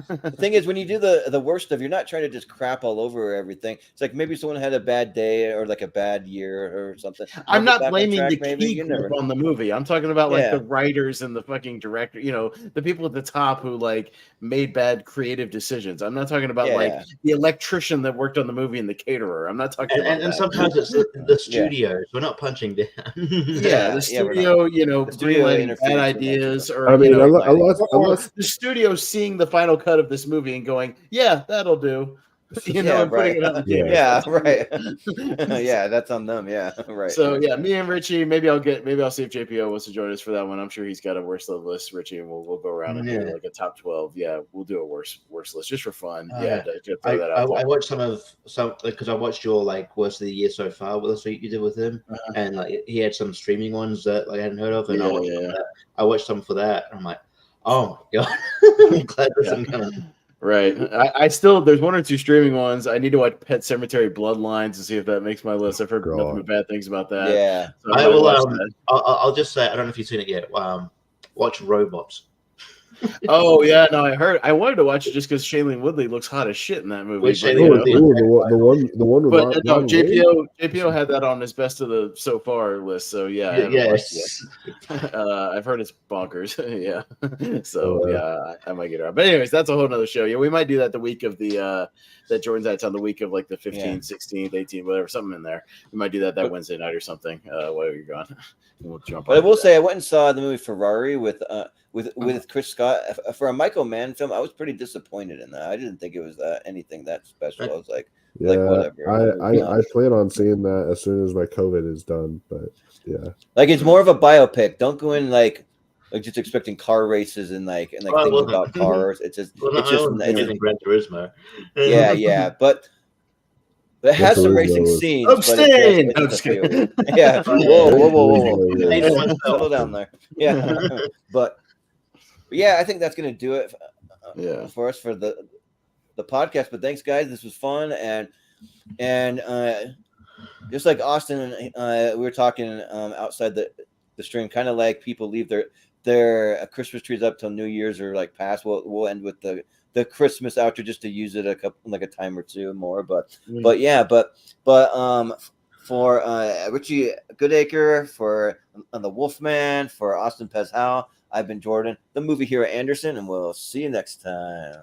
the thing is, when you do the worst stuff, you're not trying to just crap all over everything. It's like maybe someone had a bad day or like a bad year or something. I'm They'll get not back on blaming track, the maybe. key You group never know. on the movie. I'm talking about like Yeah. the writers and the fucking director, the people at the top who like made bad creative decisions. I'm not talking about like Yeah. the electrician that worked on the movie and the caterer. I'm not talking about And that. sometimes it's the studios. We're not punching down. Yeah, the we're studio, The studio greenlighting interferes bad too much ideas, with or I mean, greenlighting. unless the studio seeing the final cut of this movie and going, "Yeah, that'll do," Yeah, and putting it on the Yeah. theaters. Yeah, That's on right. them. Yeah, that's on them. Yeah, right. So yeah, me and Richie. Maybe I'll see if JPO wants to join us for that one. I'm sure he's got a worst list, Richie, and we'll go around and do like a top 12. Yeah, we'll do a worst list just for fun. To throw that out there. I watched some because I watched your like worst of the year so far with the you did with him, and like he had some streaming ones that like, I hadn't heard of, and I watched some for that. And I'm like, oh my god, I'm glad this isn't coming. Right. I still there's one or two streaming ones. I need to watch Pet Cemetery Bloodlines to see if that makes my list. I've heard nothing but bad things about that. Yeah. So I might will. watch that. I'll just say I don't know if you've seen it yet. Watch Robots. Oh yeah, no, I wanted to watch it just because Shailene Woodley looks hot as shit in that movie. Which but, Shailene Woodley- the one with but no, Ron Williams? JPO had that on his best of the so far list. So yeah, I haven't watched it yet. I've heard it's bonkers. Yeah, so yeah, I might get it. But anyways, that's a whole nother show. Yeah, we might do that the week of the that Jordan's Nights on the week of like the 15th, 16th, 18th, whatever, something in there. We might do that Wednesday night or something while you're gone. We'll jump. But I will say, I went and saw the movie Ferrari with Chris Scott for a Michael Mann film. I was pretty disappointed in that. I didn't think it was anything that special. I was like, whatever. I plan on seeing that as soon as my COVID is done. But yeah, like it's more of a biopic. Don't go in like just expecting car races and things about cars. It's just Gran Turismo. yeah, but it has some racing scenes. Abstain! But yeah. Whoa. Settle down there. Yeah. But yeah, I think that's gonna do it. For us for the podcast. But thanks, guys. This was fun and just like Austin, we were talking outside the stream, kind of like people leave their Christmas trees up till New Year's or like past. We'll end with the Christmas outro just to use it a time or two more. But for Richie Goodacre, for the Wolfman, for Austin Pez Howell, I've been Jordan, the movie hero Anderson, and we'll see you next time.